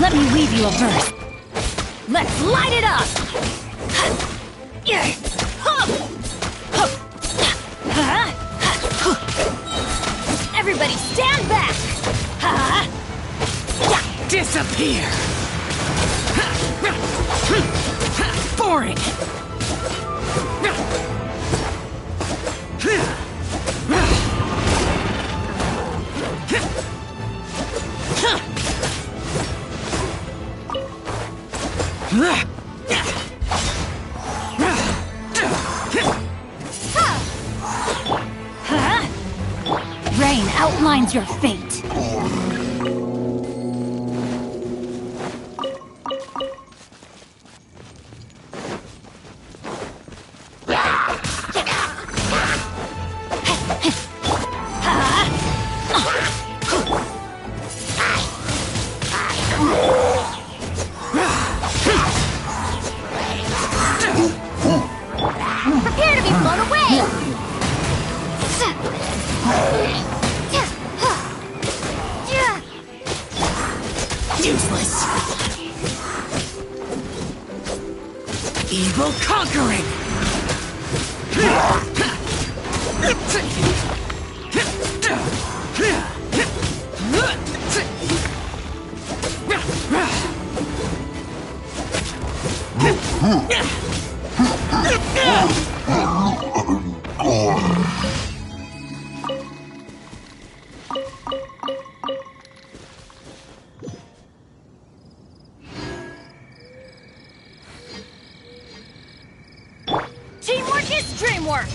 Let me weave you a verse. Let's light it up! Everybody stand back! Disappear! Boring! Rain outlines your fate. Evil conquering! Teamwork is dreamwork!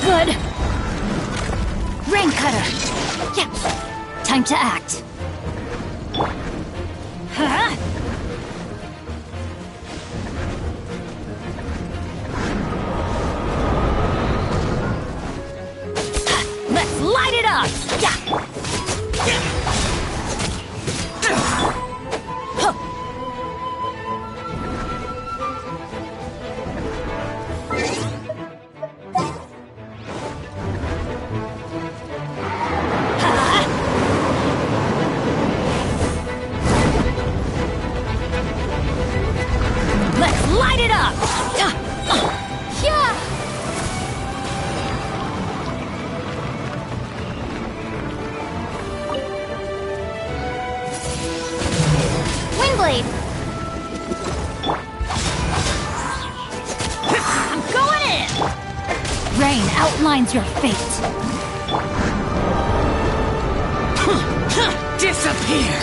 good. Rain cutter. Yeah. Time to act. Huh? Let's light it up. Yeah. Let's light it up! Yeah! Windblade! I'm going in! Rain outlines your fate. Disappear!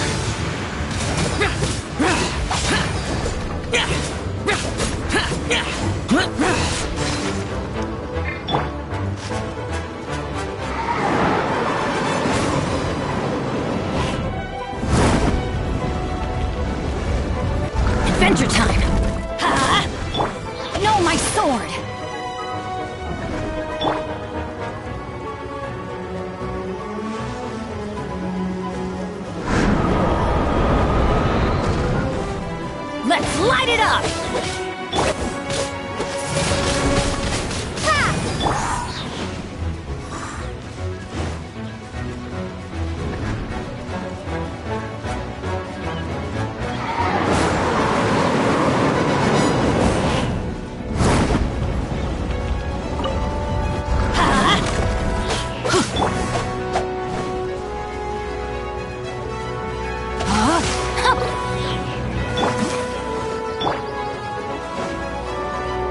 Adventure time! Ha! No, my sword! Let's light it up!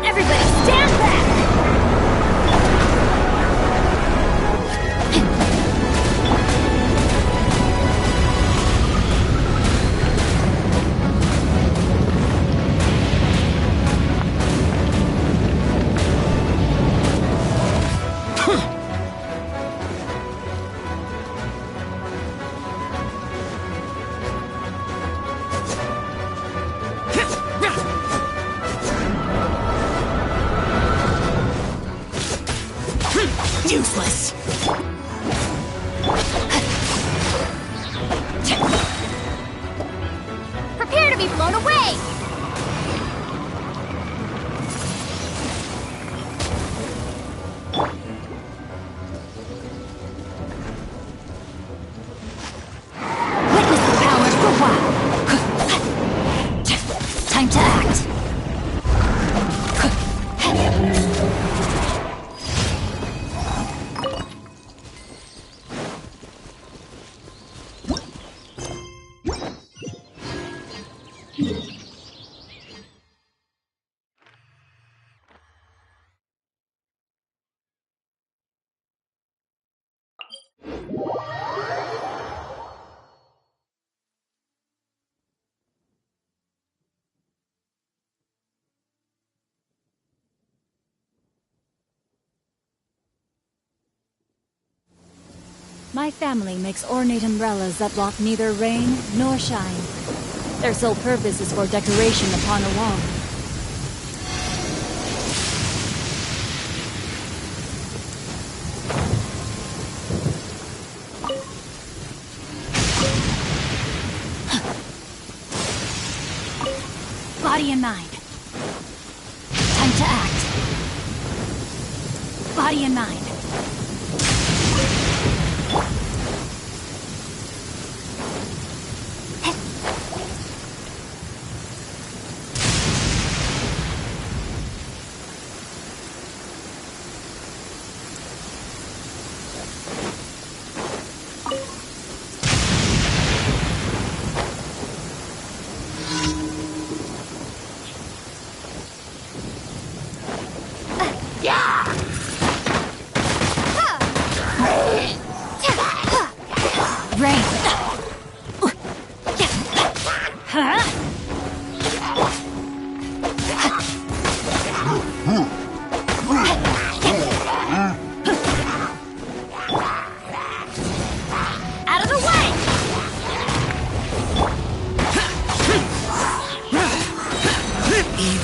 Everybody stand back! Useless! Prepare to be blown away! Witness the power for a while. Time to act. My family makes ornate umbrellas that block neither rain nor shine. Their sole purpose is for decoration upon a wall. Body and mind. Time to act. Body and mind.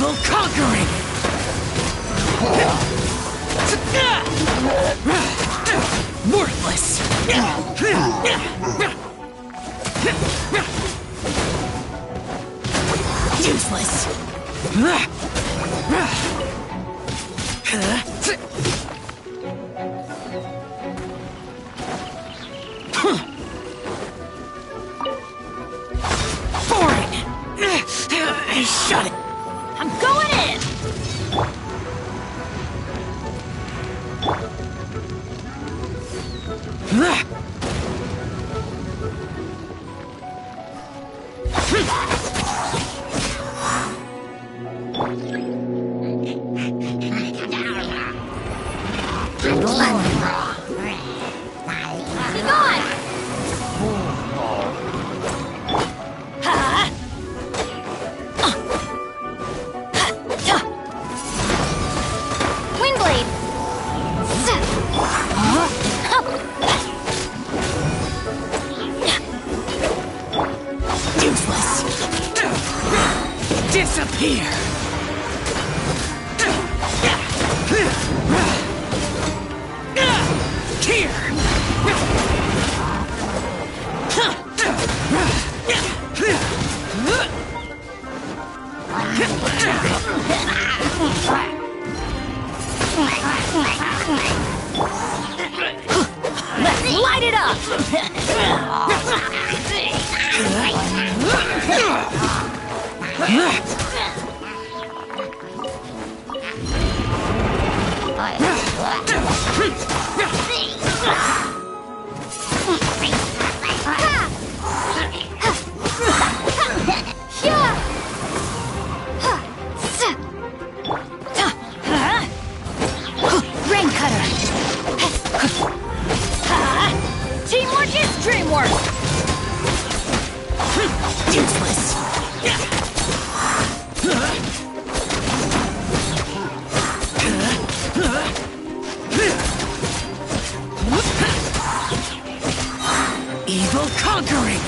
Evil conquering! Worthless! Useless! Boring! Shut it! I'm going in! Be gone! Windblade! Useless! Disappear! Here! Let's light it up! Rain cutter! Teamwork is dreamwork! Useless! Evil conquering!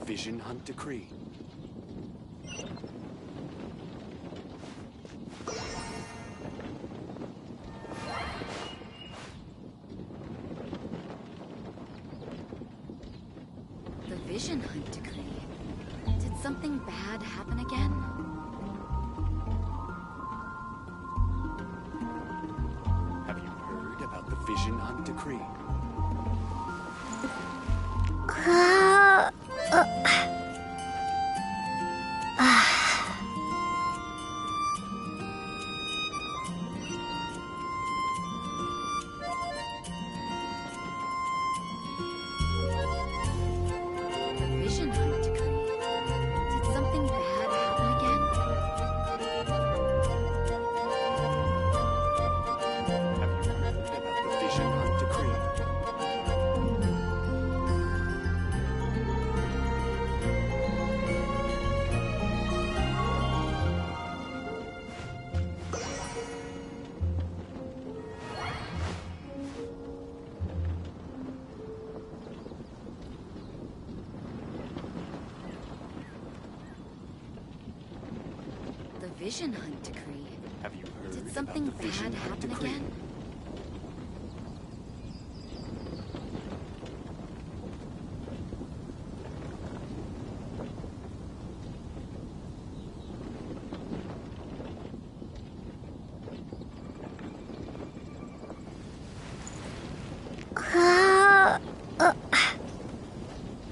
Vision Hunt Decree. The Vision Hunt Decree. Did something bad happen again? Have you heard about the Vision Hunt Decree? Vision Hunt decree. Have you heard Did something about the Vision bad Hunt happen decree? again?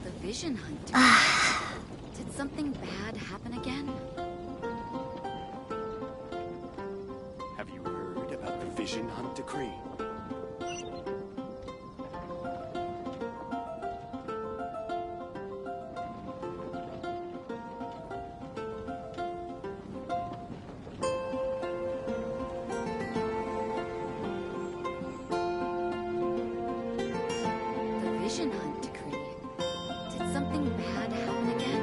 The Vision Hunt decree. Did something bad happen again? Have you heard about the Vision Hunt decree? The Vision Hunt decree. Did something bad happen again?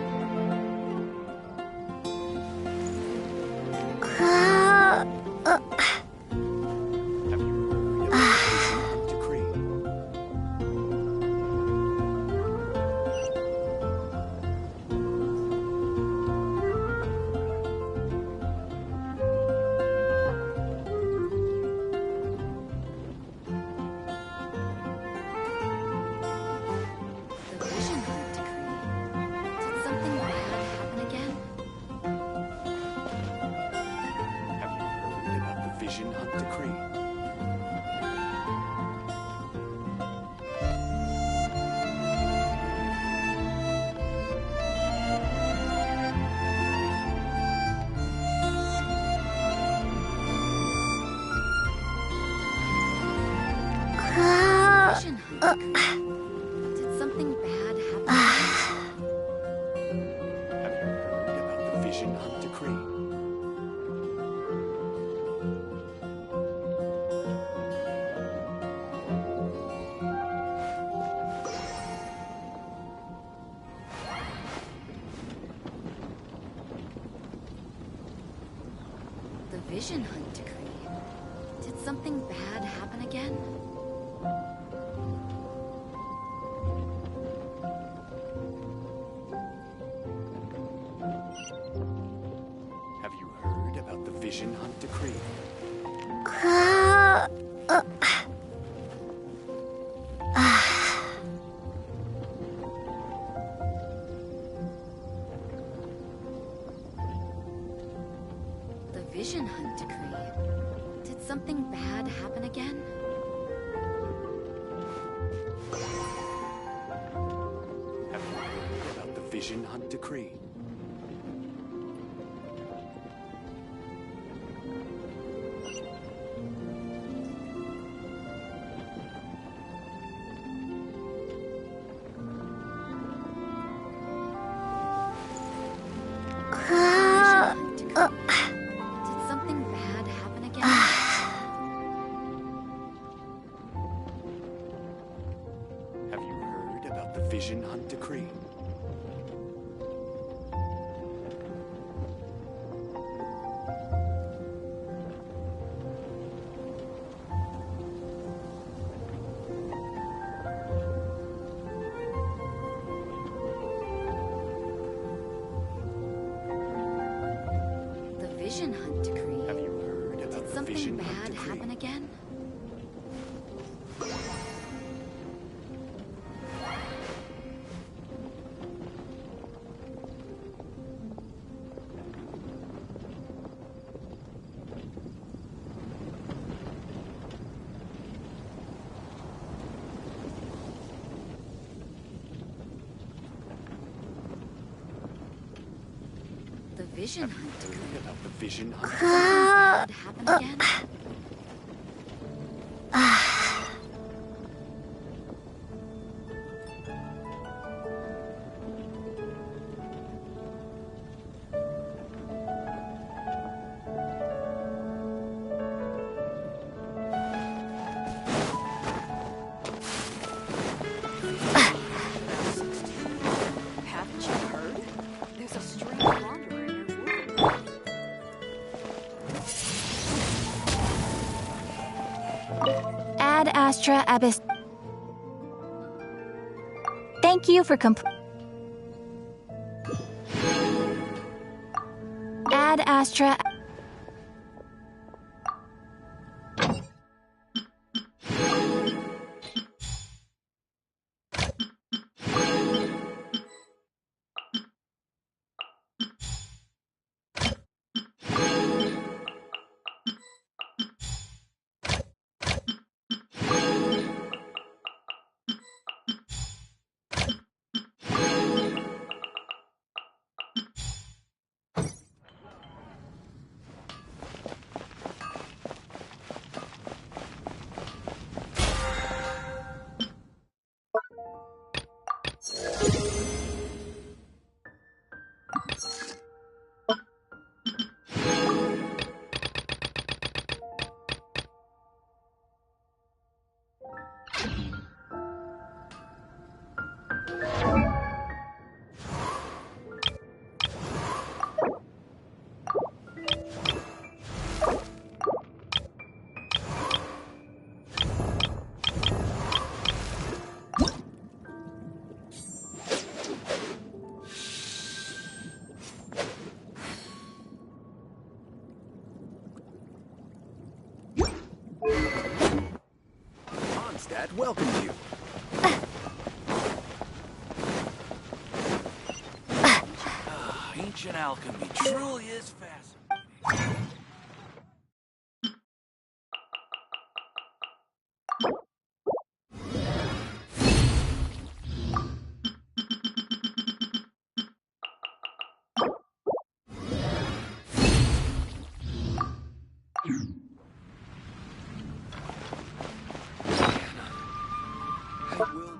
Have you heard about the Vision Hunt decree? The Vision Hunt decree. Did something bad happen again? Have you heard about the Vision Hunt decree? Vision Hunt decree. Did something bad happen again? Have you heard about the Vision Hunt decree? The Vision Hunt decree. Did something bad happen again? Have you heard about the Vision Hunt decree? The Vision Hunt decree. Did something bad happen again? Have you heard about the Vision Hunt decree? Vision Hunt decree. Did something bad happen again? Have you heard about the Vision Hunt decree? The Vision Hunt decree. Have you heard about Did the something Vision Hunt bad decree? happen again? The Vision Hunt decree. Heard about the Vision Hunt Did something bad happen again? Haven't you heard? There's a strange wanderer in your room. Ad Astra Abyss. Thank you for Ad Astra. Ancient alchemy truly is fascinating. I will.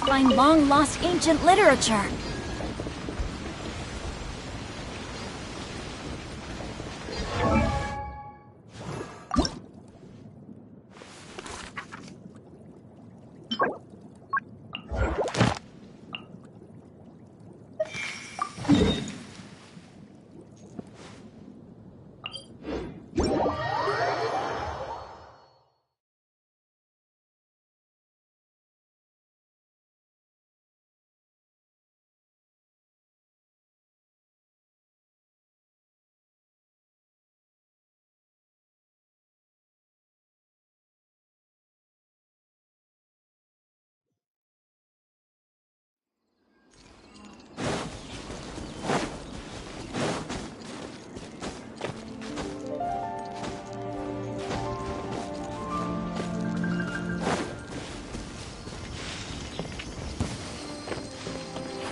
find long-lost ancient literature.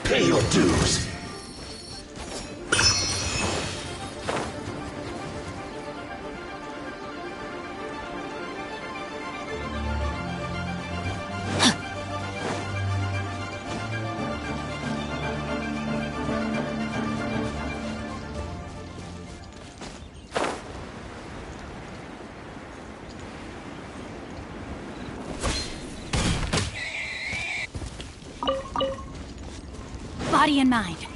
Pay your dues. Body and mind.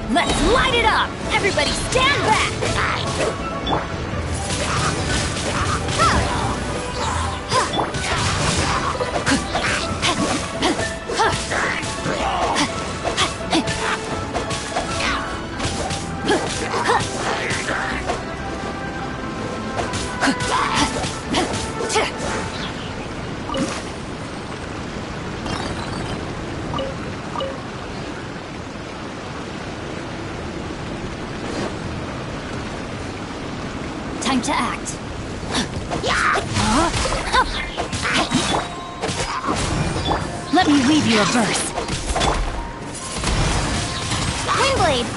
Let's light it up! Everybody stand back! Time to act. Let me weave you a verse. Windblade!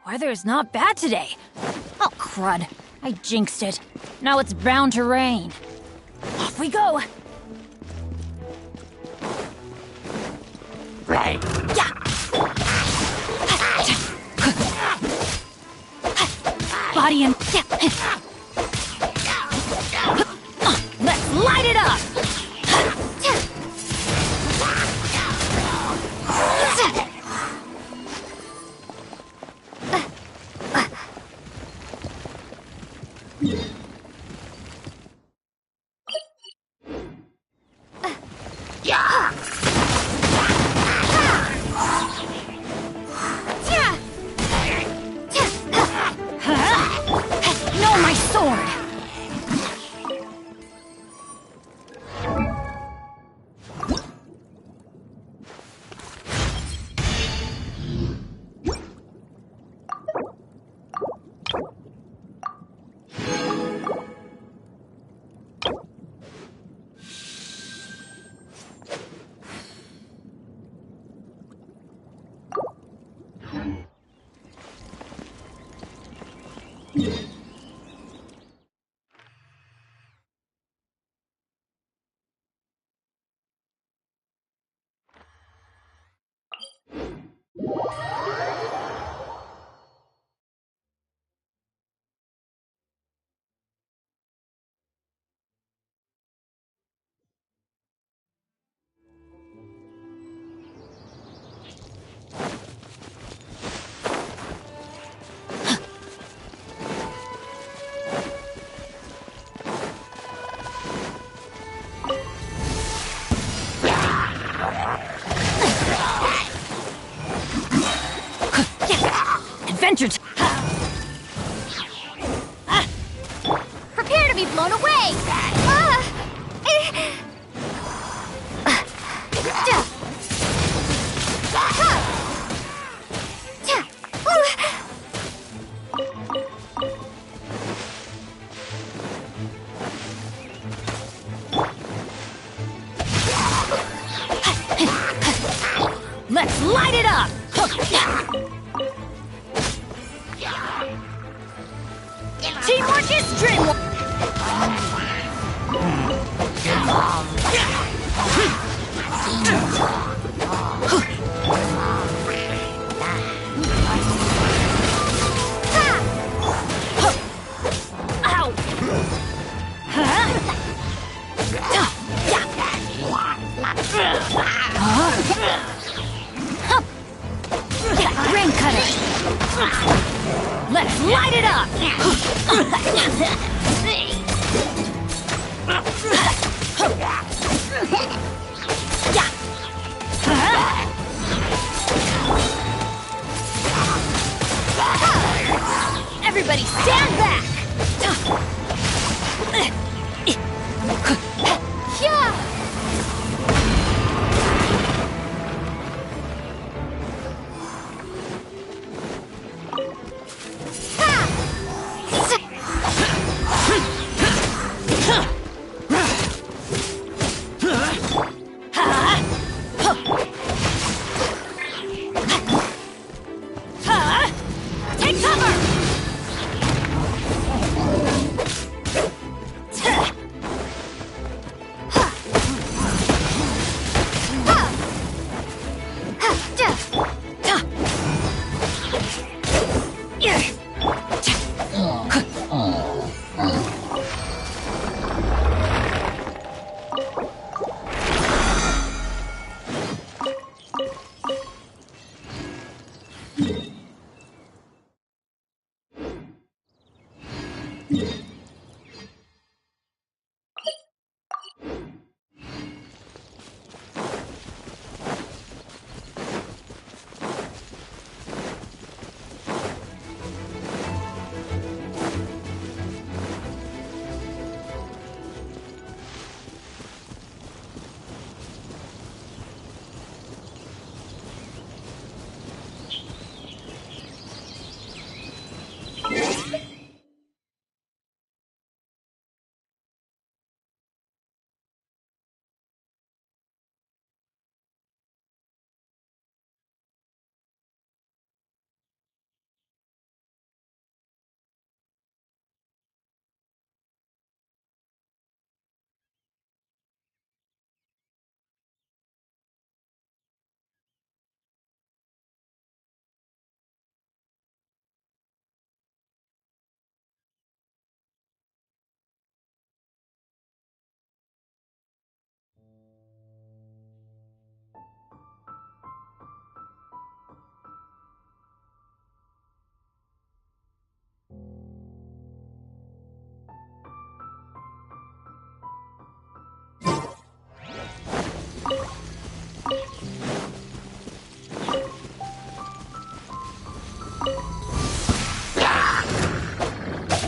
Weather's not bad today. Oh, crud. I jinxed it. Now it's bound to rain. Off we go! Right. Yeah! Body and... Let's light it up! No, my sword! Adventure Prepare to be blown away! Everybody stand back! Take cover!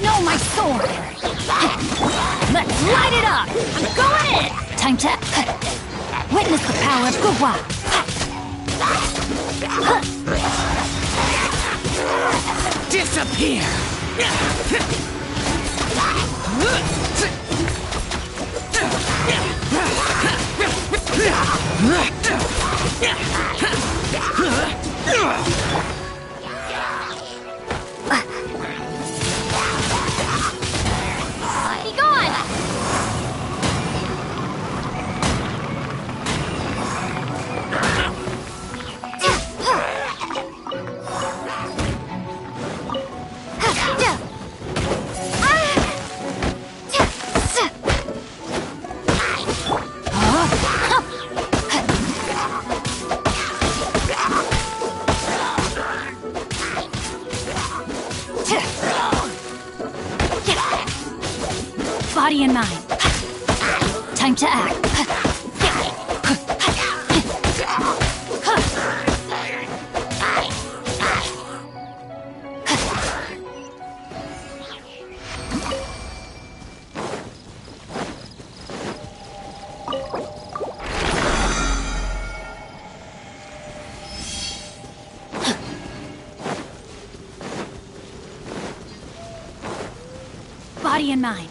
No, my sword! Let's light it up! I'm going in! Time to witness the power of Gugwa! Disappear! Be gone! Body and mind. Time to act. Body and mind.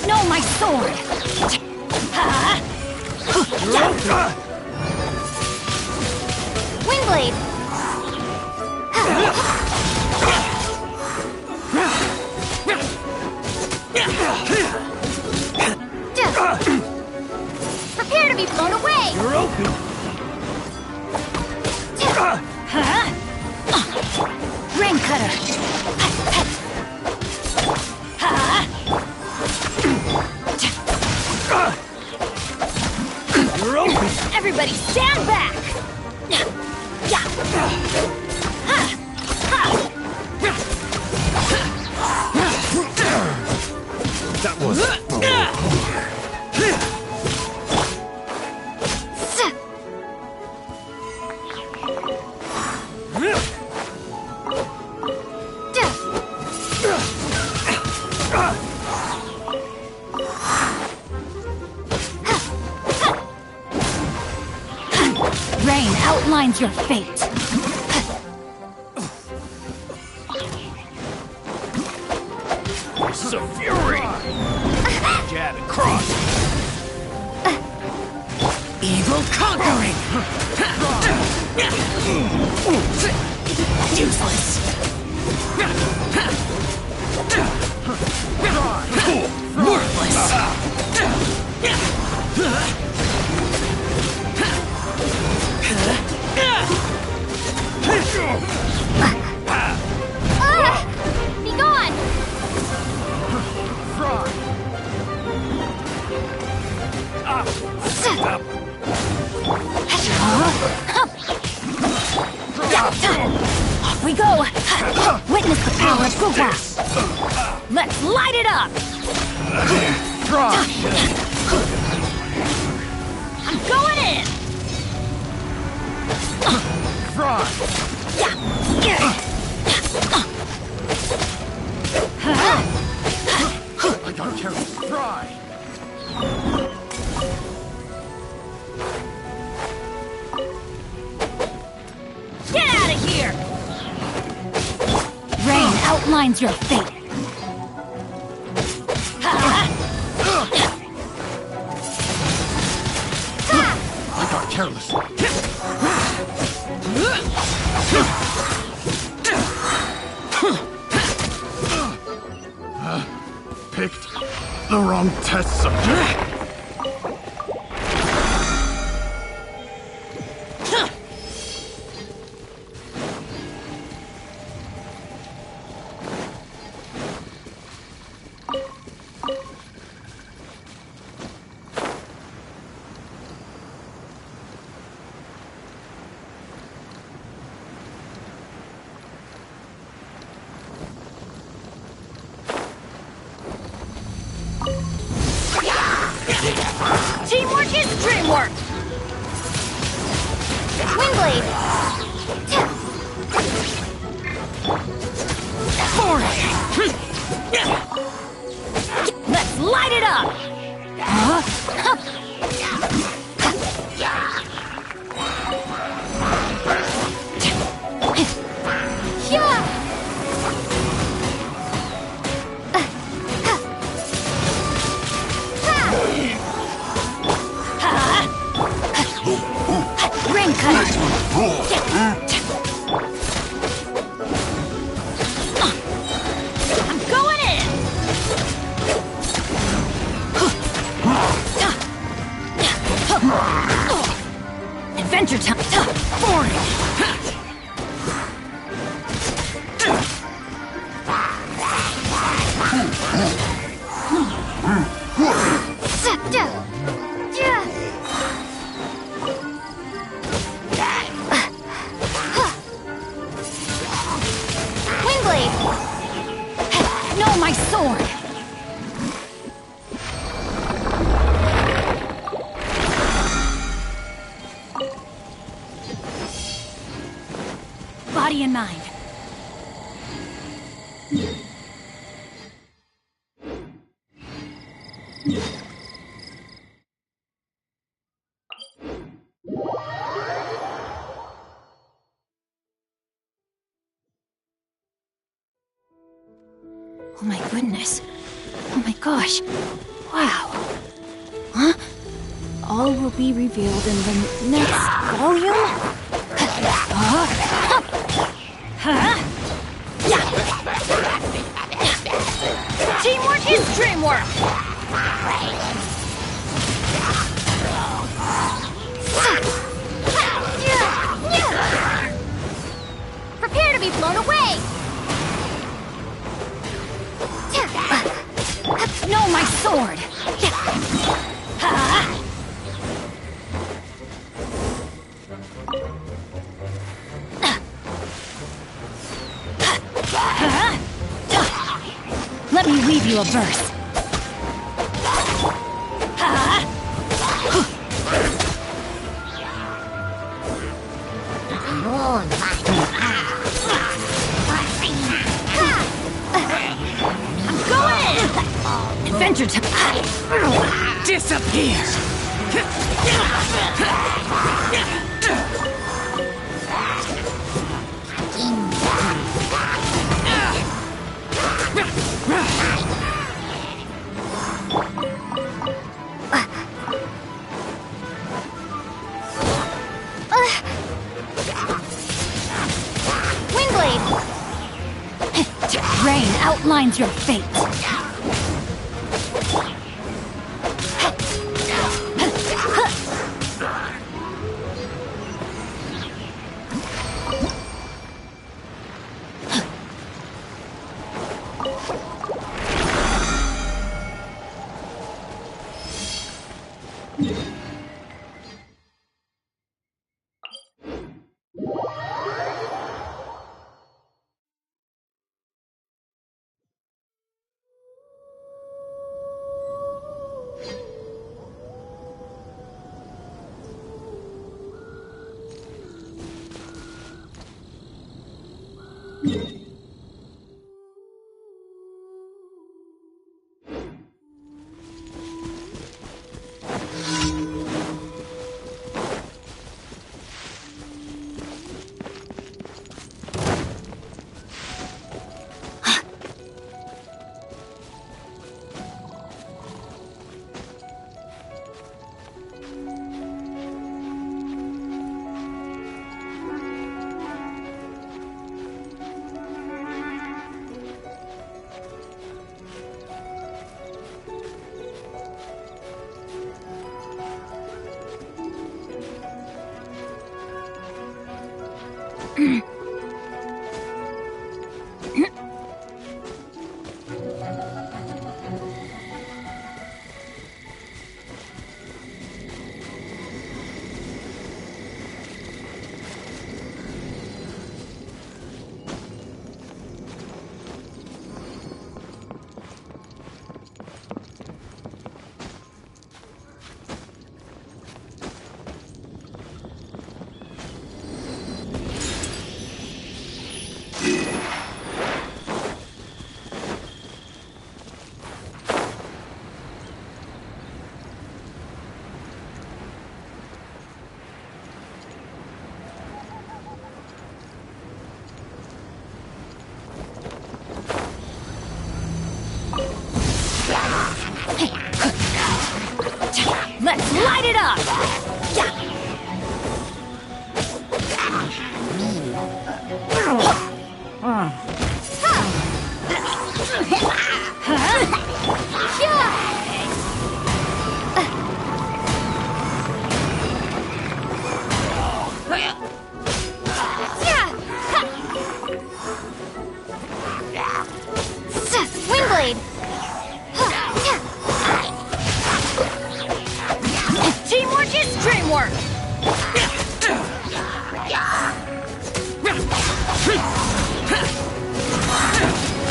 No, my sword! Rain cutter. You're open. Everybody stand back! That was... Rain outlines your fate. This is a fury. Jab and cross. Evil conquering. Useless. Be gone! Off we go! Witness the power of Gupa! Let's light it up! I'm going in! I don't care. Try. Get out of here! Rain outlines your fate. I got careless. Picked the wrong test subject. Teamwork is dreamwork! Windblade! Let's light it up! Rain cutter! I'm going in! Adventure time! Windblade! No, my sword! Body and mind. Oh my goodness. Oh my gosh. Wow. Huh? All will be revealed in the next volume? Teamwork is dreamwork! blown away! No, my sword! Let me weave you a verse. I'm going in! Adventure time! Disappear! Windblade! Rain outlines your fate. Let's light it up! Windblade! Teamwork is dreamwork!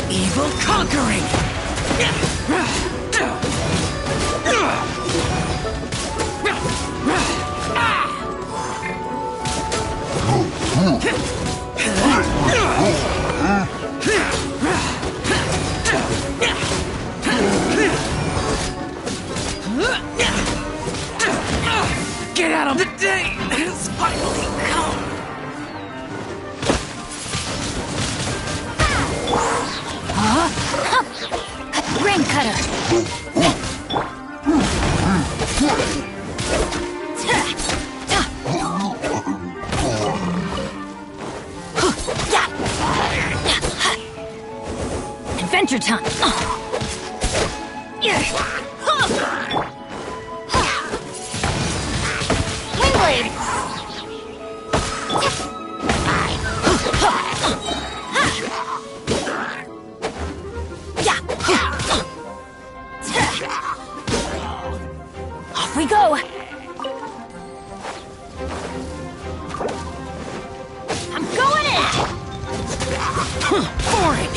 Evil conquering! Get out of the day has finally come! Rain cutter! Adventure time! Windblade! Boring!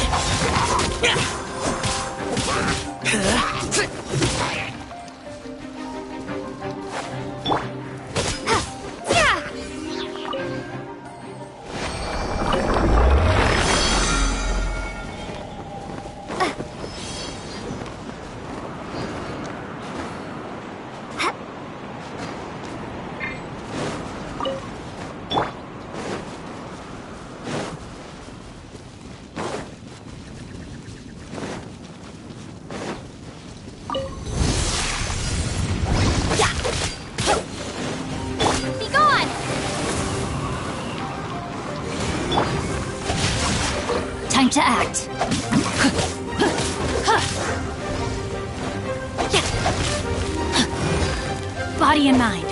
Be gone! Time to act. Body and mind.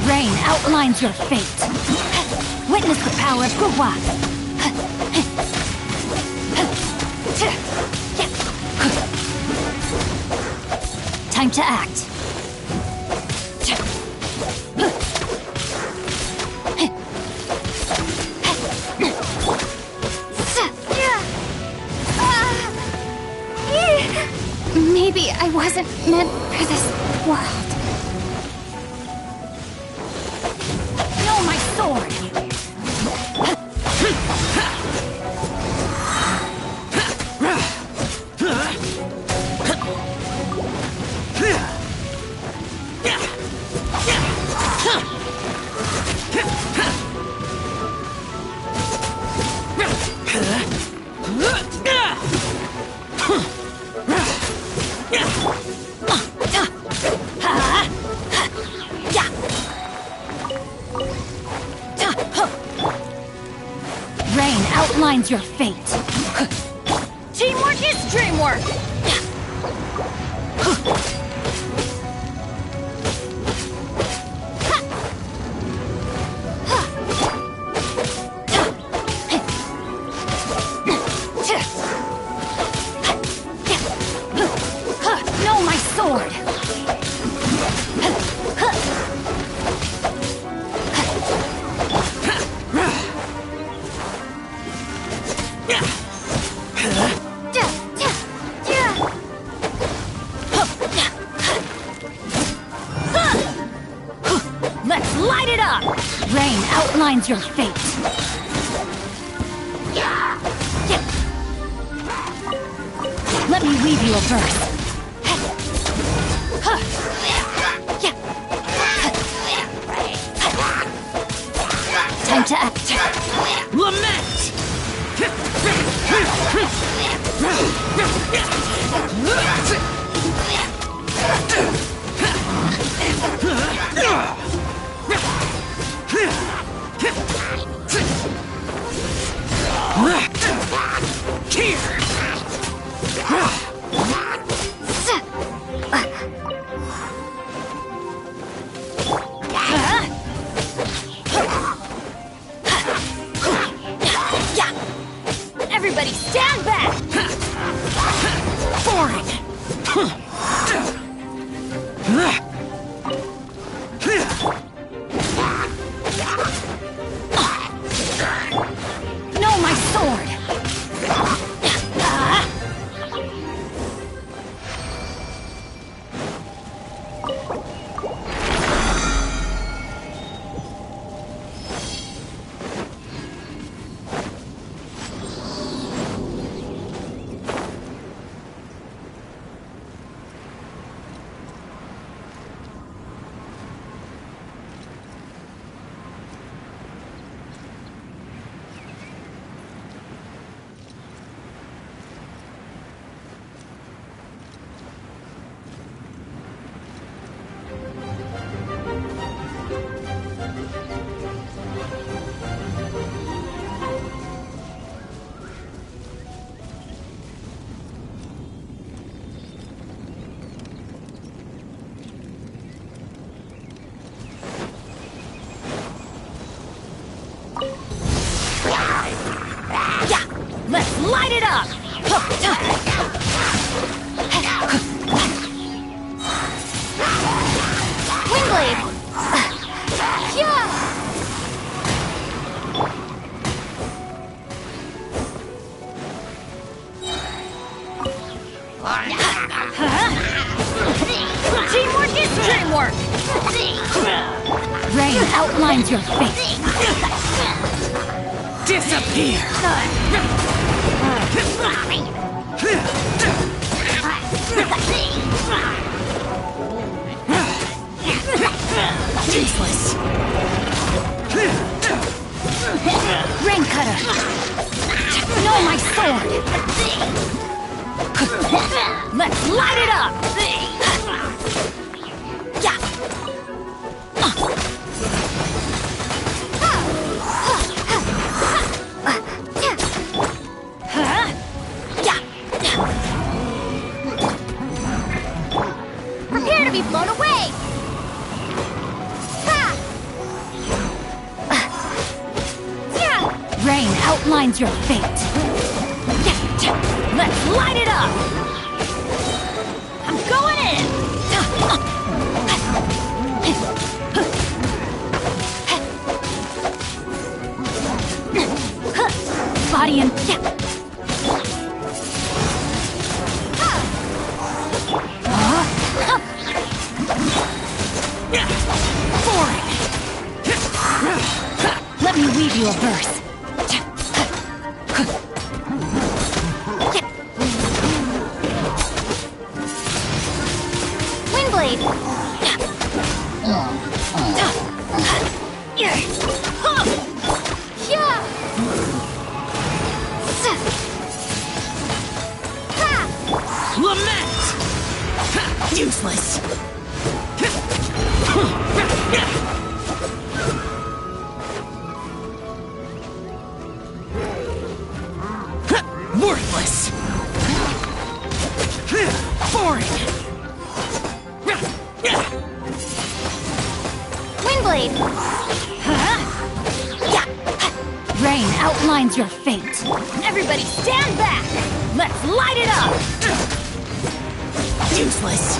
Rain outlines your fate. Witness the power of Gugwa. Time to act. Maybe I wasn't meant for this world. No, my sword! Rain outlines your fate. Teamwork is dreamwork! No, my sword! Let's light it up! Rain outlines your fate. Let me weave you a verse. Time to act. Lament! Everybody stand back! Boring! No, my sword! Let's light it up! Windblade! Yeah! Teamwork is dreamwork! Rain outlines your fate. Disappear! Useless. Rain cutter. Know my sword. Let's light it up. Yeah. Prepare to be blown away. Rain outlines your fate. Let's light it up! I'm going in! Body and... Boring! Let me weave you a verse. Windblade! Lament! Useless! Worthless! Boring! Windblade! Rain outlines your fate. Everybody stand back! Let's light it up! Useless!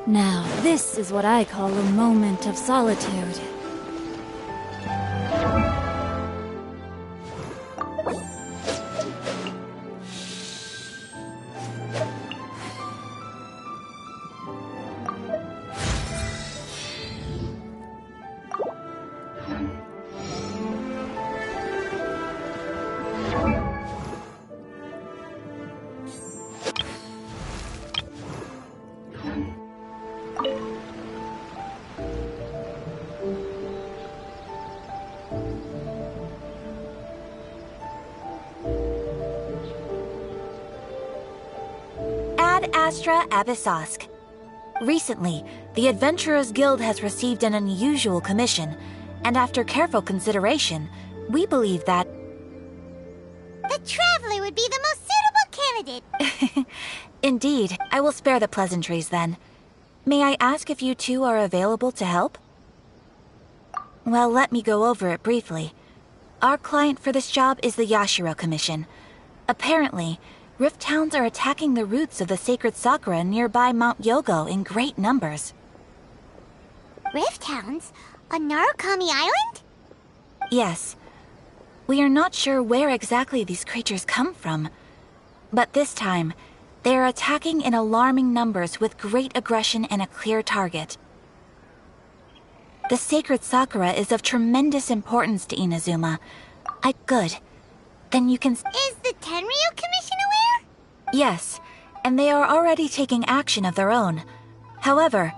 Now, this is what I call a moment of solitude. Astra Abyssosque. Recently, the Adventurers Guild has received an unusual commission, and after careful consideration, we believe that The Traveler would be the most suitable candidate. Indeed, I will spare the pleasantries then. May I ask if you two are available to help? Well, let me go over it briefly. Our client for this job is the Yashiro Commission. Apparently, Rift Towns are attacking the roots of the sacred sakura nearby Mount Yogo in great numbers. Rift Hounds? On Narukami Island? Yes. We are not sure where exactly these creatures come from. But this time, they are attacking in alarming numbers with great aggression and a clear target. The sacred sakura is of tremendous importance to Inazuma. Good. Then you can... Is the Tenryu Commission aware? Yes, and they are already taking action of their own. However,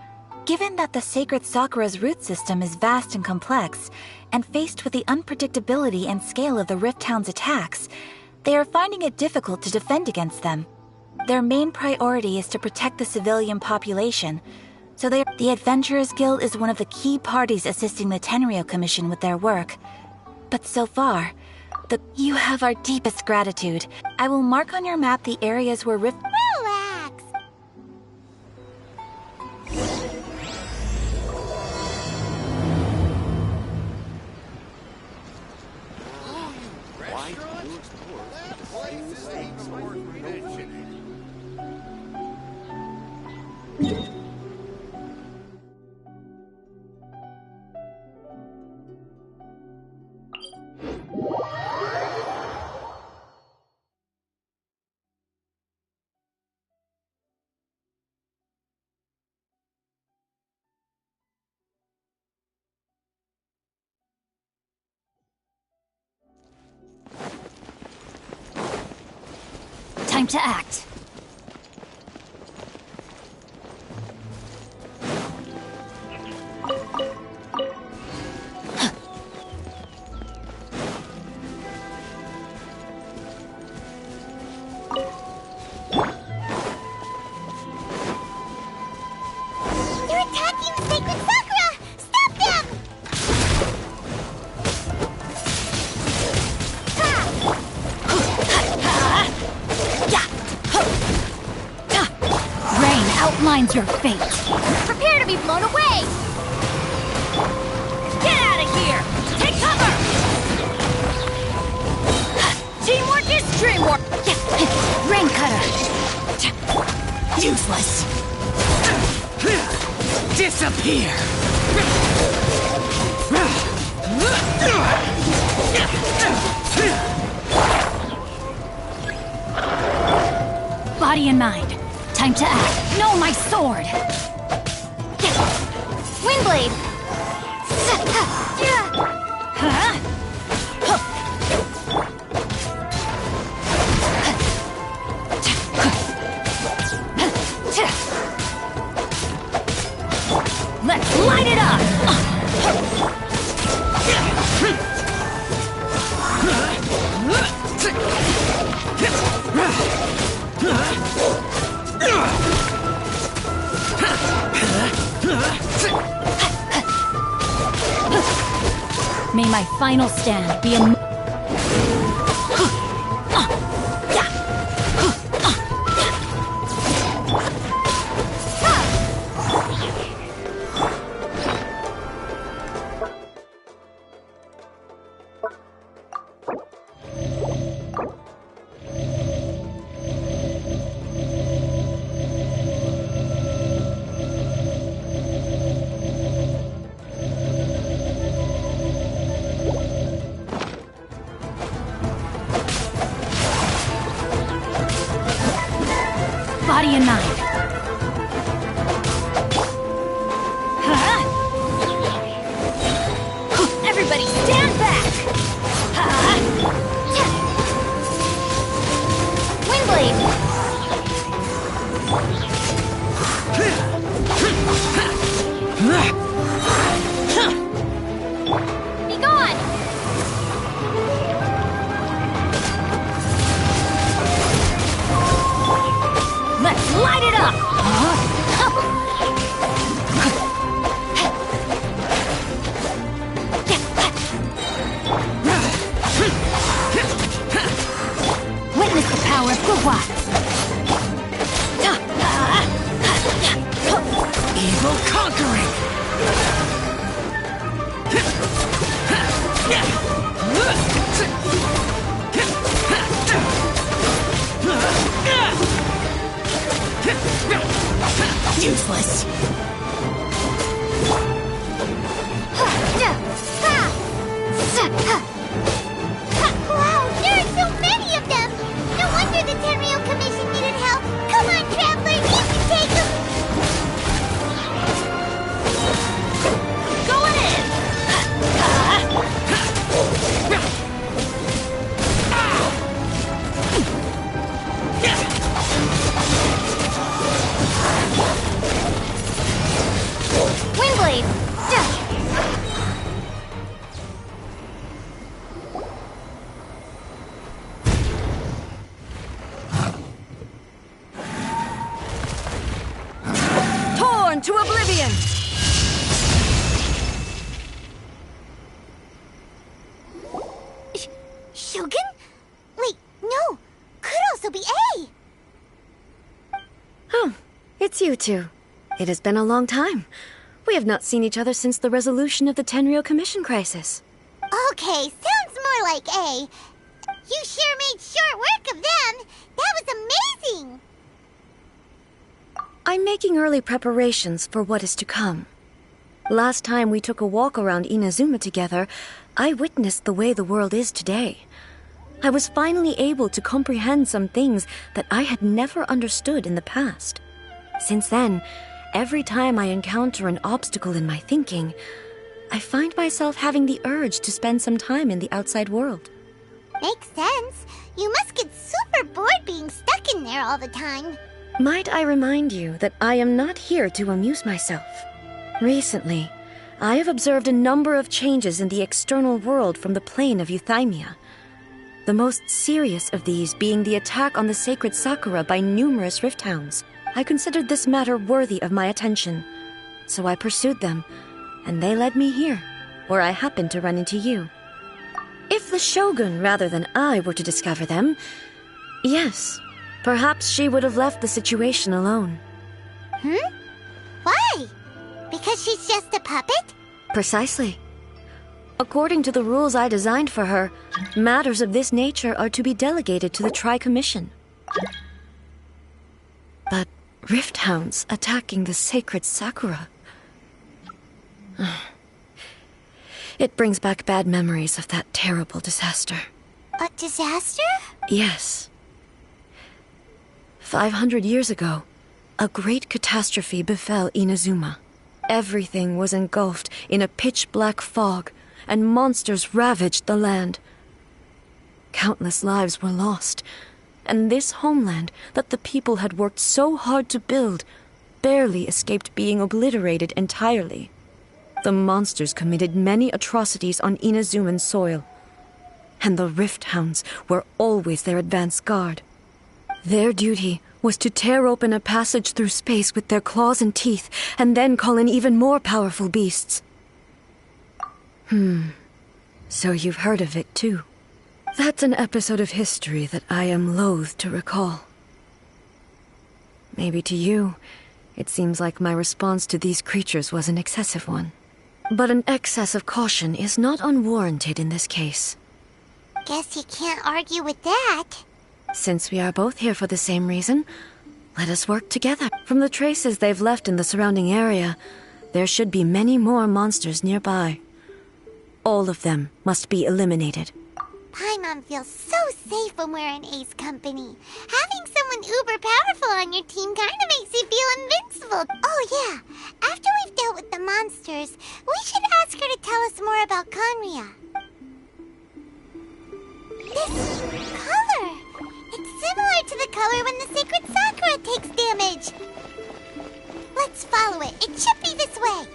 given that the sacred sakura's root system is vast and complex, and faced with the unpredictability and scale of the Rift Town's attacks, they are finding it difficult to defend against them. Their main priority is to protect the civilian population, so the Adventurers Guild is one of the key parties assisting the Tenryu Commission with their work. But so far, you have our deepest gratitude. I will mark on your map the areas where Rift... Relax. Why do you explore the same things over and over again? Time to act. They're attacking the sacred sakura! Stop them! Rain outlines your fate. Prepare to be blown away! Get out of here! Take cover! Teamwork is dreamwork! Rain cutter! Useless! Disappear! Body and mind. Time to act. No, my sword! Windblade! Huh? Let's light it up! May my final stand be a... Useless. Wow, there are so many of them! No wonder the Tenryou Commission needed help! Come on, Traveler, you can take them! Going in! Wingblade! Torn to oblivion! Shogun? Wait, no! Could also be A! Oh, it's you two. It has been a long time. We have not seen each other since the resolution of the Tenryou Commission crisis. Okay, sounds more like A. You sure made short work of them! That was amazing! I'm making early preparations for what is to come. Last time we took a walk around Inazuma together, I witnessed the way the world is today. I was finally able to comprehend some things that I had never understood in the past. Since then, every time I encounter an obstacle in my thinking, I find myself having the urge to spend some time in the outside world. Makes sense. You must get super bored being stuck in there all the time. Might I remind you that I am not here to amuse myself. Recently, I have observed a number of changes in the external world from the plane of Euthymia. The most serious of these being the attack on the sacred Sakura by numerous rift hounds. I considered this matter worthy of my attention, so I pursued them, and they led me here, where I happened to run into you. If the Shogun rather than I were to discover them, yes, perhaps she would have left the situation alone. Why? Because she's just a puppet? Precisely. According to the rules I designed for her, matters of this nature are to be delegated to the Tri-Commission. But rift hounds attacking the sacred Sakura... It brings back bad memories of that terrible disaster. A disaster? Yes. 500 years ago, a great catastrophe befell Inazuma. Everything was engulfed in a pitch-black fog, and monsters ravaged the land. Countless lives were lost, and this homeland that the people had worked so hard to build barely escaped being obliterated entirely. The monsters committed many atrocities on Inazuman soil, and the Rift Hounds were always their advance guard. Their duty was to tear open a passage through space with their claws and teeth, and then call in even more powerful beasts. So you've heard of it too. That's an episode of history that I am loath to recall. Maybe to you, it seems like my response to these creatures was an excessive one. But an excess of caution is not unwarranted in this case. Guess you can't argue with that. Since we are both here for the same reason, let us work together. From the traces they've left in the surrounding area, there should be many more monsters nearby. All of them must be eliminated. Paimon feels so safe when we're in Ace company. Having someone uber powerful on your team kind of makes you feel invincible. Oh yeah, after we've dealt with the monsters, we should ask her to tell us more about Conria. This color! It's similar to the color when the sacred Sakura takes damage. Let's follow it. It should be this way.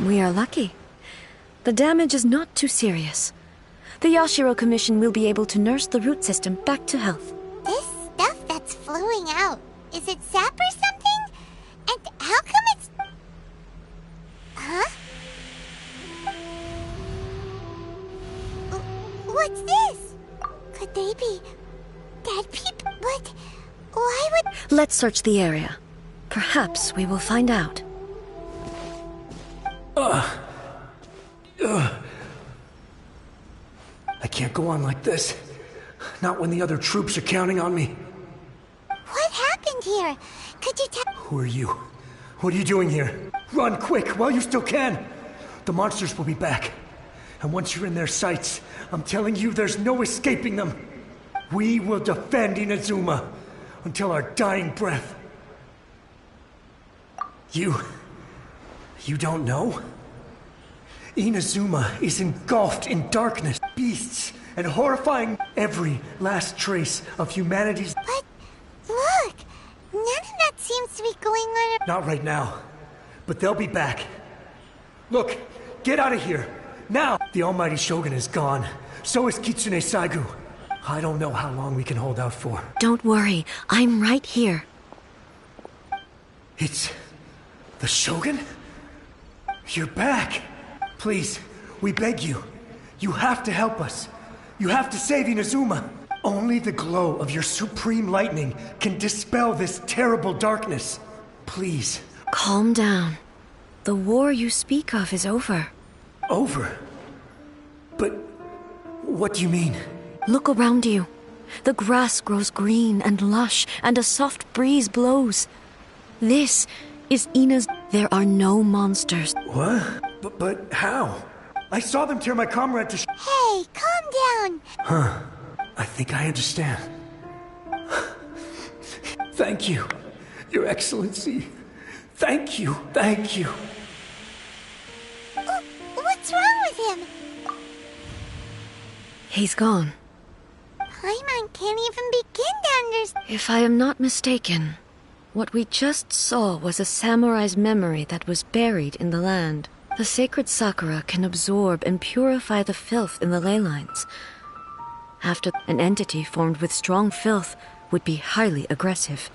We are lucky. The damage is not too serious. The Yashiro Commission will be able to nurse the root system back to health. This stuff that's flowing out, is it sap or something? And how come it's... Huh? What's this? Could they be dead people? But why would... Let's search the area. Perhaps we will find out. I can't go on like this. Not when the other troops are counting on me. What happened here? Could you tell... Who are you? What are you doing here? Run quick while you still can. The monsters will be back. And once you're in their sights, I'm telling you there's no escaping them. We will defend Inazuma until our dying breath. You don't know? Inazuma is engulfed in darkness, beasts, and horrifying every last trace of humanity's... But look, none of that seems to be going on... Not right now, but they'll be back. Look, get out of here, now! The almighty Shogun is gone, so is Kitsune Saigu. I don't know how long we can hold out for. Don't worry, I'm right here. It's... the Shogun? You're back! Please, we beg you. You have to help us. You have to save Inazuma. Only the glow of your supreme lightning can dispel this terrible darkness. Please. Calm down. The war you speak of is over. Over? But what do you mean? Look around you. The grass grows green and lush, and a soft breeze blows. This is Ina's... There are no monsters. What? But how? I saw them tear my comrade to Hey, calm down. I think I understand. Thank you, Your Excellency. Thank you, thank you. What's wrong with him? He's gone. Paimon can't even begin to understand. If I am not mistaken, what we just saw was a samurai's memory that was buried in the land. The sacred sakura can absorb and purify the filth in the ley lines. After, an entity formed with strong filth would be highly aggressive.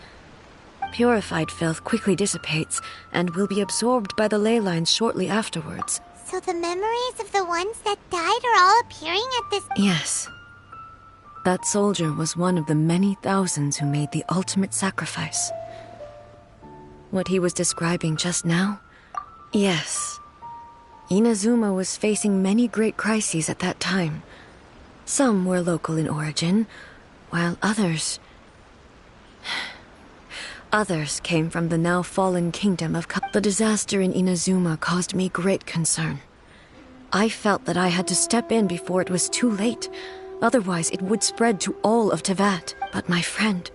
Purified filth quickly dissipates and will be absorbed by the ley lines shortly afterwards. So the memories of the ones that died are all appearing at this... Yes. That soldier was one of the many thousands who made the ultimate sacrifice. What he was describing just now? Yes. Inazuma was facing many great crises at that time. Some were local in origin, while others came from the now fallen kingdom of The disaster in Inazuma caused me great concern. I felt that I had to step in before it was too late, otherwise it would spread to all of Teyvat. But my friend,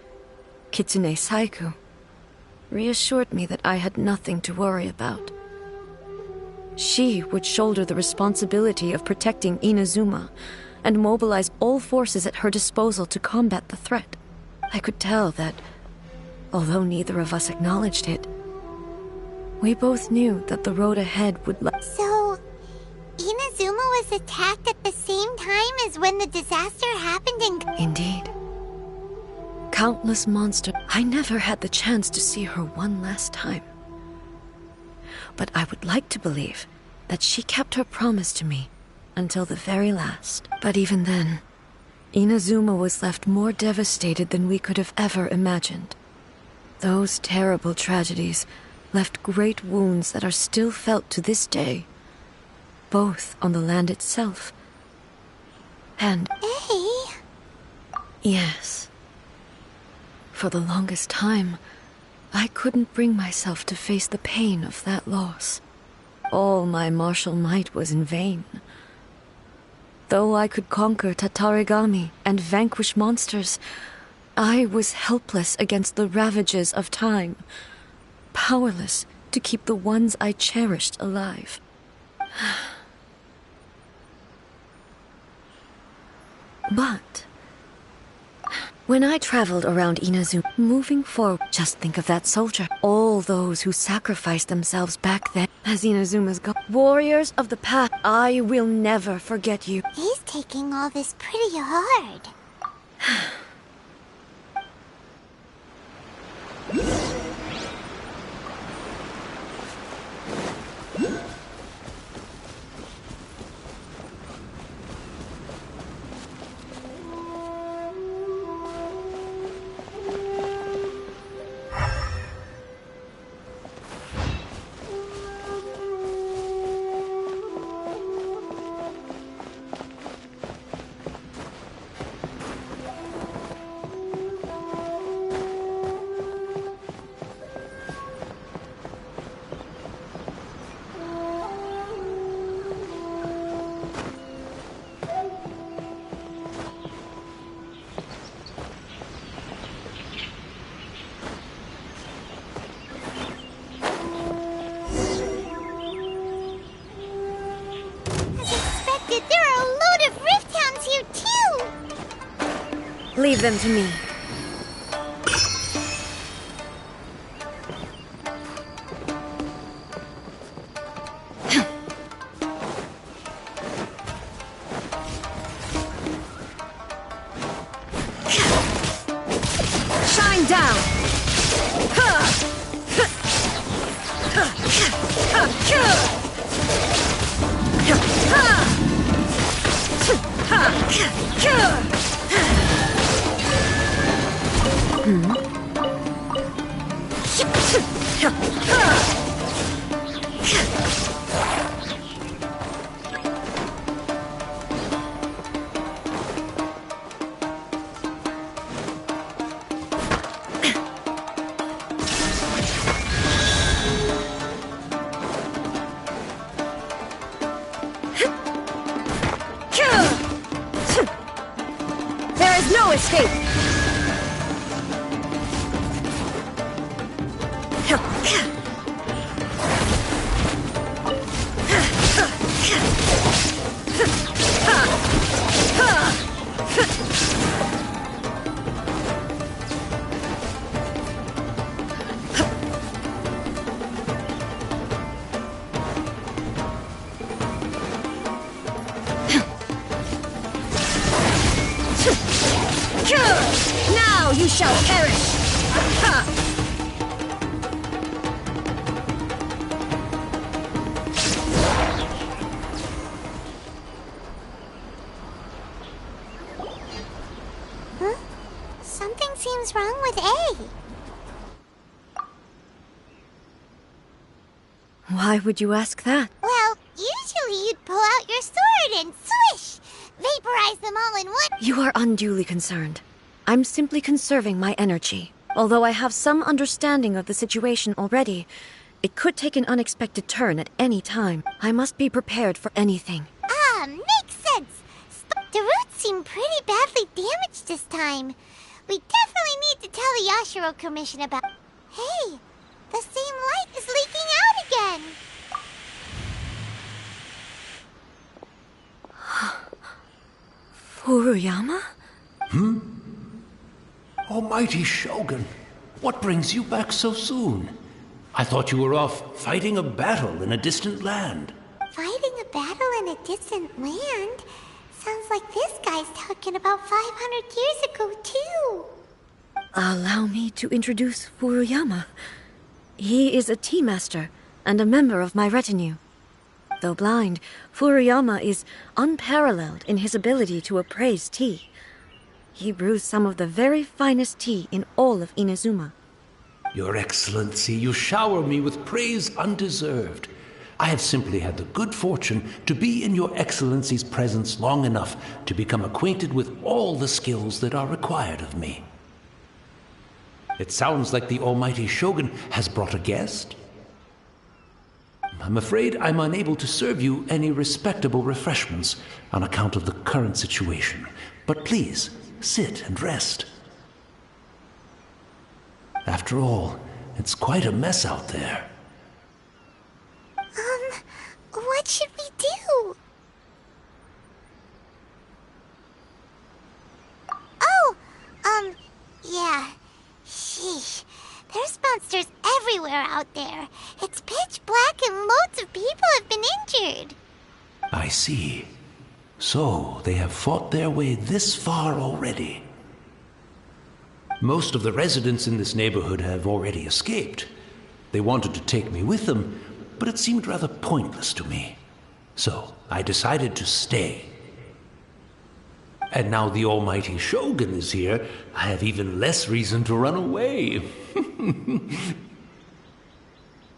Kitsune Saigu, reassured me that I had nothing to worry about. She would shoulder the responsibility of protecting Inazuma and mobilize all forces at her disposal to combat the threat. I could tell that, although neither of us acknowledged it, we both knew that the road ahead would So, Inazuma was attacked at the same time as when the disaster happened in... Indeed. Countless monsters. I never had the chance to see her one last time. But I would like to believe that she kept her promise to me until the very last. But even then, Inazuma was left more devastated than we could have ever imagined. Those terrible tragedies left great wounds that are still felt to this day, both on the land itself and... Hey? Yes. For the longest time, I couldn't bring myself to face the pain of that loss. All my martial might was in vain. Though I could conquer Tatarigami and vanquish monsters, I was helpless against the ravages of time, powerless to keep the ones I cherished alive. But when I traveled around Inazuma, moving forward, just think of that soldier. All all those who sacrificed themselves back then as Inazuma's gone. Warriors of the path, I will never forget you. He's taking all this pretty hard. Leave them to me. Shine down! There is no escape! Now you shall perish! Huh? Something seems wrong with A. Why would you ask that? Well, usually you'd pull out your sword and swish! Vaporize them all in one. You are unduly concerned. I'm simply conserving my energy. Although I have some understanding of the situation already, it could take an unexpected turn at any time. I must be prepared for anything. Ah, makes sense. The roots seem pretty badly damaged this time. We definitely need to tell the Yashiro Commission about... Hey, the same light is leaking out again. Furuyama? Almighty Shogun, what brings you back so soon? I thought you were off fighting a battle in a distant land. Fighting a battle in a distant land? Sounds like this guy's talking about 500 years ago, too. Allow me to introduce Furuyama. He is a tea master and a member of my retinue. Though blind, Furuyama is unparalleled in his ability to appraise tea. He brews some of the very finest tea in all of Inazuma. Your Excellency, you shower me with praise undeserved. I have simply had the good fortune to be in Your Excellency's presence long enough to become acquainted with all the skills that are required of me. It sounds like the Almighty Shogun has brought a guest. I'm afraid I'm unable to serve you any respectable refreshments on account of the current situation. But please, sit and rest. After all, it's quite a mess out there. What should we do? Oh, yeah. Sheesh. There's monsters everywhere out there. It's pitch black and loads of people have been injured. I see. So, they have fought their way this far already. Most of the residents in this neighborhood have already escaped. They wanted to take me with them, but it seemed rather pointless to me. So, I decided to stay. And now the almighty Shogun is here, I have even less reason to run away.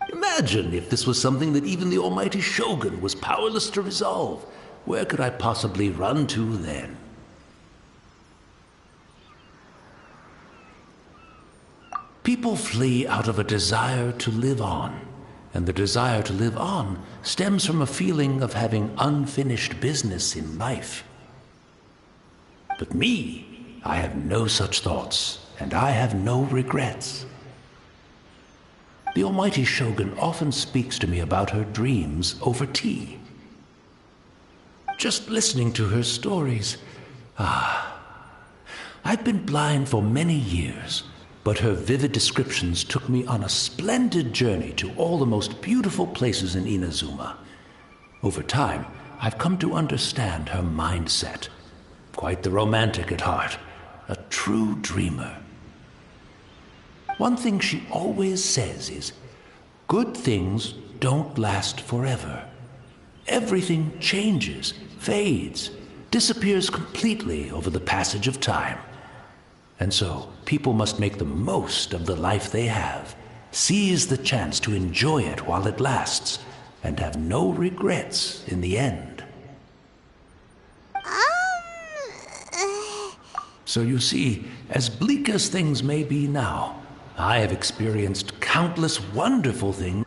Imagine if this was something that even the almighty Shogun was powerless to resolve. Where could I possibly run to then? People flee out of a desire to live on, and the desire to live on stems from a feeling of having unfinished business in life. But me, I have no such thoughts, and I have no regrets. The almighty Shogun often speaks to me about her dreams over tea. Just listening to her stories, I've been blind for many years, but her vivid descriptions took me on a splendid journey to all the most beautiful places in Inazuma. Over time, I've come to understand her mindset. Quite the romantic at heart, a true dreamer. One thing she always says is, good things don't last forever. Everything changes, fades, disappears completely over the passage of time. And so, people must make the most of the life they have, seize the chance to enjoy it while it lasts, and have no regrets in the end. So you see, as bleak as things may be now, I have experienced countless wonderful things.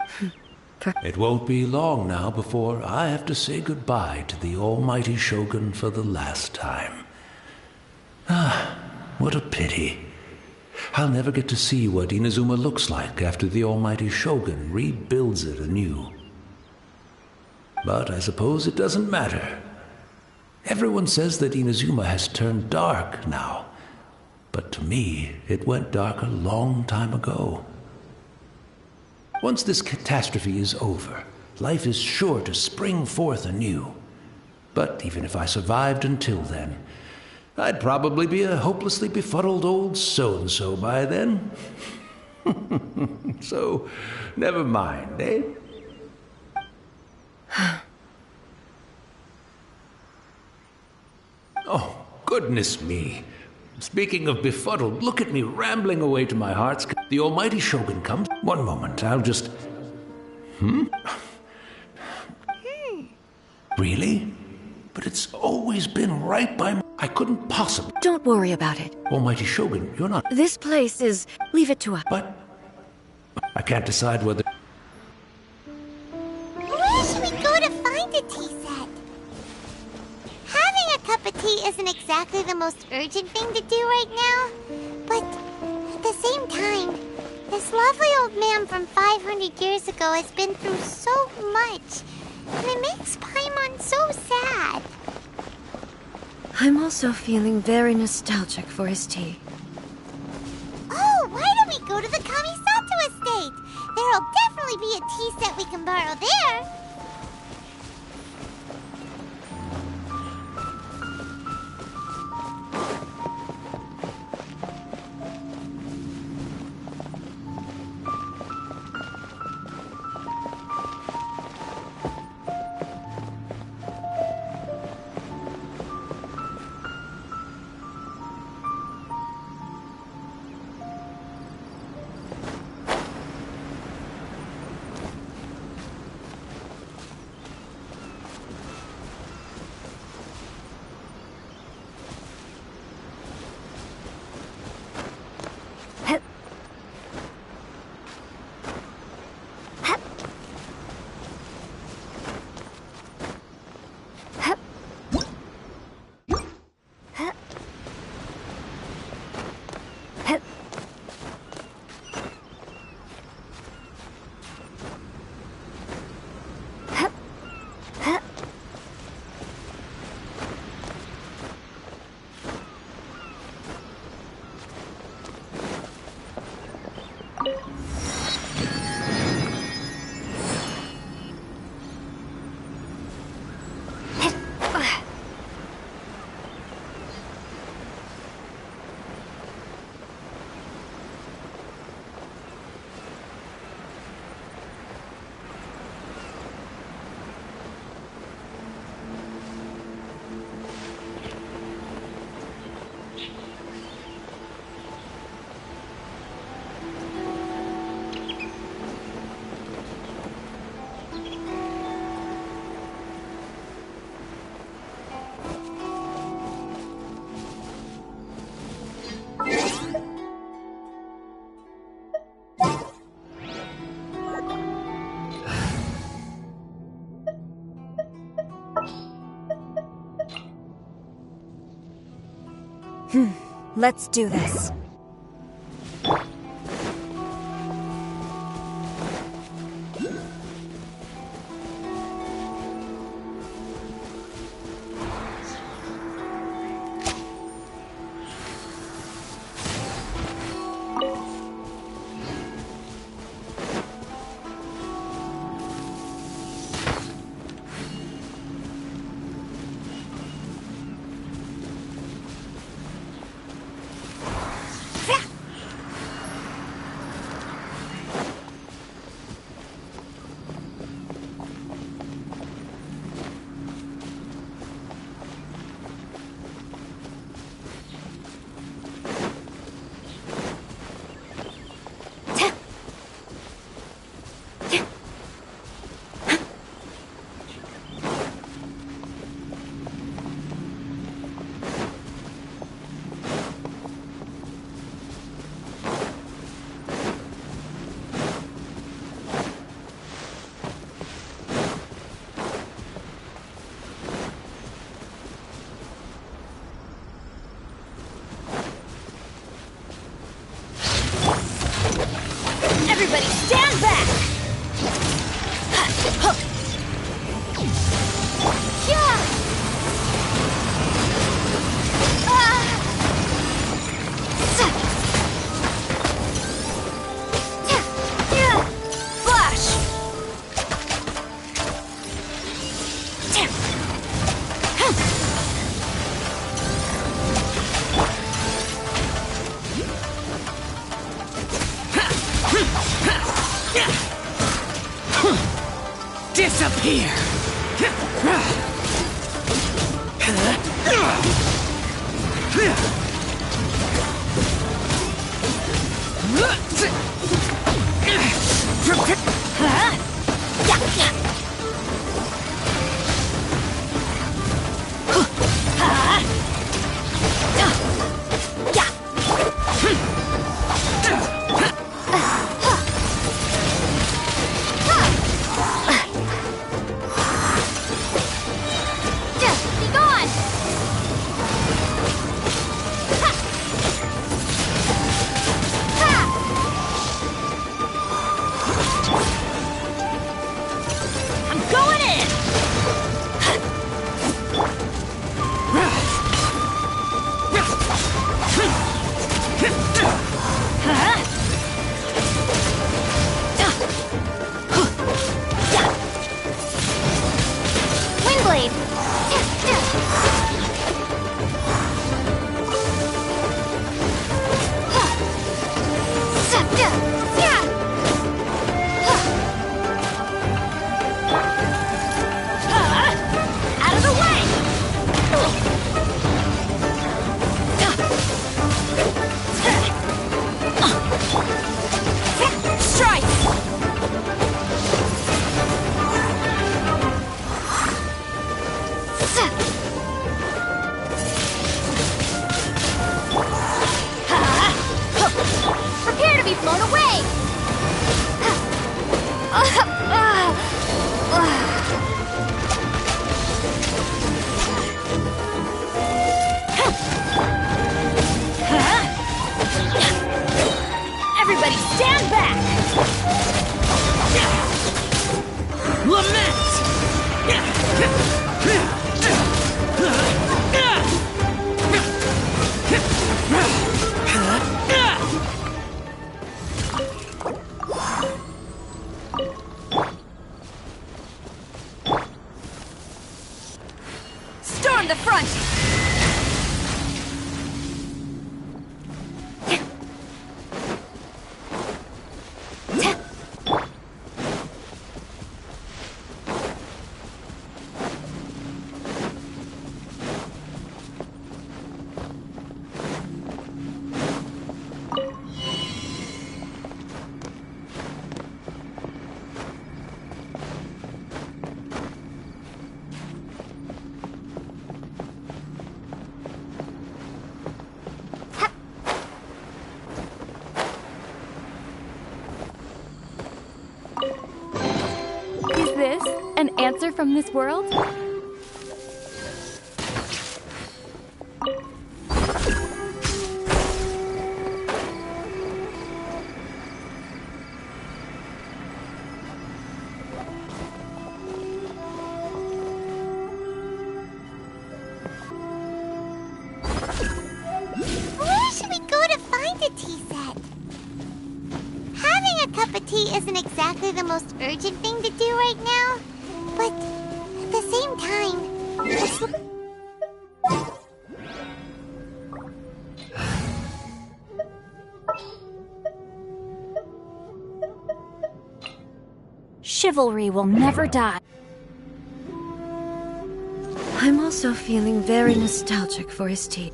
It won't be long now before I have to say goodbye to the almighty Shogun for the last time. What a pity. I'll never get to see what Inazuma looks like after the almighty Shogun rebuilds it anew. But I suppose it doesn't matter. Everyone says that Inazuma has turned dark now, but to me, it went dark a long time ago. Once this catastrophe is over, life is sure to spring forth anew. But even if I survived until then, I'd probably be a hopelessly befuddled old so-and-so by then. So, never mind, eh? Oh, goodness me. Speaking of befuddled, look at me rambling away to my heart's... The almighty Shogun comes... One moment, I'll just... Really? But it's always been right by my... I couldn't possibly... Don't worry about it. Almighty Shogun, you're not... This place is... Leave it to us. But... I can't decide whether... Where should we go to find a tea set? Having a cup of tea isn't exactly the most urgent thing to do right now. But at the same time, this lovely old man from 500 years ago has been through so much. And it makes Paimon so sad. I'm also feeling very nostalgic for his tea. Oh, why don't we go to the Kamisato estate? There'll definitely be a tea set we can borrow there. Let's do this. Everybody stand back! Flash! Disappear! Everybody stand back! Lament! Storm the front! Is this an answer from this world? cup of tea isn't exactly the most urgent thing to do right now, but at the same time, Chivalry will never die. I'm also feeling very nostalgic for his tea.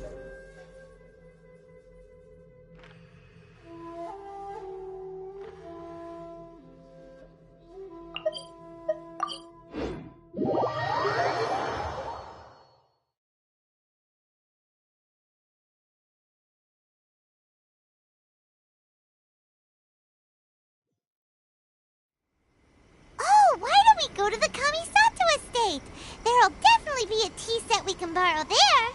oh, why don't we go to the Kamisato estate? There'll definitely be a tea set we can borrow there.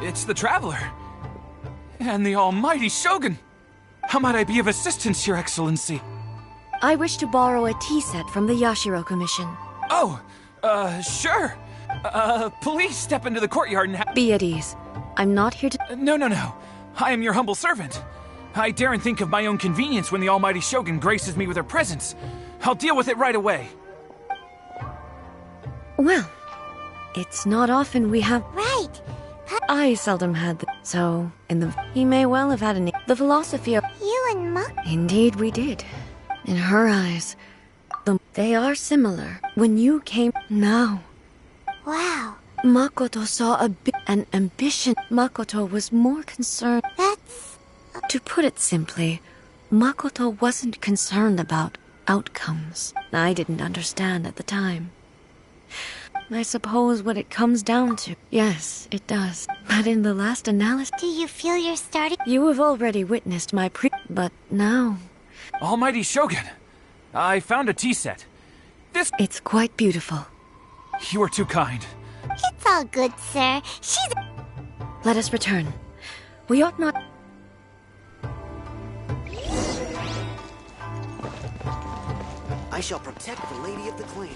It's the Traveler. And the almighty Shogun. How might I be of assistance, Your Excellency? I wish to borrow a tea set from the Yashiro Commission. Oh, sure. Please step into the courtyard and Be at ease. I'm not here to... No. I am your humble servant. I daren't think of my own convenience when the almighty Shogun graces me with her presence. I'll deal with it right away. Well, it's not often we have... Right. I seldom had so, he may well have had the philosophy of... You and Muck. Indeed we did. In her eyes, they are similar. When you came... Now, Wow. Makoto saw an ambition. Makoto was more concerned... That's... To put it simply, Makoto wasn't concerned about outcomes. I didn't understand at the time. I suppose what it comes down to... Yes, it does. But in the last analysis... Do you feel you're starting? You have already witnessed my But now... Almighty Shogun, I found a tea set. It's quite beautiful. You are too kind. It's all good, sir. She's... Let us return. We ought not... I shall protect the lady of the clan.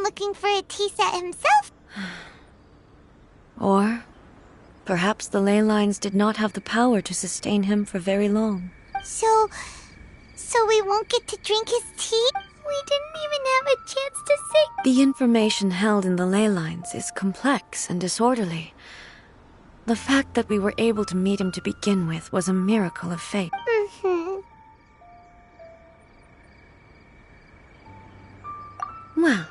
Looking for a tea set himself. Or perhaps the ley lines did not have the power to sustain him for very long. So we won't get to drink his tea? We didn't even have a chance to say... The information held in the ley lines is complex and disorderly. The fact that we were able to meet him to begin with was a miracle of fate. Well,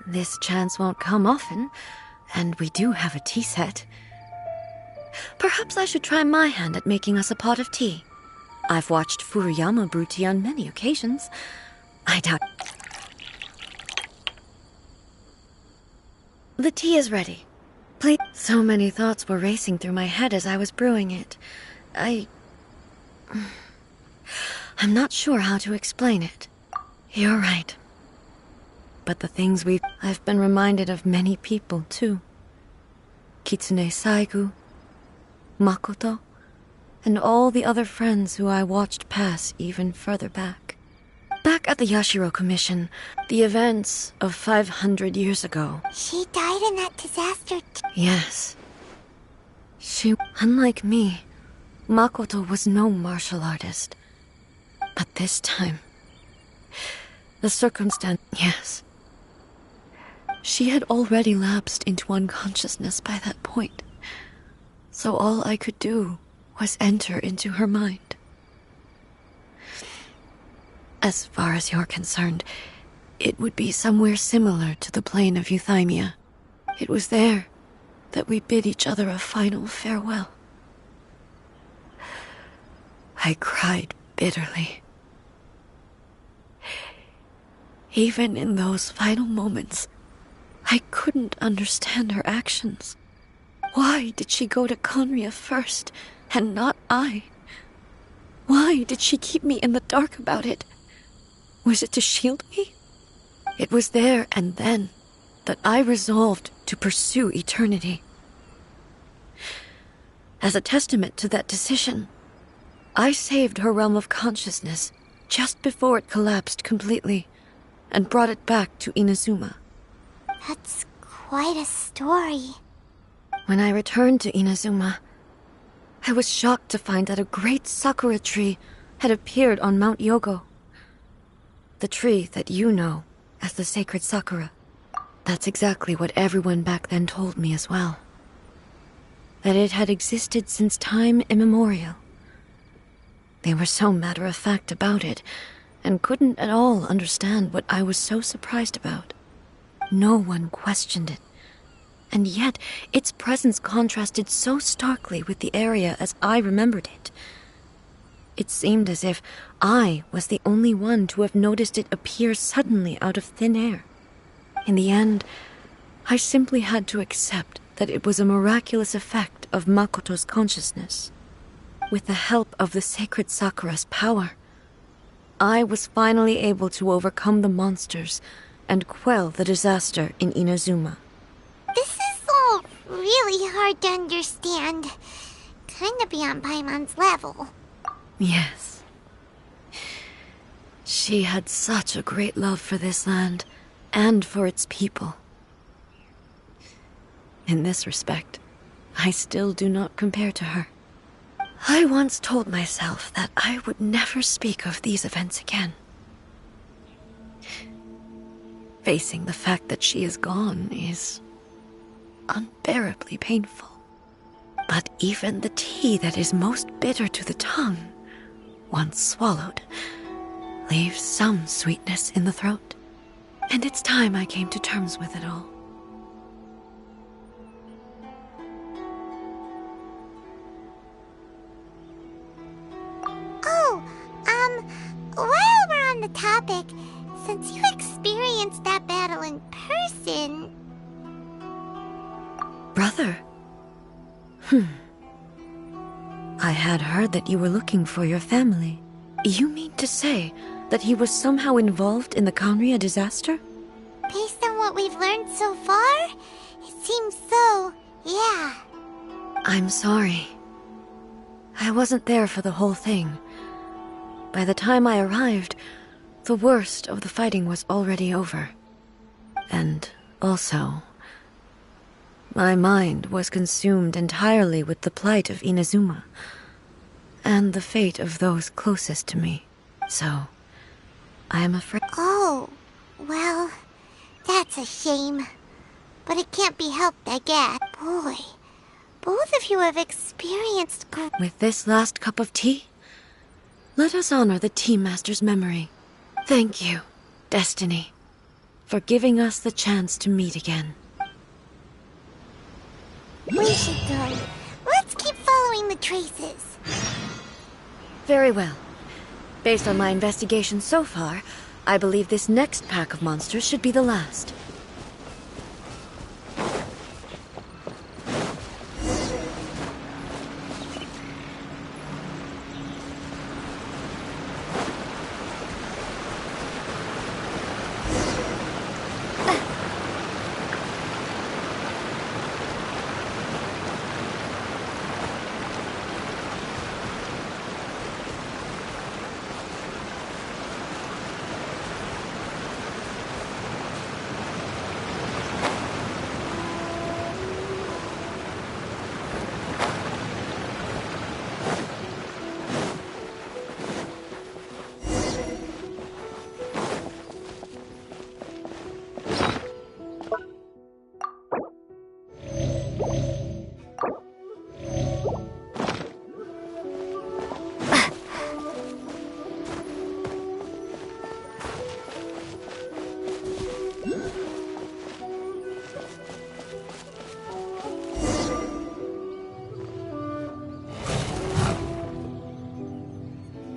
this chance won't come often, and we do have a tea set. Perhaps I should try my hand at making us a pot of tea. I've watched Furuyama brew tea on many occasions. I doubt... The tea is ready. Please. So many thoughts were racing through my head as I was brewing it. I'm not sure how to explain it. You're right. But the things I've been reminded of many people, too. Kitsune Saigu, Makoto, and all the other friends who I watched pass even further back. Back at the Yashiro Commission, the events of 500 years ago. She died in that disaster. Yes. Unlike me, Makoto was no martial artist. But this time, the circumstance, yes. She had already lapsed into unconsciousness by that point, so all I could do was enter into her mind. As far as you're concerned, it would be somewhere similar to the plane of Euthymia. It was there that we bid each other a final farewell. I cried bitterly. Even in those final moments, I couldn't understand her actions. Why did she go to Conria first, and not I? Why did she keep me in the dark about it? Was it to shield me? It was there and then that I resolved to pursue eternity. As a testament to that decision, I saved her realm of consciousness just before it collapsed completely and brought it back to Inazuma. That's quite a story. When I returned to Inazuma, I was shocked to find that a great sakura tree had appeared on Mount Yogo. The tree that you know as the sacred sakura. That's exactly what everyone back then told me as well. That it had existed since time immemorial. They were so matter-of-fact about it, and couldn't at all understand what I was so surprised about. No one questioned it, and yet its presence contrasted so starkly with the area as I remembered it. It seemed as if I was the only one to have noticed it appear suddenly out of thin air. In the end, I simply had to accept that it was a miraculous effect of Makoto's consciousness. With the help of the sacred Sakura's power, I was finally able to overcome the monsters and quell the disaster in Inazuma. This is all really hard to understand. Kinda beyond Paimon's level. Yes. She had such a great love for this land and for its people. In this respect, I still do not compare to her. I once told myself that I would never speak of these events again. Facing the fact that she is gone is unbearably painful. But even the tea that is most bitter to the tongue, once swallowed, leaves some sweetness in the throat. And it's time I came to terms with it all. While we're on the topic, since you experienced that battle in person... Brother? I had heard that you were looking for your family. You mean to say that he was somehow involved in the Conria disaster? Based on what we've learned so far, it seems so, yeah. I'm sorry. I wasn't there for the whole thing. By the time I arrived, the worst of the fighting was already over. And also, my mind was consumed entirely with the plight of Inazuma and the fate of those closest to me. So, I am afraid... Oh, well, that's a shame. But it can't be helped, I guess. Boy, both of you have experienced... With this last cup of tea, let us honor the Tea Master's memory. Thank you, Destiny, for giving us the chance to meet again. We should go. Let's keep following the traces. Very well. Based on my investigation so far, I believe this next pack of monsters should be the last.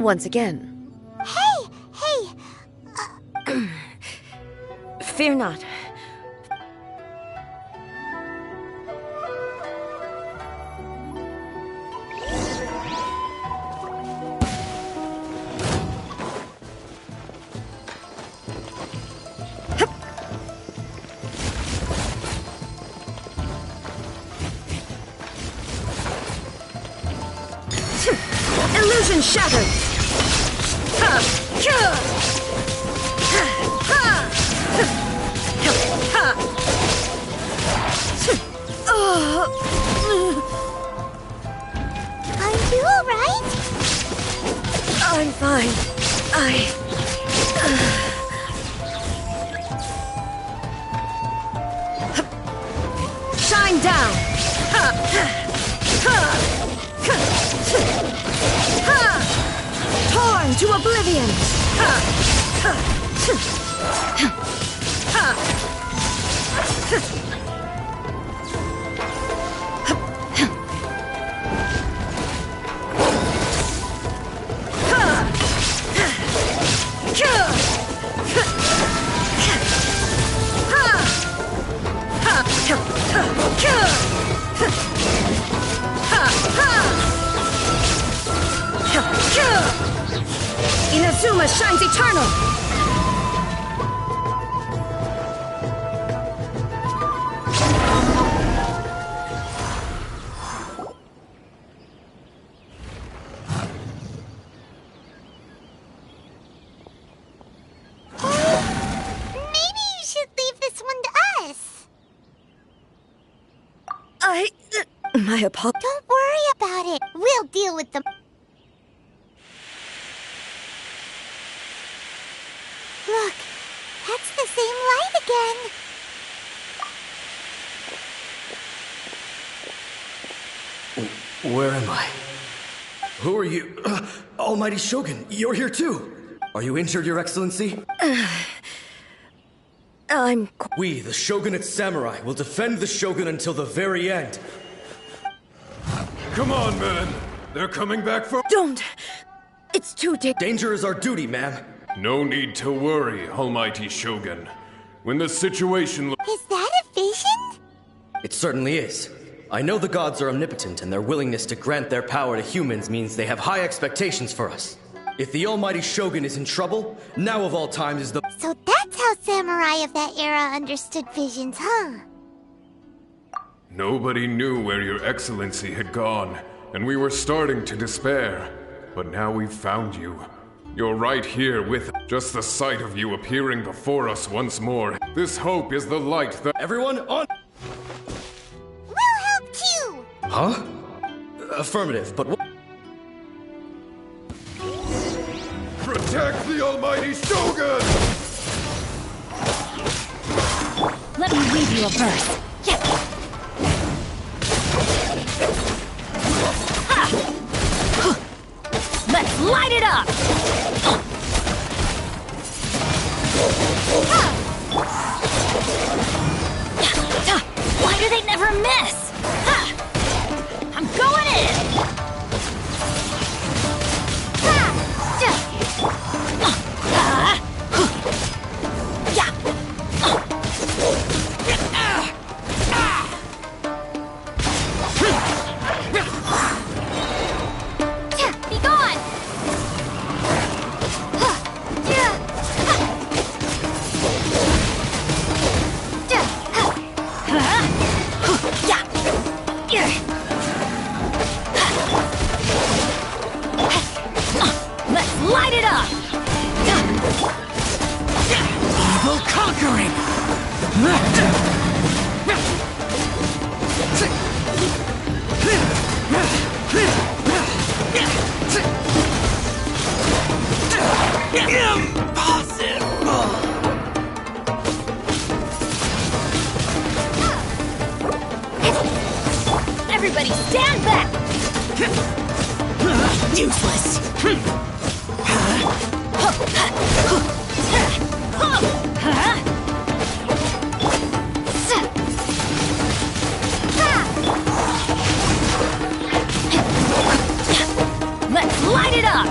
once again. Hey! Fear not. Illusion shattered! Ha! Cure! Ha! Ha! Are you alright? I'm fine. Shine down! Ha! Ha! Torn to oblivion! Inazuma shines eternal! Maybe you should leave this one to us. My apologies. Don't worry about it. We'll deal with them. Look, that's the same light again. Where am I? Who are you? Almighty Shogun, you're here too! Are you injured, Your Excellency? We, the Shogunate Samurai, will defend the Shogun until the very end. Come on, man! They're coming back for— Don't! It's too dangerous. Danger is our duty, ma'am. No need to worry, Almighty Shogun. When the situation— Is that a vision? It certainly is. I know the gods are omnipotent, and their willingness to grant their power to humans means they have high expectations for us. If the Almighty Shogun is in trouble, now of all times is the— So that's how samurai of that era understood visions, huh? Nobody knew where Your Excellency had gone, and we were starting to despair. But now we've found you. You're right here with us. Just the sight of you appearing before us once more. This hope is the light that— Everyone on— We'll help too! Huh? Affirmative, but what— Protect the Almighty Shogun! Let me read you a verse. Yeah. Let's light it up! Why do they never miss? I'm going in! Be gone! Let's light it up! Evil conquering! Impossible! Everybody stand back! Useless! Let's light it up!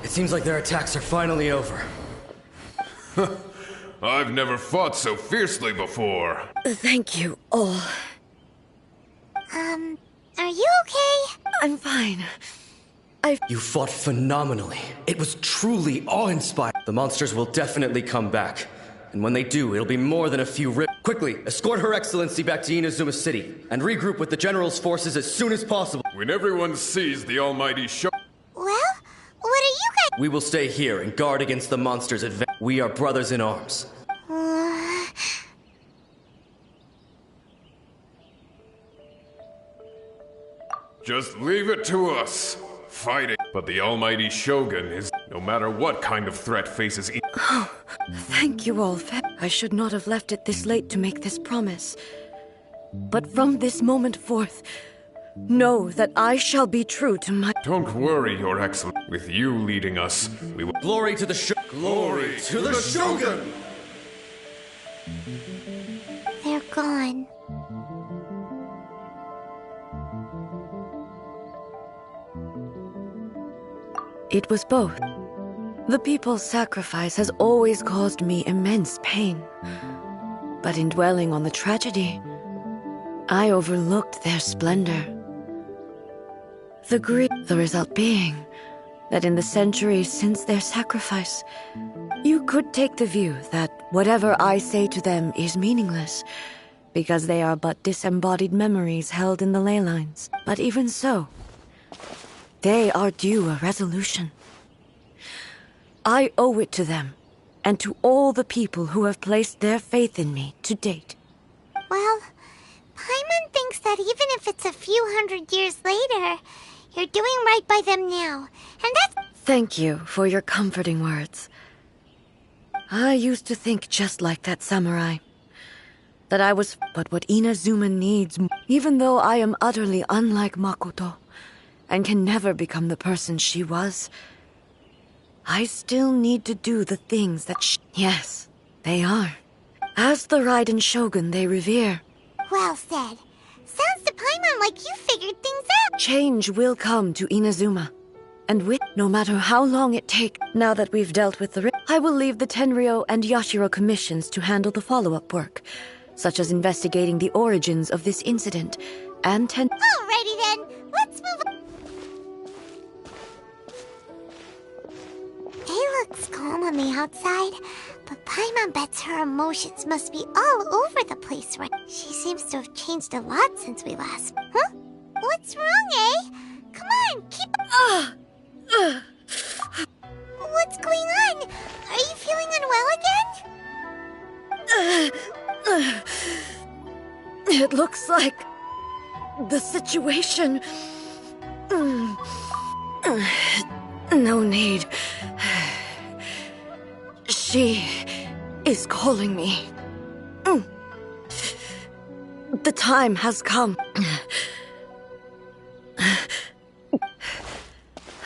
It seems like their attacks are finally over. I've never fought so fiercely before. Thank you all. Are you okay? I'm fine. You fought phenomenally. It was truly awe-inspiring. The monsters will definitely come back. And when they do, it'll be more than a few Quickly, escort Her Excellency back to Inazuma City, and regroup with the General's forces as soon as possible. When everyone sees the almighty Shogun... Well, what are you guys... We will stay here and guard against the monsters' advance. We are brothers in arms. Just leave it to us. Fighting. But the almighty Shogun is... No matter what kind of threat faces... Oh, thank you all. I should not have left it this late to make this promise. But from this moment forth, know that I shall be true to my... Don't worry, Your Excellency. With you leading us, we will... Glory to the Glory to the Shogun! They're gone. It was both. The people's sacrifice has always caused me immense pain. But in dwelling on the tragedy, I overlooked their splendor. The result being that in the centuries since their sacrifice, you could take the view that whatever I say to them is meaningless, because they are but disembodied memories held in the ley lines. But even so, they are due a resolution. I owe it to them, and to all the people who have placed their faith in me to date. Well, Paimon thinks that even if it's a few hundred years later, you're doing right by them now, and that's... Thank you for your comforting words. I used to think just like that samurai. That I was... But what Inazuma needs, even though I am utterly unlike Makoto, and can never become the person she was, I still need to do the things that Yes, they are. As the Raiden Shogun they revere. Well said. Sounds to Paimon like you figured things out. Change will come to Inazuma. And no matter how long it takes, now that we've dealt with the I will leave the Tenryo and Yashiro commissions to handle the follow-up work, such as investigating the origins of this incident, and Alrighty then, let's move on. It looks calm on the outside, but Paimon bets her emotions must be all over the place right. She seems to have changed a lot since we last... Huh? What's wrong, eh? Come on, keep... What's going on? Are you feeling unwell again? It looks like the situation... No need. She is calling me. The time has come.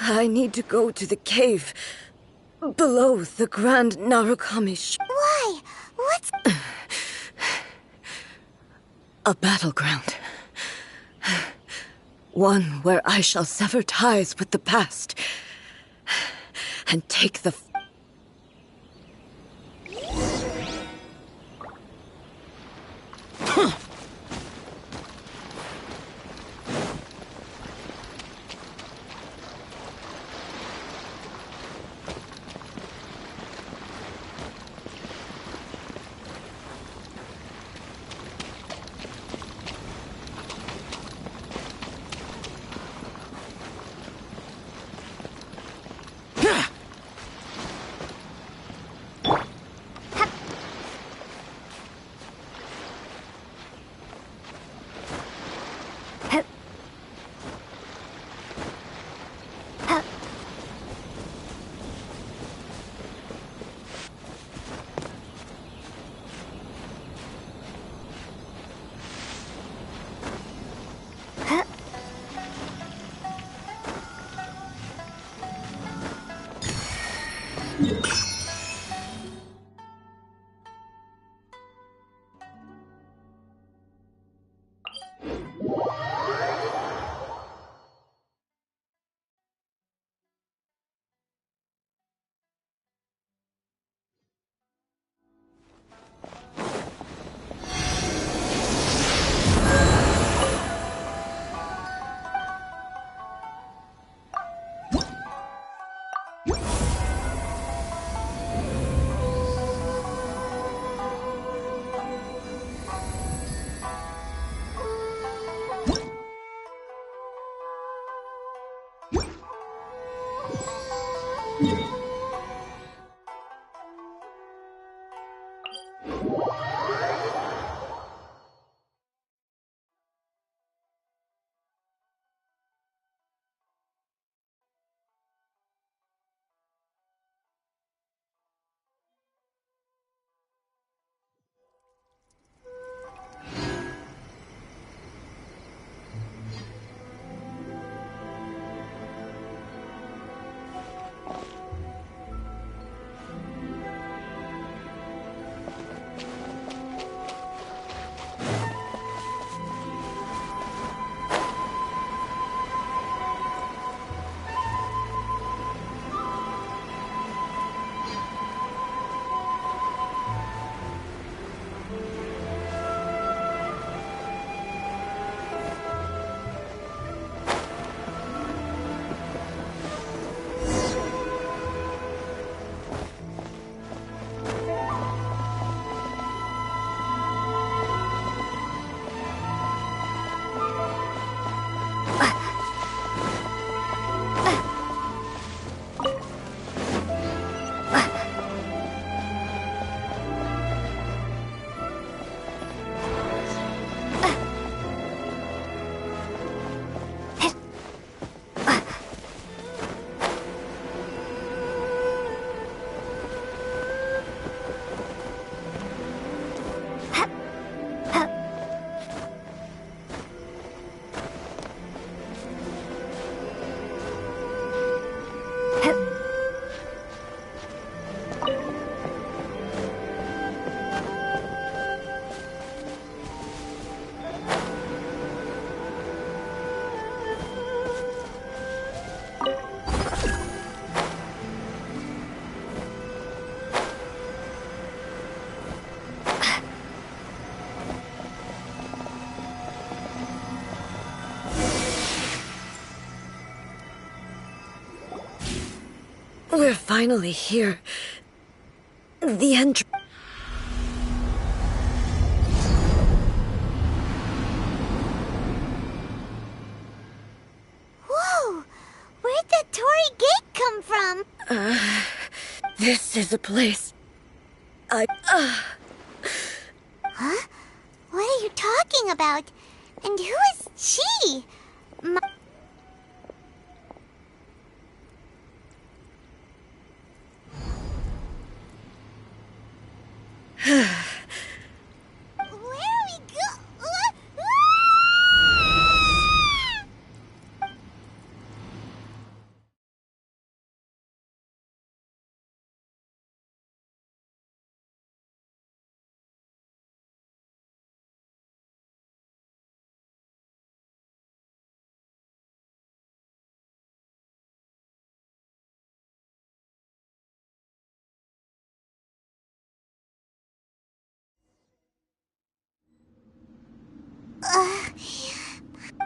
I need to go to the cave below the Grand Narukami. Why? What's... A battleground. One where I shall sever ties with the past and take the... We're finally here. The entrance. Whoa! Where'd that Torii gate come from? This is a place. Huh? What are you talking about? And who is she? Where are we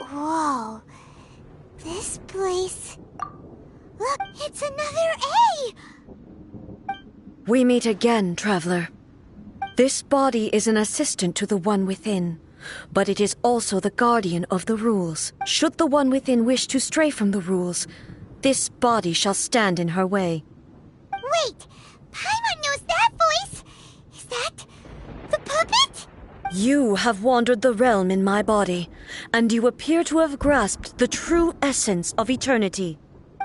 Whoa. This place... Look, it's another A! We meet again, traveler. This body is an assistant to the One Within, but it is also the guardian of the rules. Should the One Within wish to stray from the rules, this body shall stand in her way. Wait! Paimon knows that voice! Is that... the puppet? You have wandered the realm in my body, and you appear to have grasped the true essence of eternity.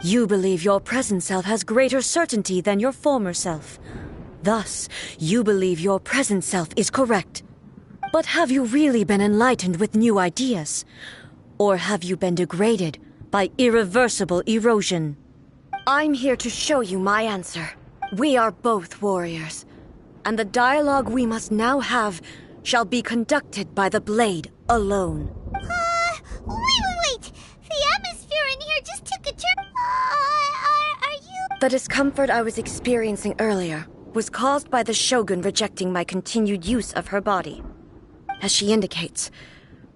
You believe your present self has greater certainty than your former self. Thus, you believe your present self is correct. But have you really been enlightened with new ideas? Or have you been degraded by irreversible erosion? I'm here to show you my answer. We are both warriors, and the dialogue we must now have shall be conducted by the blade alone. Wait! The atmosphere in here just took a turn. Are you... The discomfort I was experiencing earlier was caused by the Shogun rejecting my continued use of her body. As she indicates,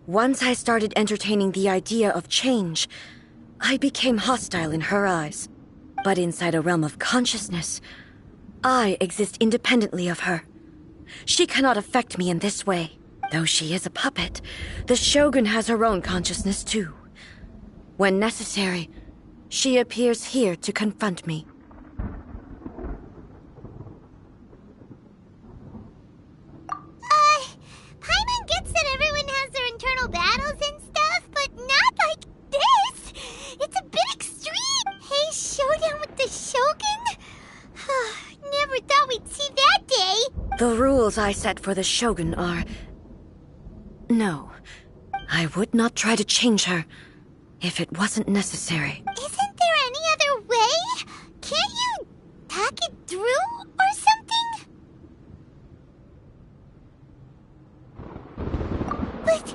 once I started entertaining the idea of change, I became hostile in her eyes. But inside a realm of consciousness, I exist independently of her. She cannot affect me in this way. Though she is a puppet, the Shogun has her own consciousness too. When necessary, she appears here to confront me. Paimon gets that everyone has their internal battles and stuff, but not like this! It's a bit extreme! Hey, showdown with the Shogun? Never thought we'd see that day! The rules I set for the Shogun are... No, I would not try to change her if it wasn't necessary. Isn't there any other way? Can't you talk it through or something? But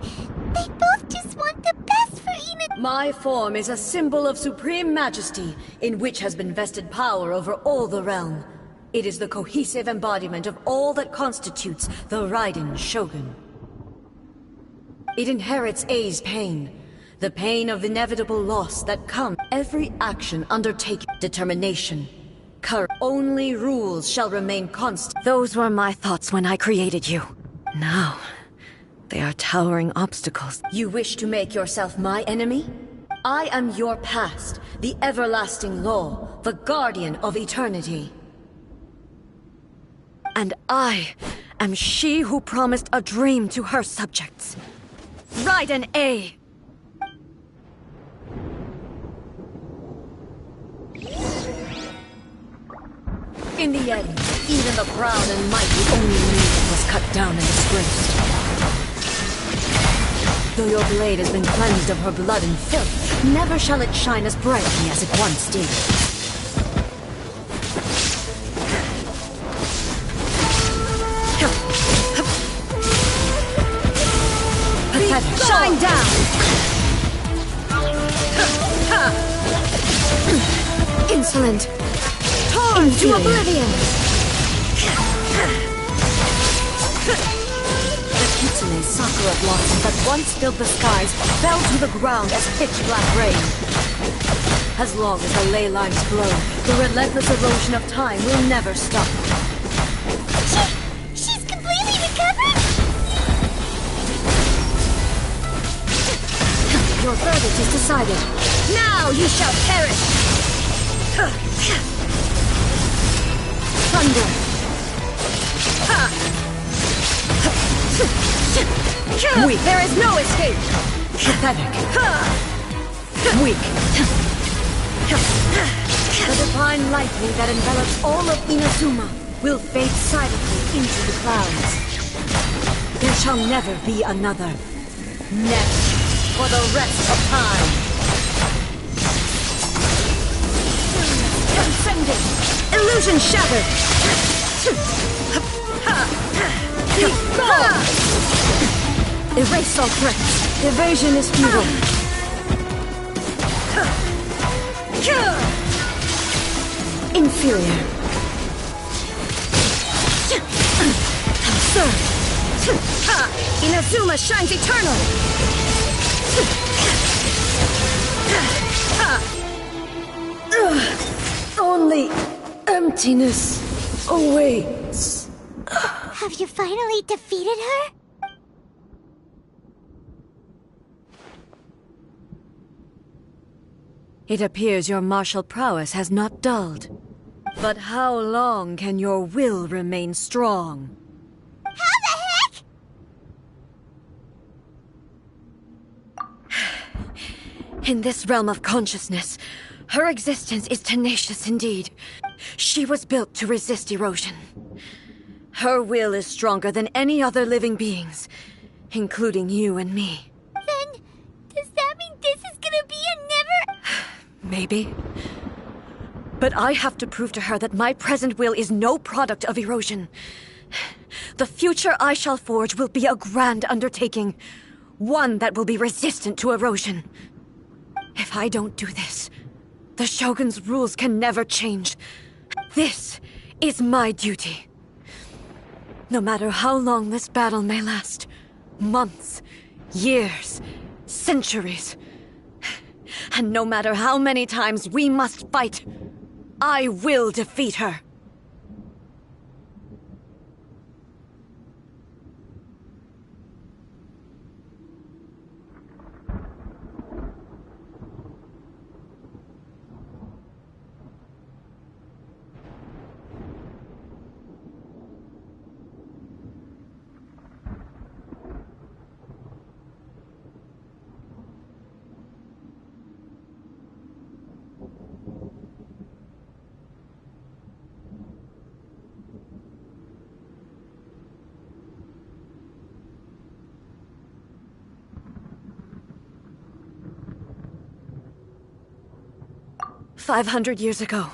they both just want the best for Ina. My form is a symbol of supreme majesty, in which has been vested power over all the realm. It is the cohesive embodiment of all that constitutes the Raiden Shogun. It inherits A's pain, the pain of inevitable loss that comes every action undertaken. Determination, courage. Only rules shall remain constant. Those were my thoughts when I created you. Now, they are towering obstacles. You wish to make yourself my enemy? I am your past, the everlasting law, the guardian of eternity. And I am she who promised a dream to her subjects. Raiden A! In the end, even the proud and mighty only knew was cut down and disgraced. Though your blade has been cleansed of her blood and filth, never shall it shine as brightly as it once did. Pathetic. Shine down! Insolent! Torn to oblivion! The kitsune Sakura blossom that once filled the skies fell to the ground as pitch-black rain. As long as the ley lines glow, the relentless erosion of time will never stop. She's completely recovered? Your verdict is decided. Now you shall perish! Thunder! Weak. There is no escape! Pathetic. Weak. The divine lightning that envelops all of Inazuma will fade silently into the clouds. There shall never be another. Never. For the rest of time. Transcending. Illusion shattered. Erase all threats. Evasion is futile. Inferior. Absurd. Inazuma shines eternal. Only emptiness awaits. Have you finally defeated her? It appears your martial prowess has not dulled. But how long can your will remain strong? How the heck? In this realm of consciousness, her existence is tenacious indeed. She was built to resist erosion. Her will is stronger than any other living being's, including you and me. Then, does that mean this is gonna be a never... Maybe. But I have to prove to her that my present will is no product of erosion. The future I shall forge will be a grand undertaking, one that will be resistant to erosion. If I don't do this, the Shogun's rules can never change. This is my duty. No matter how long this battle may last, months, years, centuries, and no matter how many times we must fight, I will defeat her. "500 years ago,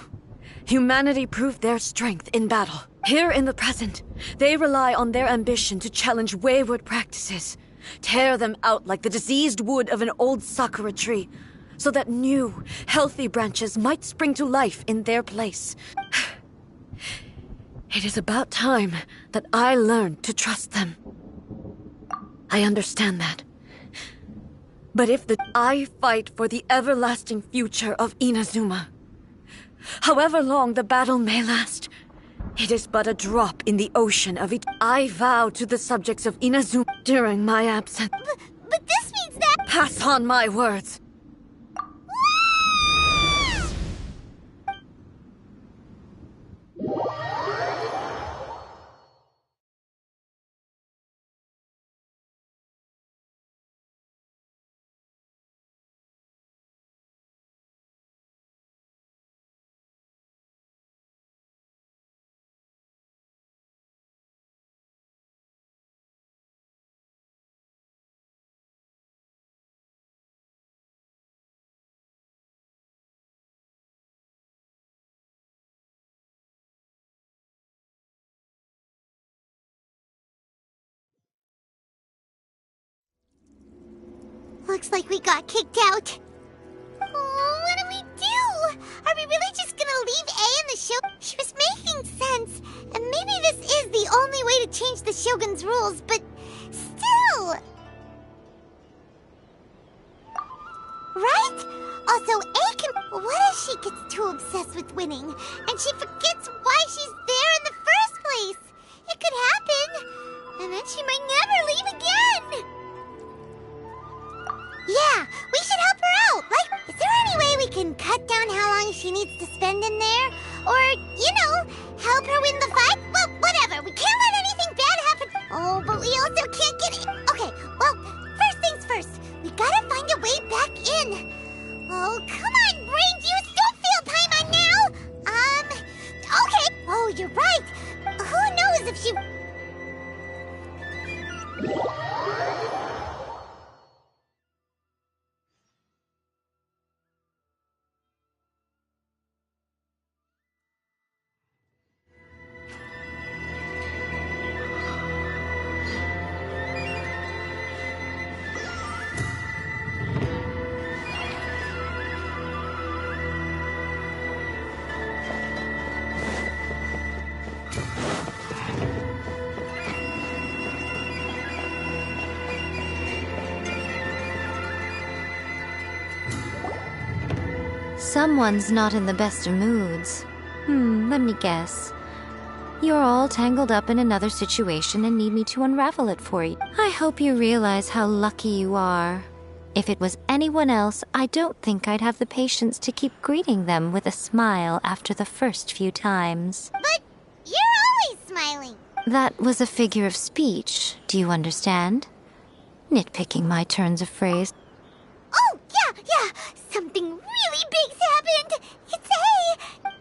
humanity proved their strength in battle. Here in the present, they rely on their ambition to challenge wayward practices, tear them out like the diseased wood of an old sakura tree, so that new, healthy branches might spring to life in their place. It is about time that I learned to trust them. I understand that. But if I fight for the everlasting future of Inazuma, however long the battle may last, it is but a drop in the ocean of it. I vow to the subjects of Inazuma during my absence. But this means that— Pass on my words. Looks like we got kicked out. Oh, what do we do? Are we really just gonna leave A in the show? She was making sense. And maybe this is the only way to change the Shogun's rules, but still. Right? Also, A can— What if she gets too obsessed with winning, and she forgets why she's there in the first place? It could happen. And then she might never leave again. Yeah, we should help her out. Like, is there any way we can cut down how long she needs to spend in there? Or, help her win the fight? Well, whatever. We can't let anything bad happen. Oh, but we also can't get in. Okay, well, first things first. We gotta find a way back in. Oh, come on, brain juice. Don't feel Paimon now. Okay. Oh, you're right. Who knows if she— Someone's not in the best of moods. Let me guess. You're all tangled up in another situation and need me to unravel it for you. I hope you realize how lucky you are. If it was anyone else, I don't think I'd have the patience to keep greeting them with a smile after the first few times. But you're always smiling. That was a figure of speech, do you understand? Nitpicking my turns of phrase. Oh, yeah. Something really big's happened. It's A.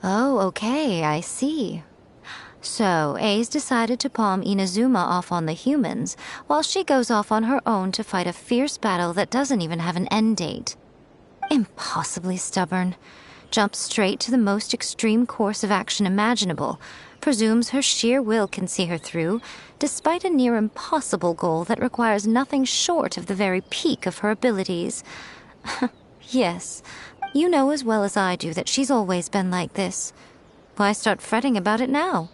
Oh, okay, I see. So, A's decided to palm Inazuma off on the humans, while she goes off on her own to fight a fierce battle that doesn't even have an end date. Impossibly stubborn. Jumps straight to the most extreme course of action imaginable. Presumes her sheer will can see her through, despite a near impossible goal that requires nothing short of the very peak of her abilities. Yes, you know as well as I do that she's always been like this. Why start fretting about it now?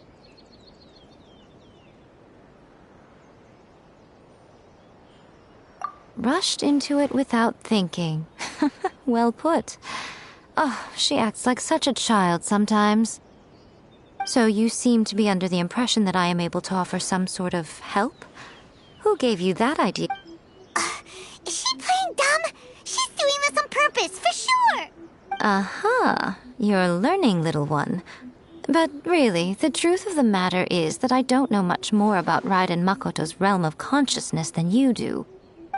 Rushed into it without thinking. Well put. Oh, she acts like such a child sometimes. So you seem to be under the impression that I am able to offer some sort of help? Who gave you that idea? Is she playing dumb? She's doing this on purpose, for sure! Aha, you're learning, little one. But really, the truth of the matter is that I don't know much more about Raiden Makoto's realm of consciousness than you do.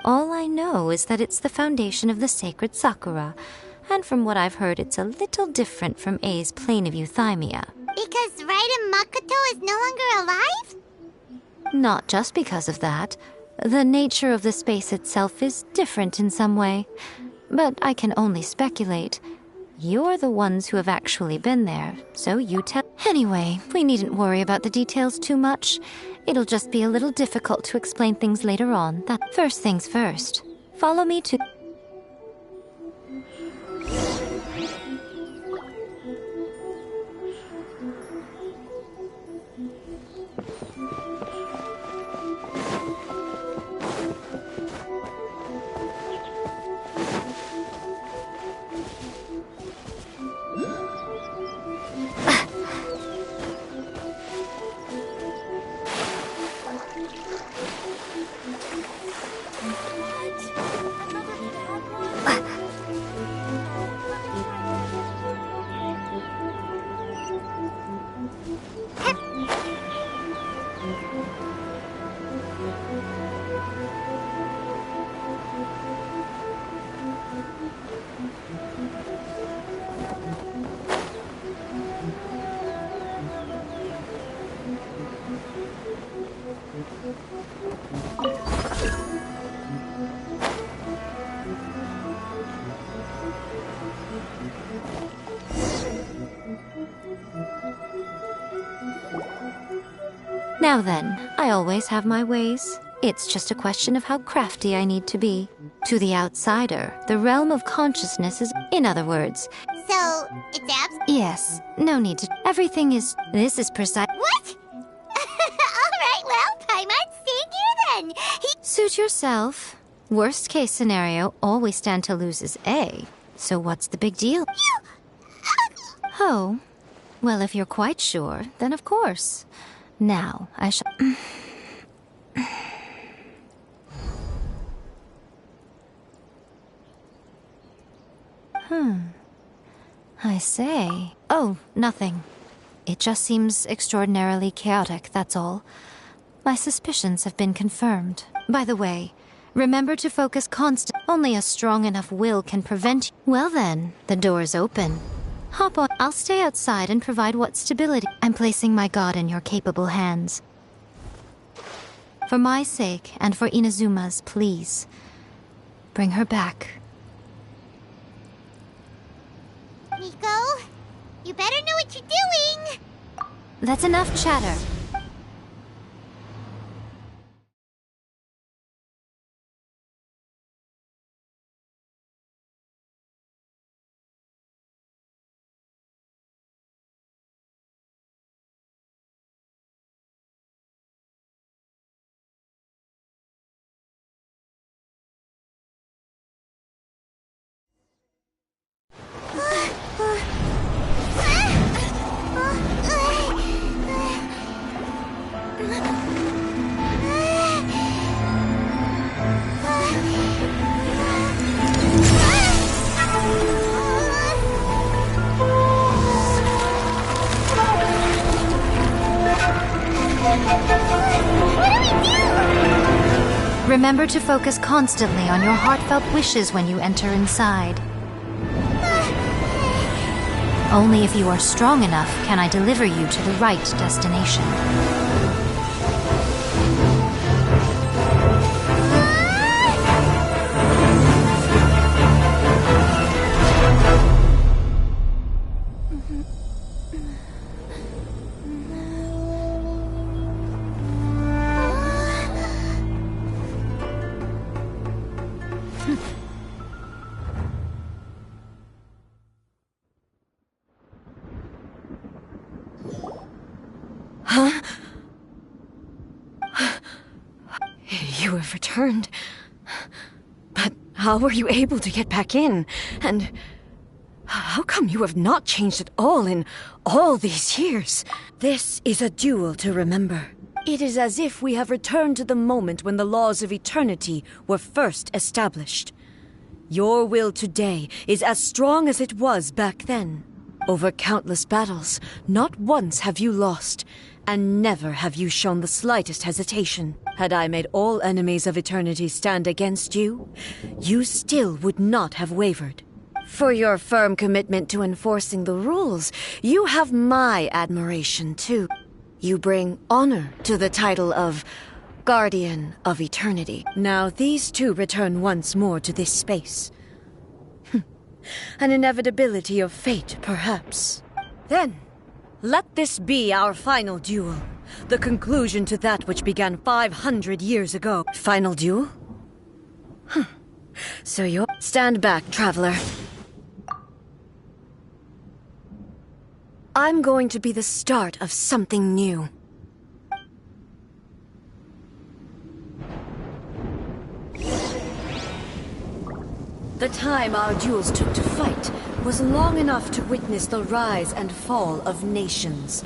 All I know is that it's the foundation of the sacred Sakura, and from what I've heard, it's a little different from A's plane of euthymia. Because Raiden Makoto is no longer alive? Not just because of that. The nature of the space itself is different in some way. But I can only speculate. You're the ones who have actually been there, so you tell. Anyway, we needn't worry about the details too much. It'll just be a little difficult to explain things later on. That first things first. Follow me to... Now then, I always have my ways. It's just a question of how crafty I need to be. To the outsider, the realm of consciousness is... In other words... So, it's abs... Yes, no need to... Everything is... This is precise... What? Alright, well, Paimon's staying here then. Suit yourself. Worst case scenario, all we stand to lose is A. So what's the big deal? Oh. Well, if you're quite sure, then of course. Now, I shall... I say... Oh, nothing. It just seems extraordinarily chaotic, that's all. My suspicions have been confirmed. By the way, remember to focus constant. Only a strong enough will can prevent... Well then, the door's open. Hop on. I'll stay outside and provide what stability... I'm placing my god in your capable hands. For my sake, and for Inazuma's, please. Bring her back. Nico, you better know what you're doing! That's enough chatter. Remember to focus constantly on your heartfelt wishes when you enter inside. Only if you are strong enough can I deliver you to the right destination. returned. But how were you able to get back in? And how come you have not changed at all in all these years? This is a duel to remember. It is as if we have returned to the moment when the laws of eternity were first established. Your will today is as strong as it was back then. Over countless battles, not once have you lost, and never have you shown the slightest hesitation. Had I made all enemies of eternity stand against you, you still would not have wavered. For your firm commitment to enforcing the rules, you have my admiration too. You bring honor to the title of Guardian of Eternity. Now these two return once more to this space. An inevitability of fate, perhaps. Then, let this be our final duel. The conclusion to that which began 500 years ago. Final duel? So you'll... Stand back, traveler. I'm going to be the start of something new. The time our duels took to fight was long enough to witness the rise and fall of nations.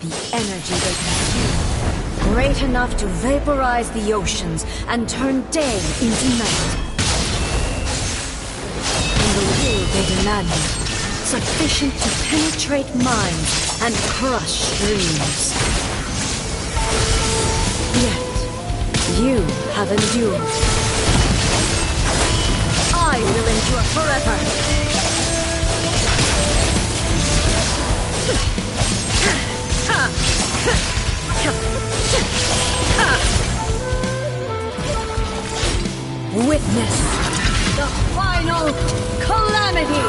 The energy they consumed, great enough to vaporize the oceans and turn day into night. And the will they demanded, sufficient to penetrate minds and crush dreams. Yet, you have endured. I will endure forever. Witness the final calamity.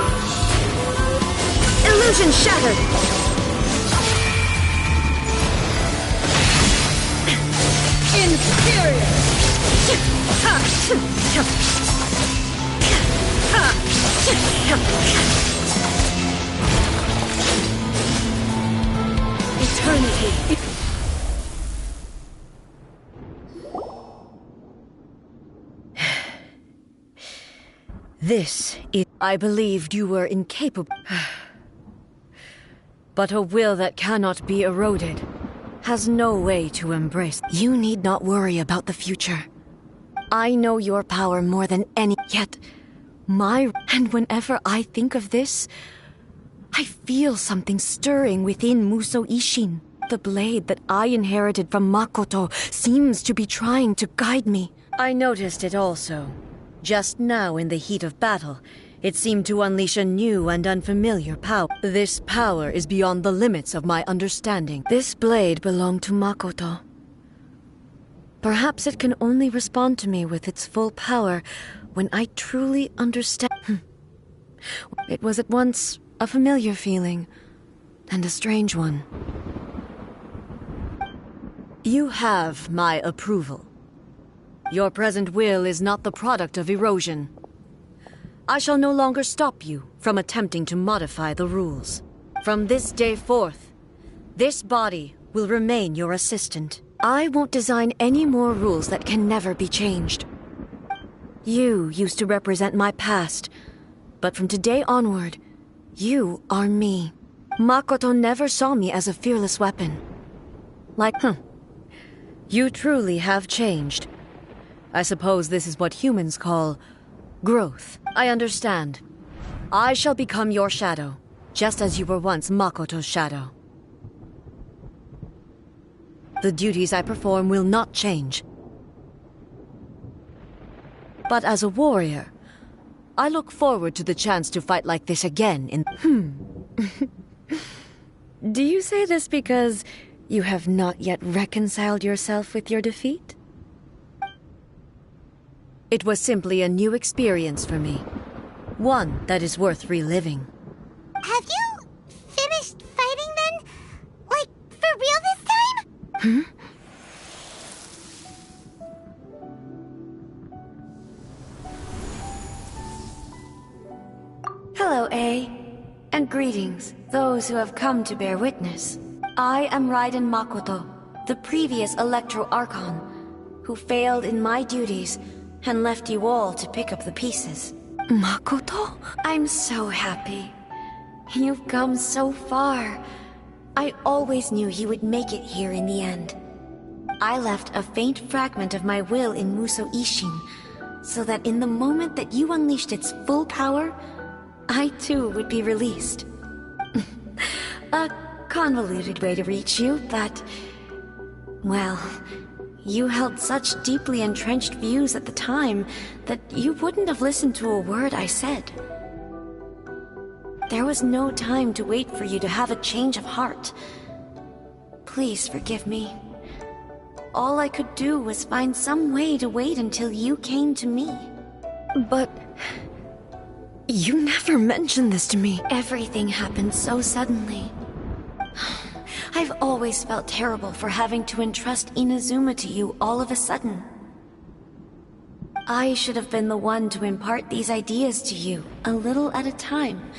Illusion shattered. Inferior. Eternity. This is... I believed you were incapable. But a will that cannot be eroded has no way to embrace. You need not worry about the future. I know your power more than any... Yet... And whenever I think of this, I feel something stirring within Muso Ishin. The blade that I inherited from Makoto seems to be trying to guide me. I noticed it also. Just now in the heat of battle, it seemed to unleash a new and unfamiliar power. This power is beyond the limits of my understanding. This blade belonged to Makoto. Perhaps it can only respond to me with its full power when I truly understand. It was at once a familiar feeling, and a strange one. You have my approval. Your present will is not the product of erosion. I shall no longer stop you from attempting to modify the rules. From this day forth, this body will remain your assistant. I won't design any more rules that can never be changed. You used to represent my past, but from today onward, you are me. Makoto never saw me as a fearless weapon. You truly have changed. I suppose this is what humans call growth. I understand. I shall become your shadow, just as you were once Makoto's shadow. The duties I perform will not change. But as a warrior, I look forward to the chance to fight like this again in... Do you say this because you have not yet reconciled yourself with your defeat? It was simply a new experience for me. One that is worth reliving. Have you finished fighting then? Like, for real this time? Hello, A. And greetings, those who have come to bear witness. I am Raiden Makoto, the previous Electro Archon, who failed in my duties and left you all to pick up the pieces. Makoto? I'm so happy. You've come so far. I always knew you would make it here in the end. I left a faint fragment of my will in Muso Ishin, so that in the moment that you unleashed its full power, I too would be released. A convoluted way to reach you, but... well, you held such deeply entrenched views at the time that you wouldn't have listened to a word I said. There was no time to wait for you to have a change of heart. Please forgive me. All I could do was find some way to wait until you came to me. But... you never mentioned this to me. Everything happened so suddenly. I've always felt terrible for having to entrust Inazuma to you all of a sudden. I should have been the one to impart these ideas to you, a little at a time,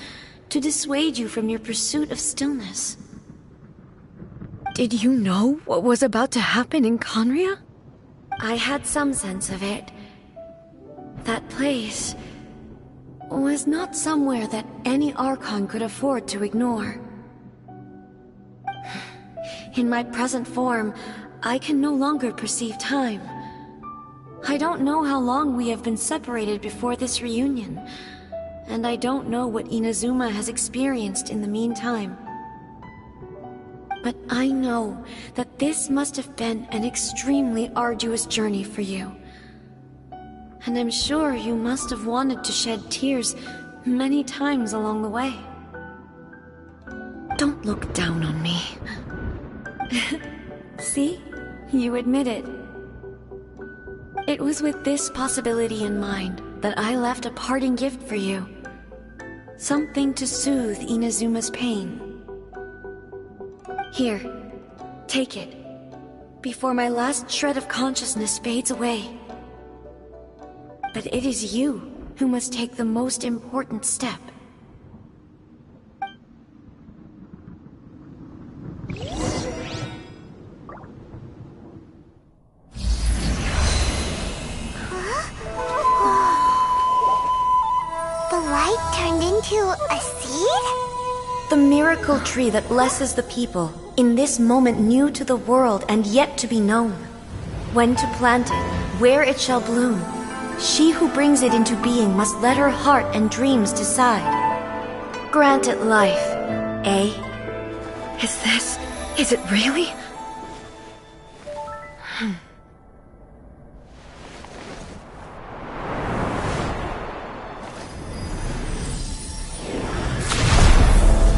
to dissuade you from your pursuit of stillness. Did you know what was about to happen in Conria? I had some sense of it. That place was not somewhere that any Archon could afford to ignore. In my present form, I can no longer perceive time. I don't know how long we have been separated before this reunion, and I don't know what Inazuma has experienced in the meantime. But I know that this must have been an extremely arduous journey for you. And I'm sure you must have wanted to shed tears many times along the way. Don't look down on me. See? You admit it. It was with this possibility in mind that I left a parting gift for you. Something to soothe Inazuma's pain. Here, take it, before my last shred of consciousness fades away. But it is you who must take the most important step. The light turned into a seed? The miracle tree that blesses the people, in this moment new to the world and yet to be known. When to plant it, where it shall bloom, she who brings it into being must let her heart and dreams decide. Grant it life, eh? Is it really?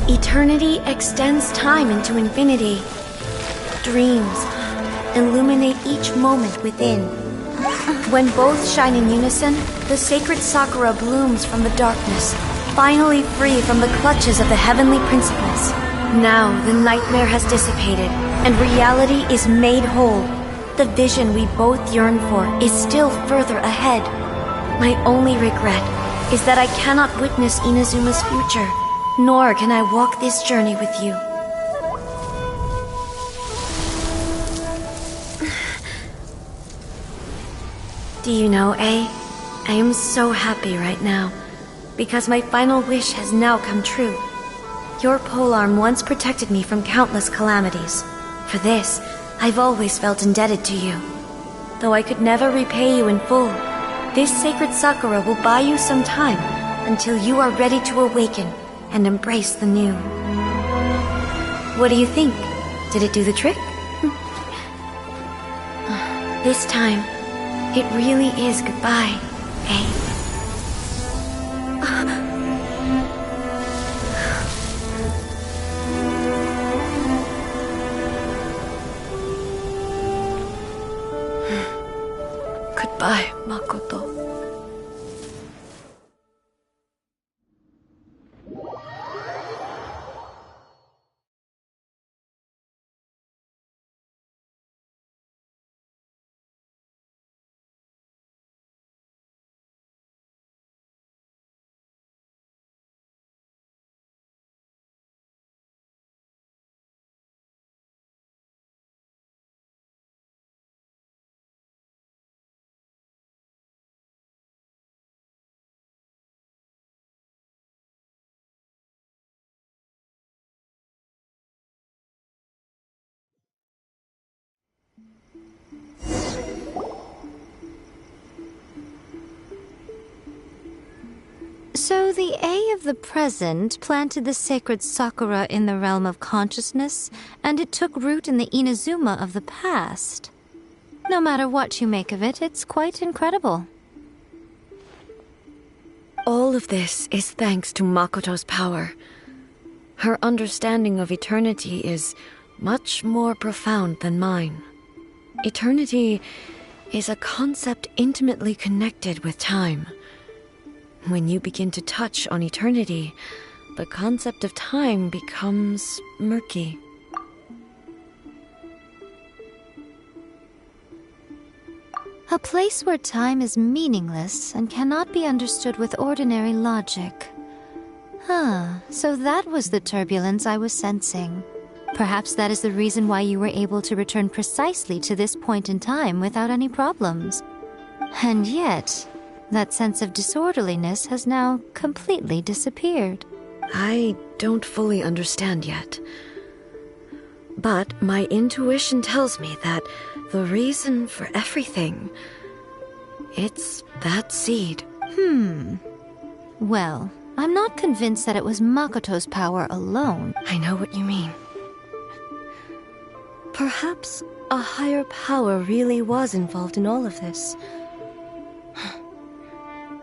Eternity extends time into infinity. Dreams illuminate each moment within. When both shine in unison, the sacred Sakura blooms from the darkness, finally free from the clutches of the heavenly principles. Now the nightmare has dissipated, and reality is made whole. The vision we both yearn for is still further ahead. My only regret is that I cannot witness Inazuma's future, nor can I walk this journey with you. Do you know, I am so happy right now, because my final wish has now come true. Your polearm once protected me from countless calamities. For this, I've always felt indebted to you. Though I could never repay you in full, this sacred Sakura will buy you some time until you are ready to awaken and embrace the new. What do you think? Did it do the trick? This time, it really is goodbye, eh? Goodbye, Makoto. So the A of the present planted the sacred Sakura in the realm of consciousness, and it took root in the Inazuma of the past. No matter what you make of it, it's quite incredible. All of this is thanks to Makoto's power. Her understanding of eternity is much more profound than mine. Eternity is a concept intimately connected with time. When you begin to touch on eternity, the concept of time becomes murky. A place where time is meaningless and cannot be understood with ordinary logic. So that was the turbulence I was sensing. Perhaps that is the reason why you were able to return precisely to this point in time without any problems. And yet, that sense of disorderliness has now completely disappeared. I don't fully understand yet. But my intuition tells me that the reason for everything, it's that seed. Well, I'm not convinced that it was Makoto's power alone. I know what you mean. Perhaps a higher power really was involved in all of this.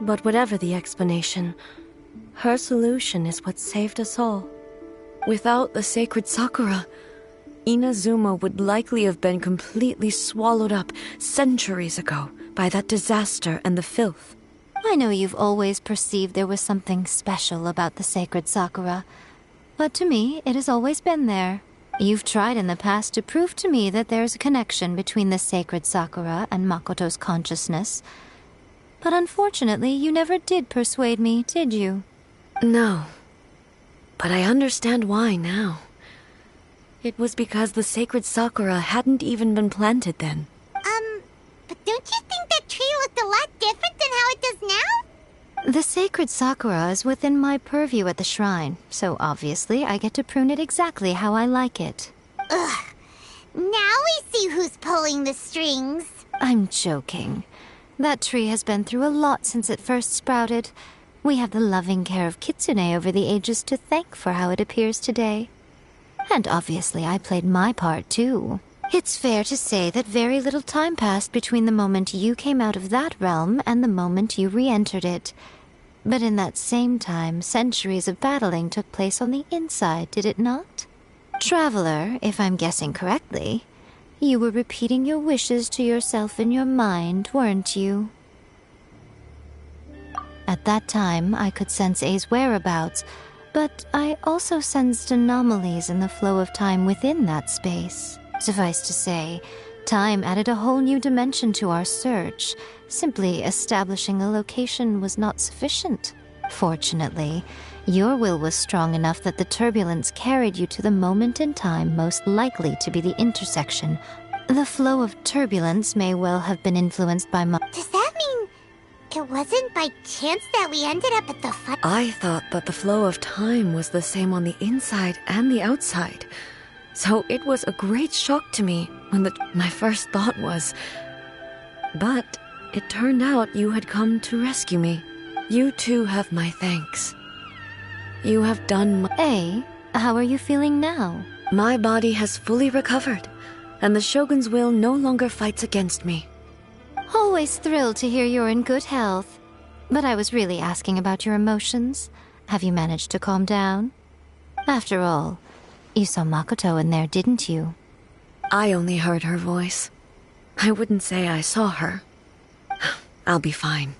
But whatever the explanation, her solution is what saved us all. Without the sacred Sakura, Inazuma would likely have been completely swallowed up centuries ago by that disaster and the filth. I know you've always perceived there was something special about the sacred Sakura, but to me, it has always been there. You've tried in the past to prove to me that there's a connection between the sacred Sakura and Makoto's consciousness, but unfortunately, you never did persuade me, did you? No, but I understand why now. It was because the sacred Sakura hadn't even been planted then. But don't you think that tree looked a lot different than how it does now? The sacred Sakura is within my purview at the shrine, so obviously I get to prune it exactly how I like it. Ugh. Now we see who's pulling the strings. I'm joking. That tree has been through a lot since it first sprouted. We have the loving care of Kitsune over the ages to thank for how it appears today. And obviously I played my part too. It's fair to say that very little time passed between the moment you came out of that realm and the moment you re-entered it. But in that same time, centuries of battling took place on the inside, did it not? Traveler, if I'm guessing correctly, you were repeating your wishes to yourself in your mind, weren't you? At that time, I could sense A's whereabouts, but I also sensed anomalies in the flow of time within that space. Suffice to say, time added a whole new dimension to our search. Simply establishing a location was not sufficient. Fortunately, your will was strong enough that the turbulence carried you to the moment in time most likely to be the intersection. The flow of turbulence may well have been influenced by Does that mean it wasn't by chance that we ended up at the fight? I thought that the flow of time was the same on the inside and the outside. So it was a great shock to me when my first thought was... But it turned out you had come to rescue me. You too have my thanks. You have done A, how are you feeling now? My body has fully recovered, and the Shogun's will no longer fights against me. Always thrilled to hear you're in good health. But I was really asking about your emotions. Have you managed to calm down? After all, you saw Makoto in there, didn't you? I only heard her voice. I wouldn't say I saw her. I'll be fine.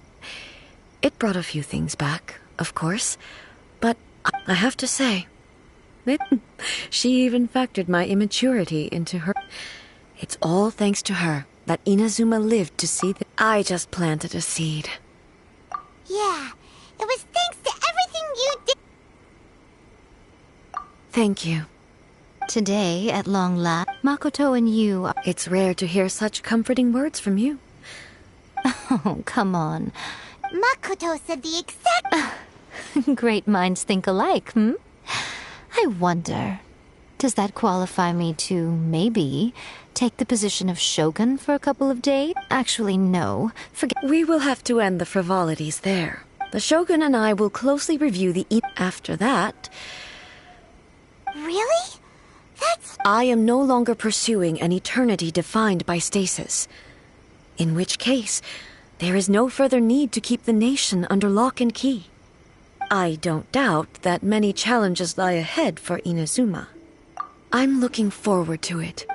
It brought a few things back, of course, but I have to say, she even factored my immaturity into her. It's all thanks to her that Inazuma lived to see that I just planted a seed. Yeah, it was thanks to everything you did. Thank you. Today, at long last, Makoto and you are... It's rare to hear such comforting words from you. Oh, come on. Makoto said the exact... Great minds think alike, I wonder. Does that qualify me to, maybe, take the position of shogun for a couple of days? Actually, no. Forget. We will have to end the frivolities there. The Shogun and I will closely review the after that. Really? I am no longer pursuing an eternity defined by stasis. In which case, there is no further need to keep the nation under lock and key. I don't doubt that many challenges lie ahead for Inazuma. I'm looking forward to it.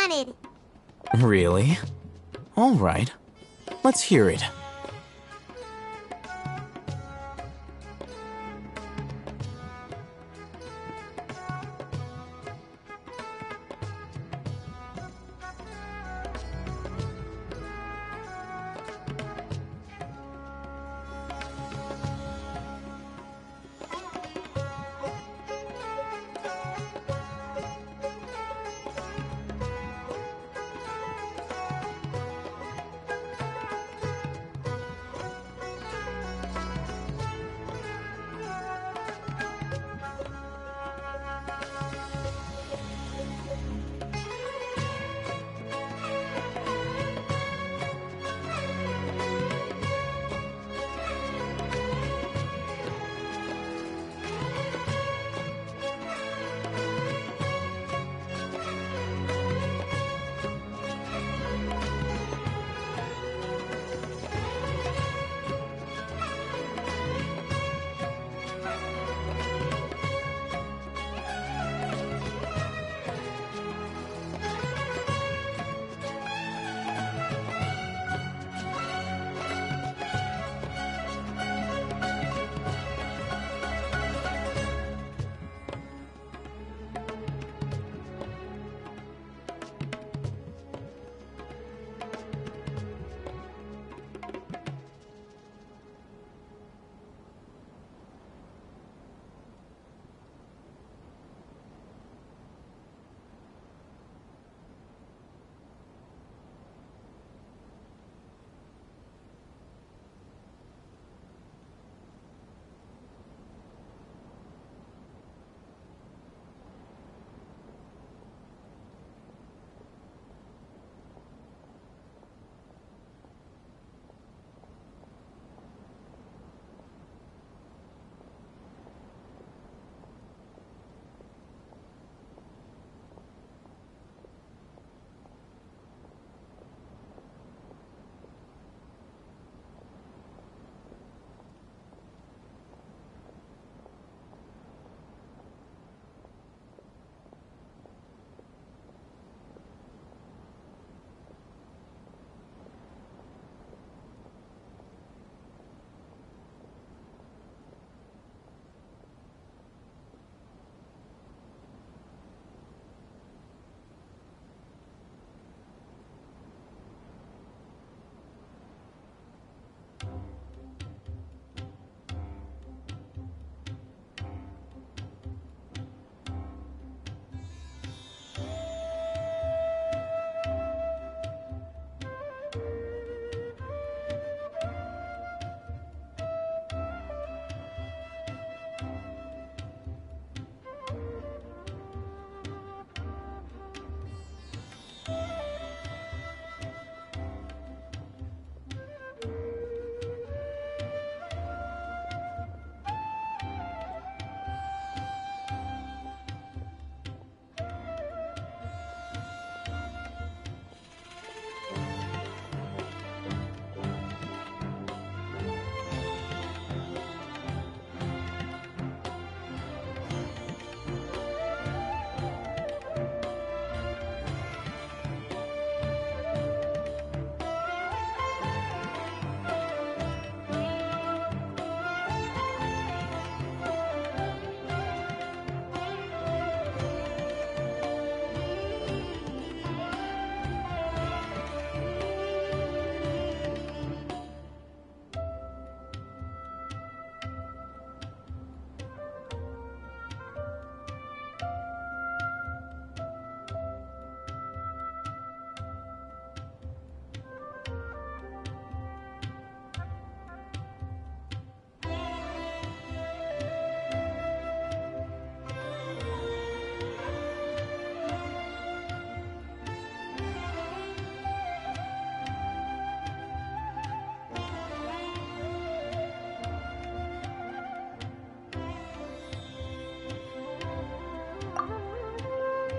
Wanted. Really? All right. Let's hear it.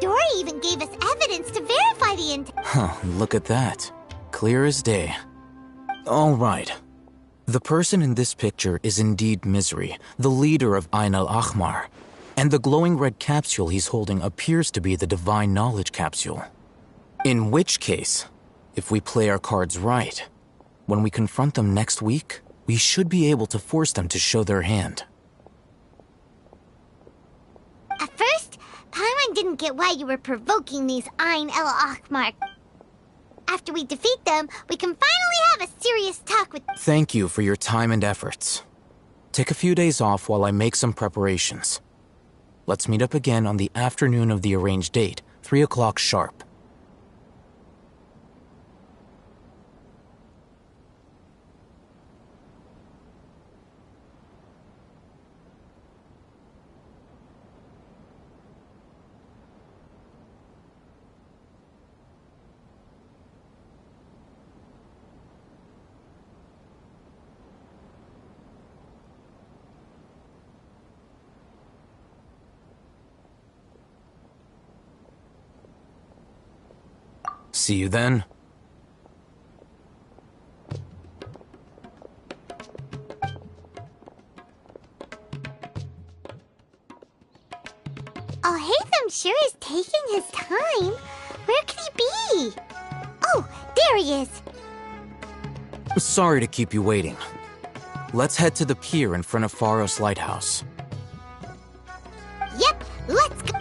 story even gave us evidence to verify the intent. Huh, look at that. Clear as day. All right. The person in this picture is indeed Misery, the leader of Ain al-Ahmar. And the glowing red capsule he's holding appears to be the Divine Knowledge Capsule. In which case, if we play our cards right, when we confront them next week, we should be able to force them to show their hand. At first, Paimon didn't get why you were provoking these Ain el-Ahmar. After we defeat them, we can finally have a serious talk with... Thank you for your time and efforts. Take a few days off while I make some preparations. Let's meet up again on the afternoon of the arranged date, 3 o'clock sharp. See you then. Oh, Hatham sure is taking his time. Where could he be? Oh, there he is. Sorry to keep you waiting. Let's head to the pier in front of Pharos Lighthouse. Yep, let's go.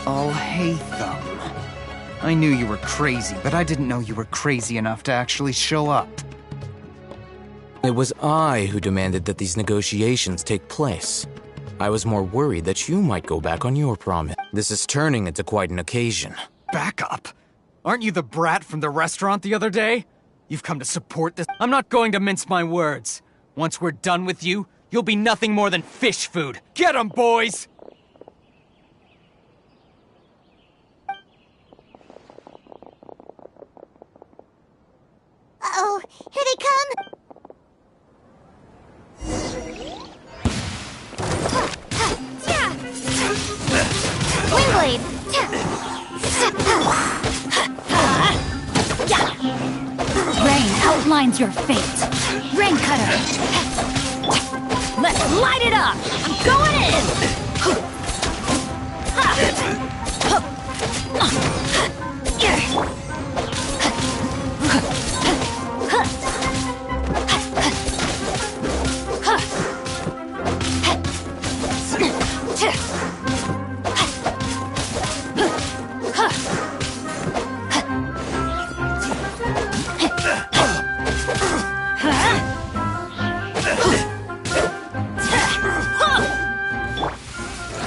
Oh, Hatham. I knew you were crazy, but I didn't know you were crazy enough to actually show up. It was I who demanded that these negotiations take place. I was more worried that you might go back on your promise. This is turning into quite an occasion. Back up? Aren't you the brat from the restaurant the other day? You've come to support this? I'm not going to mince my words. Once we're done with you, you'll be nothing more than fish food. Get 'em, boys! Uh-oh, here they come! Windblade! Rain outlines your fate. Rain cutter. Let's light it up. I'm going in.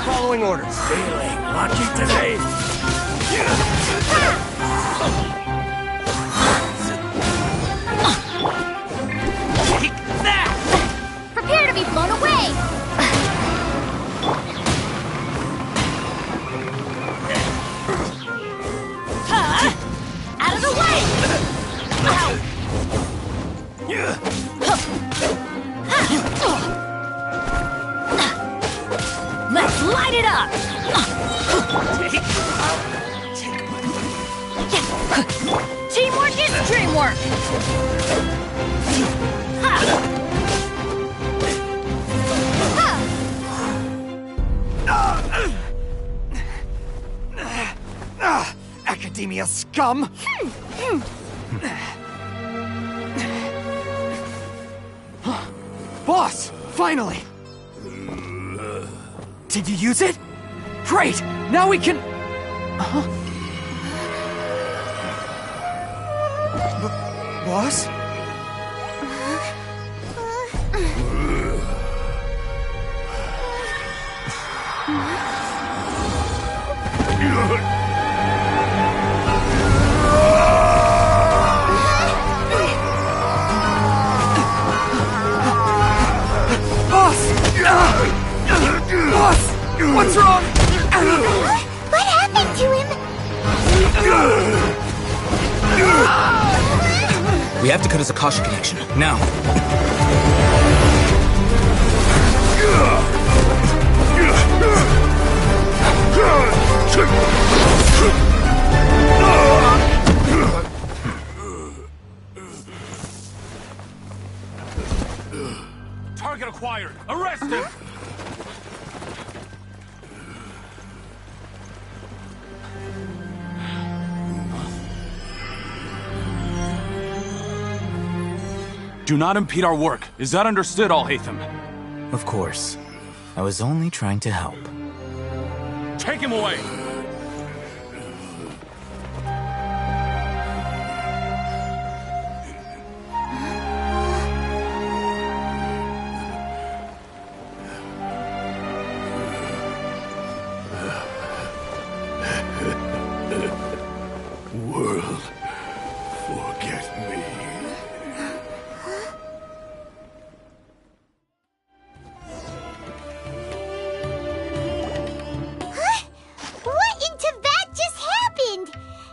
Following orders. Feeling lucky today. Take that! Prepare to be blown away! Out of the way! Let's light it up! Teamwork is dreamwork! Academia scum! Boss! Finally! Did you use it? Great! Now we can... Boss? Boss! What's wrong? What happened to him? We have to cut his Akasha connection, now. Target acquired! Arrest him! Do not impede our work. Is that understood, Al-Haytham? Of course. I was only trying to help. Take him away! World, forget me. What in Tibet just happened?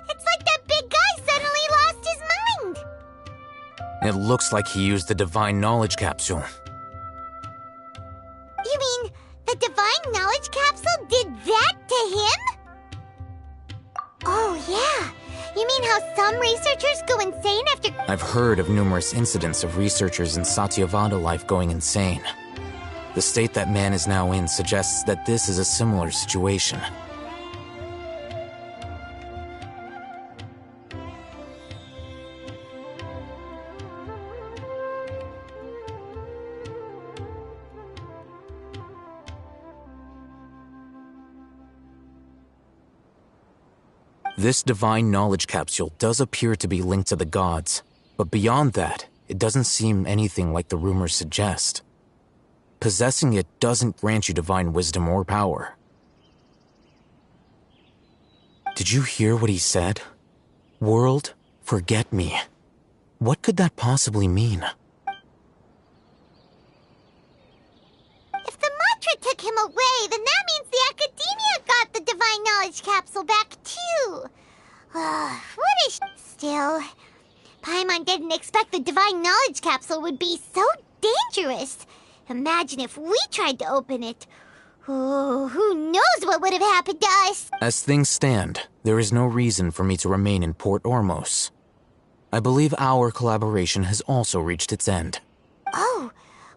It's like that big guy suddenly lost his mind. It looks like he used the Divine Knowledge Capsule. You mean the Divine Knowledge Capsule did that to him? Oh, yeah. You mean how some researchers go insane after... I've heard of numerous incidents of researchers in Satyavada life going insane. The state that man is now in suggests that this is a similar situation. This Divine Knowledge Capsule does appear to be linked to the gods, but beyond that, it doesn't seem anything like the rumors suggest. Possessing it doesn't grant you divine wisdom or power. Did you hear what he said? World, forget me. What could that possibly mean? If the mantra took him away, then that means the Academia got the Divine Knowledge Capsule back, too. What is... Still, Paimon didn't expect the Divine Knowledge Capsule would be so dangerous. Imagine if we tried to open it. Oh, who knows what would have happened to us? As things stand, there is no reason for me to remain in Port Ormos. I believe our collaboration has also reached its end. Oh,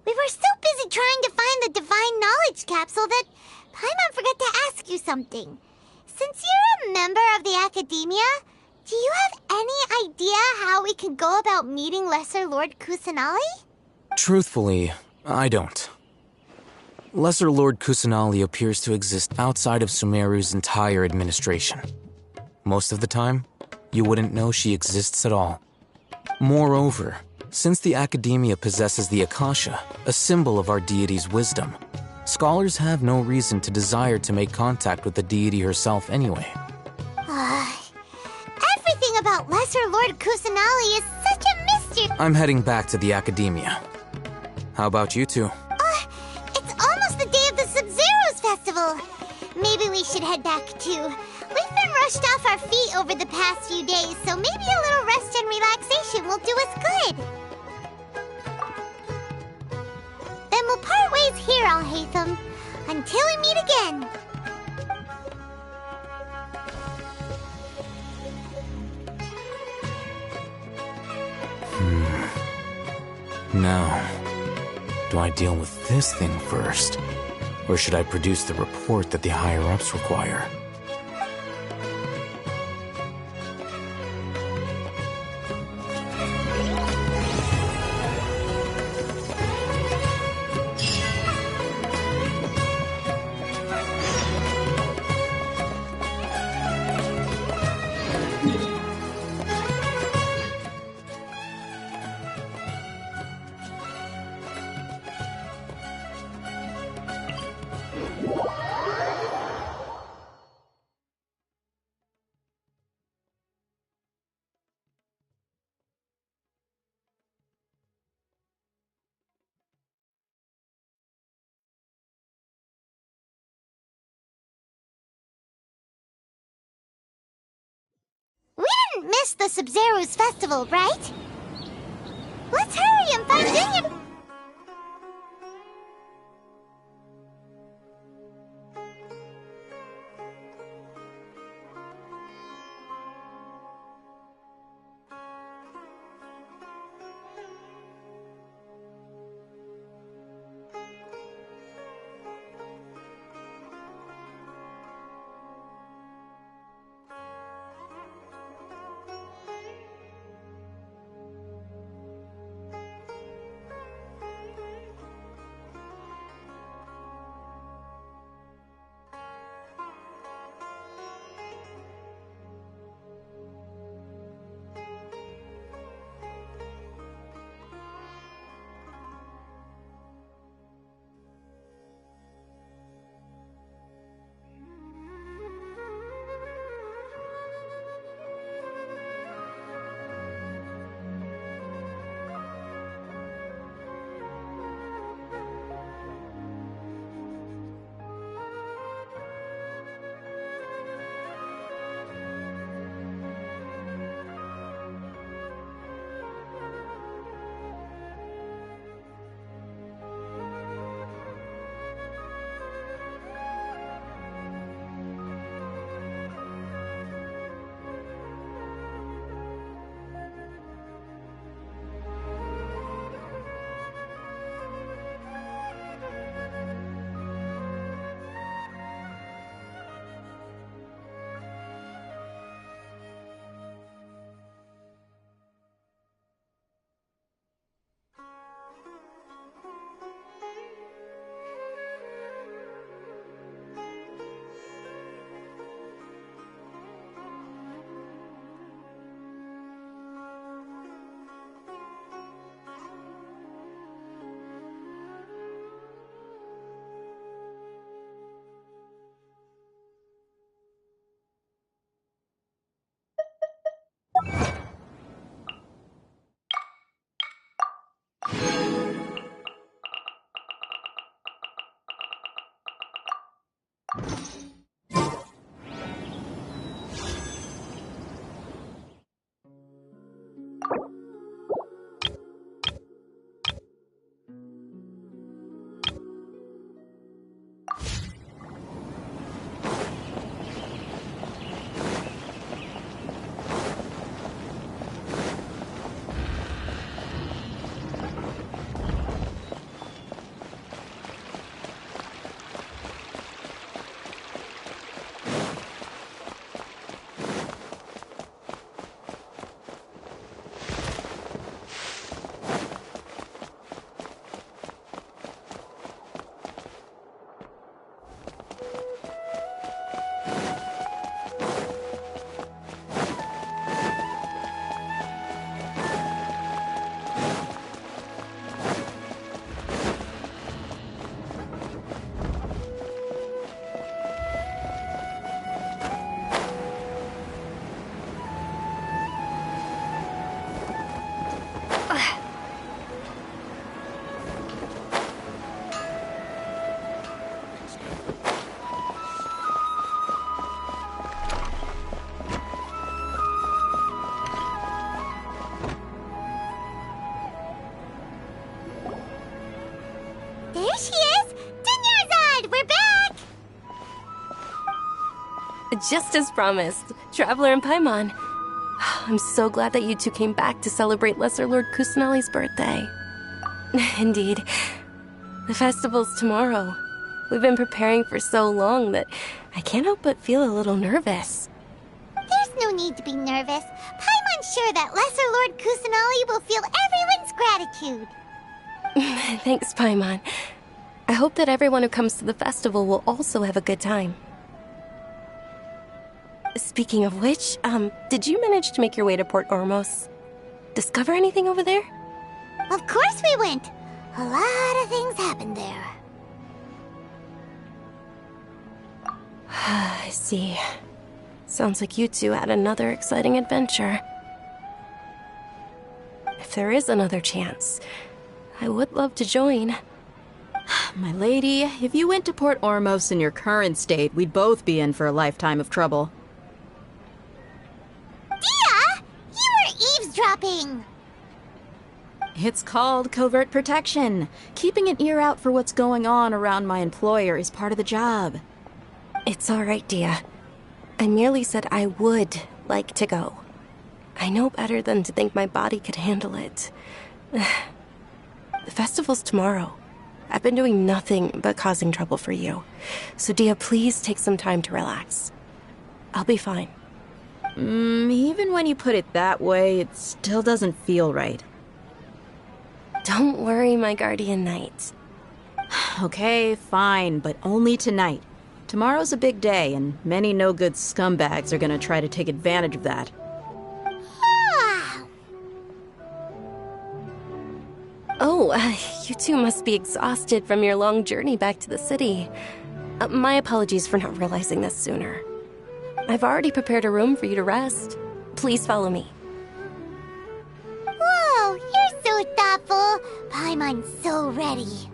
we were so busy trying to find the Divine Knowledge Capsule that Paimon forgot to ask you something. Since you're a member of the Academia, do you have any idea how we can go about meeting Lesser Lord Kusanali? Truthfully, I don't. Lesser Lord Kusanali appears to exist outside of Sumeru's entire administration. Most of the time, you wouldn't know she exists at all. Moreover, since the Academia possesses the Akasha, a symbol of our deity's wisdom, scholars have no reason to desire to make contact with the deity herself anyway. Everything about Lesser Lord Kusanali is such a mystery. I'm heading back to the Academia. How about you two? It's almost the day of the Sub-Zeros Festival. Maybe we should head back too. We've been rushed off our feet over the past few days, so maybe a little rest and relaxation will do us good. Then we'll part ways here, Al-Haytham, until we meet again. Now, do I deal with this thing first? Or should I produce the report that the higher-ups require? miss the Sub-Zero's festival, right? Let's hurry and find Junior. There she is! Dinyarzad! We're back! Just as promised, Traveler and Paimon. I'm so glad that you two came back to celebrate Lesser Lord Kusanali's birthday. Indeed. The festival's tomorrow. We've been preparing for so long that I can't help but feel a little nervous. There's no need to be nervous. Paimon's sure that Lesser Lord Kusanali will feel everyone's gratitude. Thanks, Paimon. I hope that everyone who comes to the festival will also have a good time. Speaking of which, did you manage to make your way to Port Ormos? Discover anything over there? Of course we went. A lot of things happened there. I see. Sounds like you two had another exciting adventure. If there is another chance, I would love to join. My lady, if you went to Port Ormos in your current state, we'd both be in for a lifetime of trouble. Dia! eavesdropping? It's called covert protection. Keeping an ear out for what's going on around my employer is part of the job. It's all right, Dia. I merely said I would like to go. I know better than to think my body could handle it. The festival's tomorrow. I've been doing nothing but causing trouble for you. So, Dia, please take some time to relax. I'll be fine. Even when you put it that way, it still doesn't feel right. Don't worry, my guardian knight. Okay, fine, but only tonight. Tomorrow's a big day, and many no-good scumbags are gonna try to take advantage of that. Oh, you two must be exhausted from your long journey back to the city. My apologies for not realizing this sooner. I've already prepared a room for you to rest. Please follow me. Whoa, you're so thoughtful. Paimon's so ready.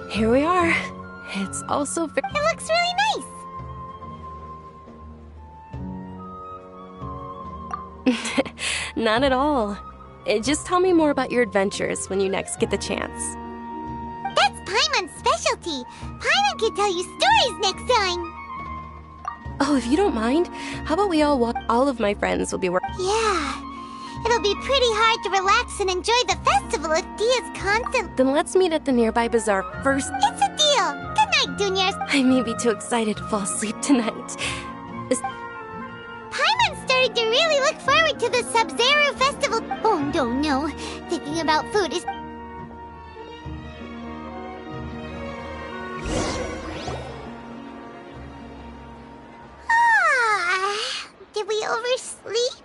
Here we are. It's also It looks really nice. Not at all. Just tell me more about your adventures when you next get the chance. That's Paimon's specialty. Paimon can tell you stories next time. Oh, if you don't mind, how about we all walk? All of my friends will be working. Yeah. It'll be pretty hard to relax and enjoy the festival if Dia's constant. Then let's meet at the nearby bazaar first. It's a deal. Good night, Juniors. I may be too excited to fall asleep tonight. Paimon started to really look forward to the Sub-Zero festival. Oh, no. Thinking about food is... Did we oversleep?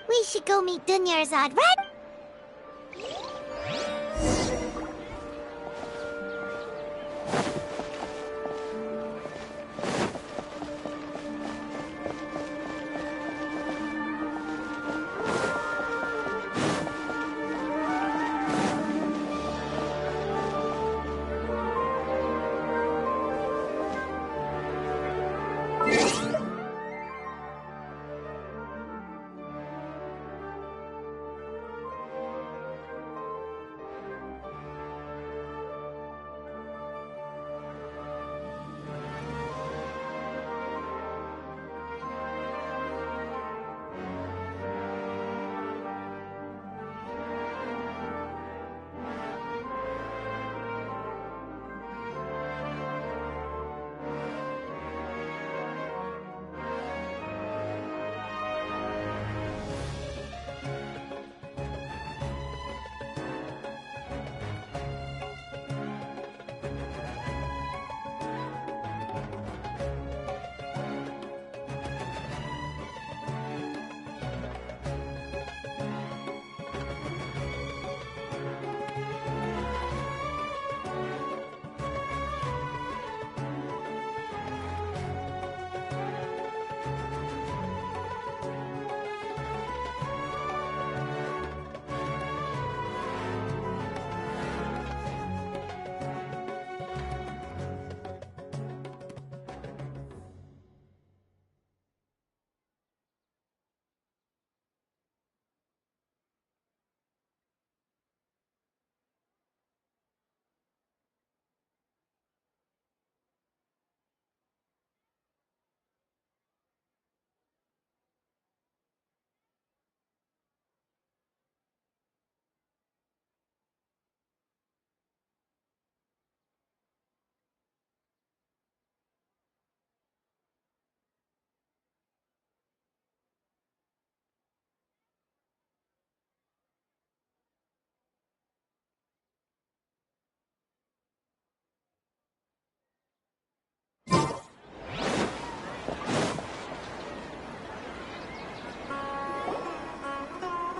We should go meet Dunyarzad, right?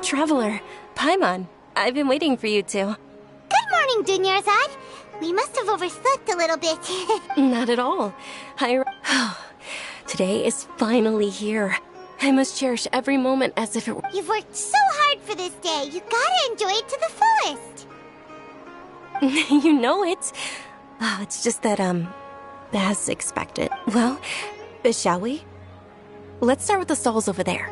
Traveler, Paimon, I've been waiting for you two. Good morning, Dunyarzad. We must have overslept a little bit. Not at all. Today is finally here. I must cherish every moment as if it were. You've worked so hard for this day. You gotta enjoy it to the fullest. You know it. Oh, it's just that, as expected. Well, shall we? Let's start with the stalls over there.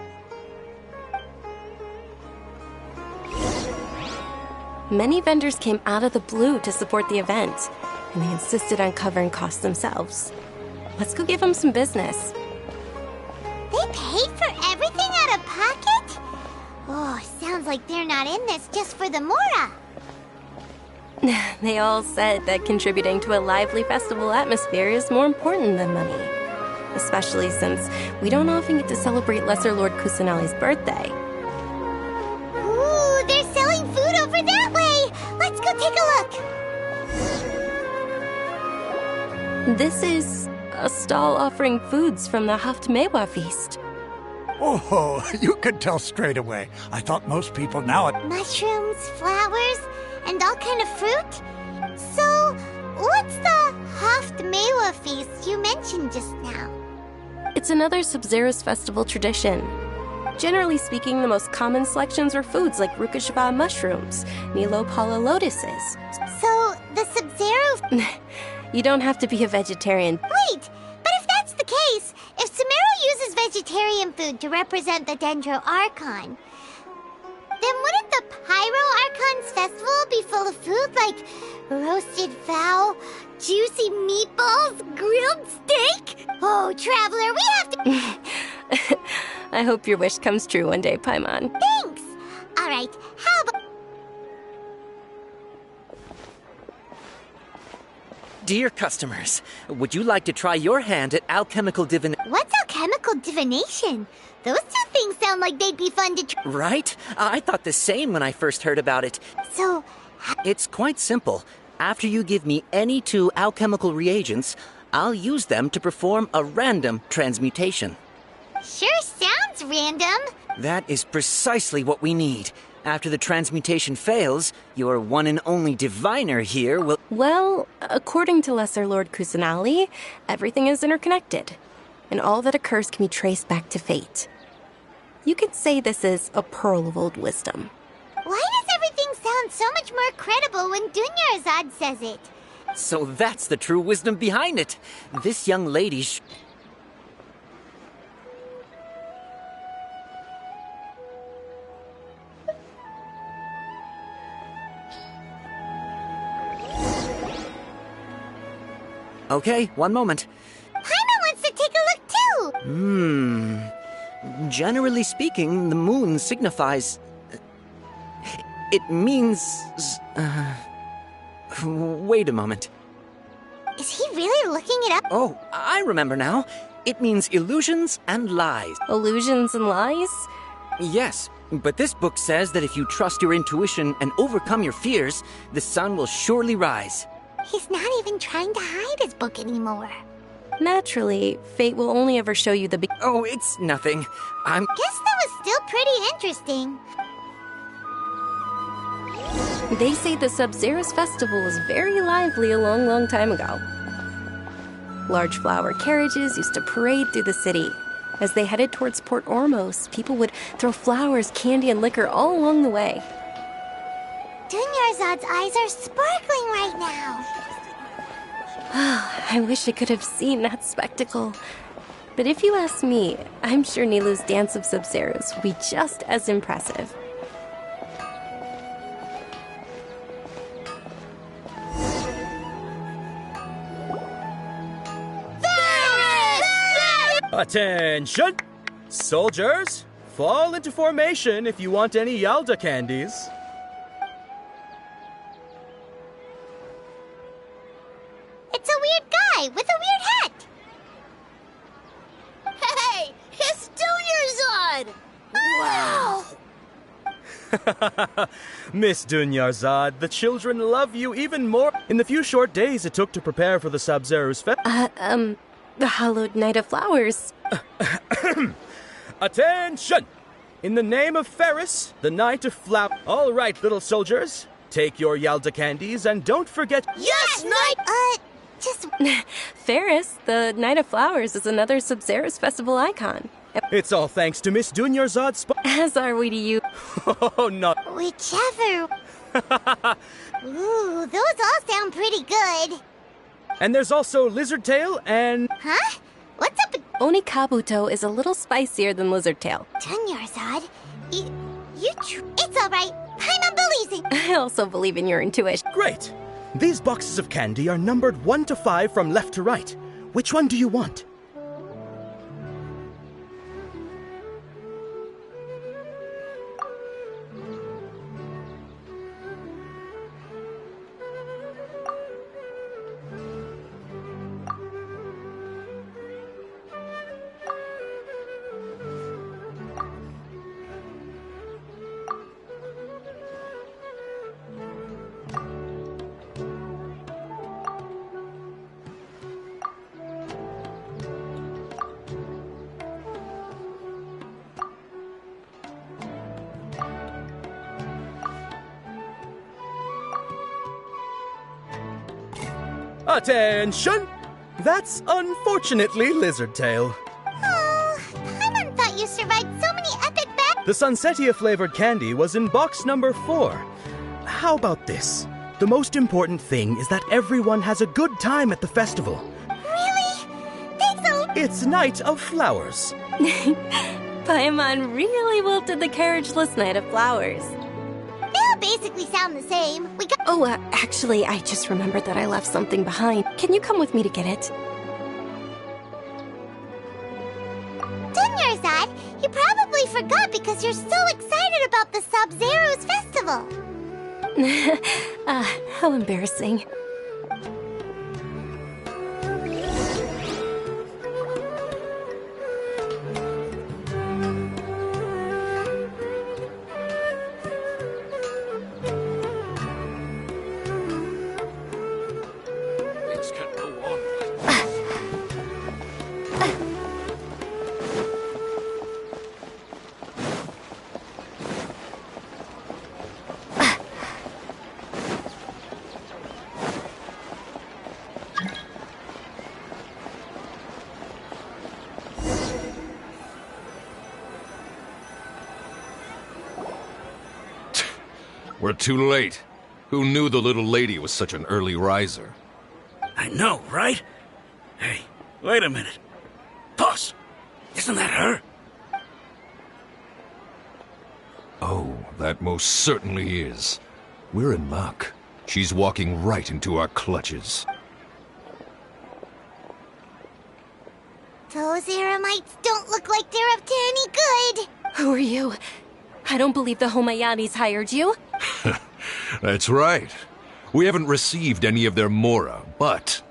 Many vendors came out of the blue to support the event, and they insisted on covering costs themselves. Let's go give them some business. They paid for everything out of pocket? Oh, sounds like they're not in this just for the Mora. They all said that contributing to a lively festival atmosphere is more important than money. Especially since we don't often get to celebrate Lesser Lord Kusanali's birthday. Ooh, they're selling food over that way! Let's go take a look! This is a stall offering foods from the Haftmewa feast. Oh, you could tell straight away. I thought most people now... Mushrooms, flowers, and all kind of fruit? So, what's the Haftmewa feast you mentioned just now? It's another Sub-Zero's festival tradition. Generally speaking, the most common selections are foods like Rukashva mushrooms, Nilopala lotuses. So, the Sub-Zero... You don't have to be a vegetarian. Wait, but if that's the case, if Sumeru uses vegetarian food to represent the Dendro Archon, then wouldn't the Pyro Archon's festival be full of food like roasted fowl, juicy meatballs, grilled steak? Oh, Traveler, we have to... I hope your wish comes true one day, Paimon. Thanks! Alright, how about... Dear customers, would you like to try your hand at alchemical divination? What's alchemical divination? Those two things sound like they'd be fun to try. Right? I thought the same when I first heard about it. So... It's quite simple. After you give me any 2 alchemical reagents, I'll use them to perform a random transmutation. Sure sounds random. That is precisely what we need. After the transmutation fails, your one and only diviner here will... Well, according to Lesser Lord Kusanali, everything is interconnected, and all that occurs can be traced back to fate. You could say this is a pearl of old wisdom. Why does everything sound so much more credible when Dunyarzad says it? So that's the true wisdom behind it. This young lady Okay, one moment. Paimon wants to take a look too! Generally speaking, the moon signifies... It means... Wait a moment. Is he really looking it up? Oh, I remember now. It means illusions and lies. Illusions and lies? Yes, but this book says that if you trust your intuition and overcome your fears, the sun will surely rise. He's not even trying to hide his book anymore. Naturally, fate will only ever show you the Oh, it's nothing. Guess that was still pretty interesting. They say the Sub-Zero's festival was very lively a long, long time ago. Large flower carriages used to parade through the city. As they headed towards Port Ormos, people would throw flowers, candy, and liquor all along the way. Dunyarzad's eyes are sparkling right now. I wish I could have seen that spectacle. But if you ask me, I'm sure Nilu's Dance of Sub-Zeros will be just as impressive. Attention! Soldiers, fall into formation if you want any Yalda candies. It's a weird guy with a weird hat. Hey, it's Dunyarzad! Wow! Miss Dunyarzad, the children love you even more. In the few short days it took to prepare for the Sub-Zero's The hallowed night of flowers. Attention! In the name of Ferris, the Knight of Flower. All right, little soldiers. Take your Yalda candies and don't forget. Yes, Knight! Just. Ferris, the Knight of Flowers, is another Sub-Zerus festival icon. It's all thanks to Miss Dunyarzad's As are we to you. Oh, no. Whichever. Ooh, those all sound pretty good. And there's also Lizard Tail and... Huh? What's up? Onikabuto is a little spicier than Lizard Tail. Dunyarzad, it's all right. Paimon believes it. I also believe in your intuition. Great. These boxes of candy are numbered 1 to 5 from left to right. Which one do you want? Attention! That's unfortunately Lizard Tail. Oh, Paimon thought you survived so many epic battles. The Sunsetia-flavored candy was in box number 4. How about this? The most important thing is that everyone has a good time at the festival. Really? Thanks a... It's Night of Flowers. Paimon really wilted the carriageless Knight of Flowers. They all basically sound the same. Actually, I just remembered that I left something behind. Can you come with me to get it? Dunyarzad, you probably forgot because you're so excited about the Sub-Zero's festival. How embarrassing. We're too late. Who knew the little lady was such an early riser? I know, right? Hey, wait a minute. Boss, isn't that her? Oh, that most certainly is. We're in luck. She's walking right into our clutches. Those Eremites don't look like they're up to any good. Who are you? I don't believe the Homayanis hired you. That's right. We haven't received any of their mora, but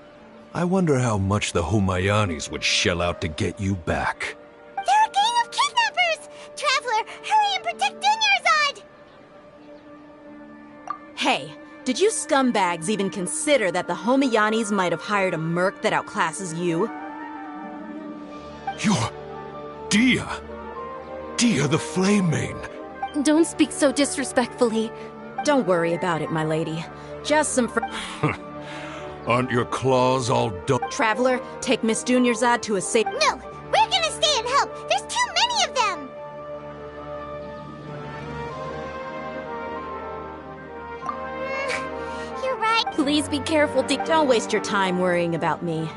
I wonder how much the Homayanis would shell out to get you back. They're a gang of kidnappers! Traveler, hurry and protect Dunyarzad! Hey, did you scumbags even consider that the Homayanis might have hired a merc that outclasses you? You're... Dia! Dia the Flame Mane! Don't speak so disrespectfully. Don't worry about it, my lady. Just some Aren't your claws all dull? Traveler, take Miss Dunyarzad to a safe... No! We're gonna stay and help! There's too many of them! You're right. Please be careful, Don't waste your time worrying about me.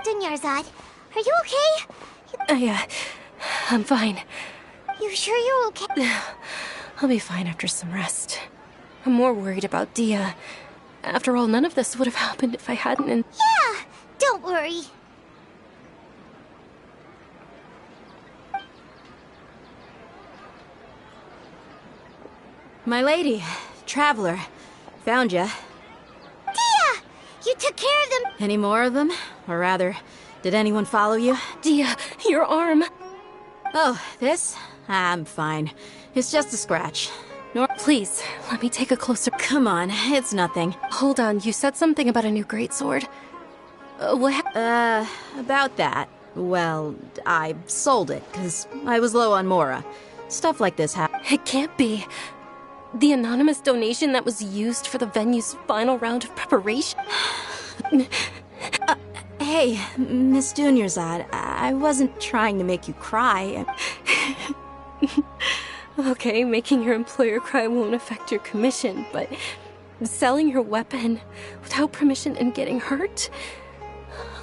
Dunyarzad, are you okay? I'm fine. You sure you're okay? I'll be fine after some rest. I'm more worried about Dia. After all, none of this would have happened if I hadn't... Yeah, don't worry. My lady, Traveler, found ya. Dia! You took care of them. Any more of them? Or rather, Did anyone follow you? Dia, your arm. Oh, this? I'm fine. It's just a scratch. Please, let me take a closer... Come on, it's nothing. Hold on, you said something about a new greatsword. About that. Well, I sold it, because I was low on Mora. Stuff like this happens. It can't be. The anonymous donation that was used for the venue's final round of preparation? Hey, Miss Dunyarzad, I wasn't trying to make you cry. Okay, making your employer cry won't affect your commission, but selling your weapon without permission and getting hurt?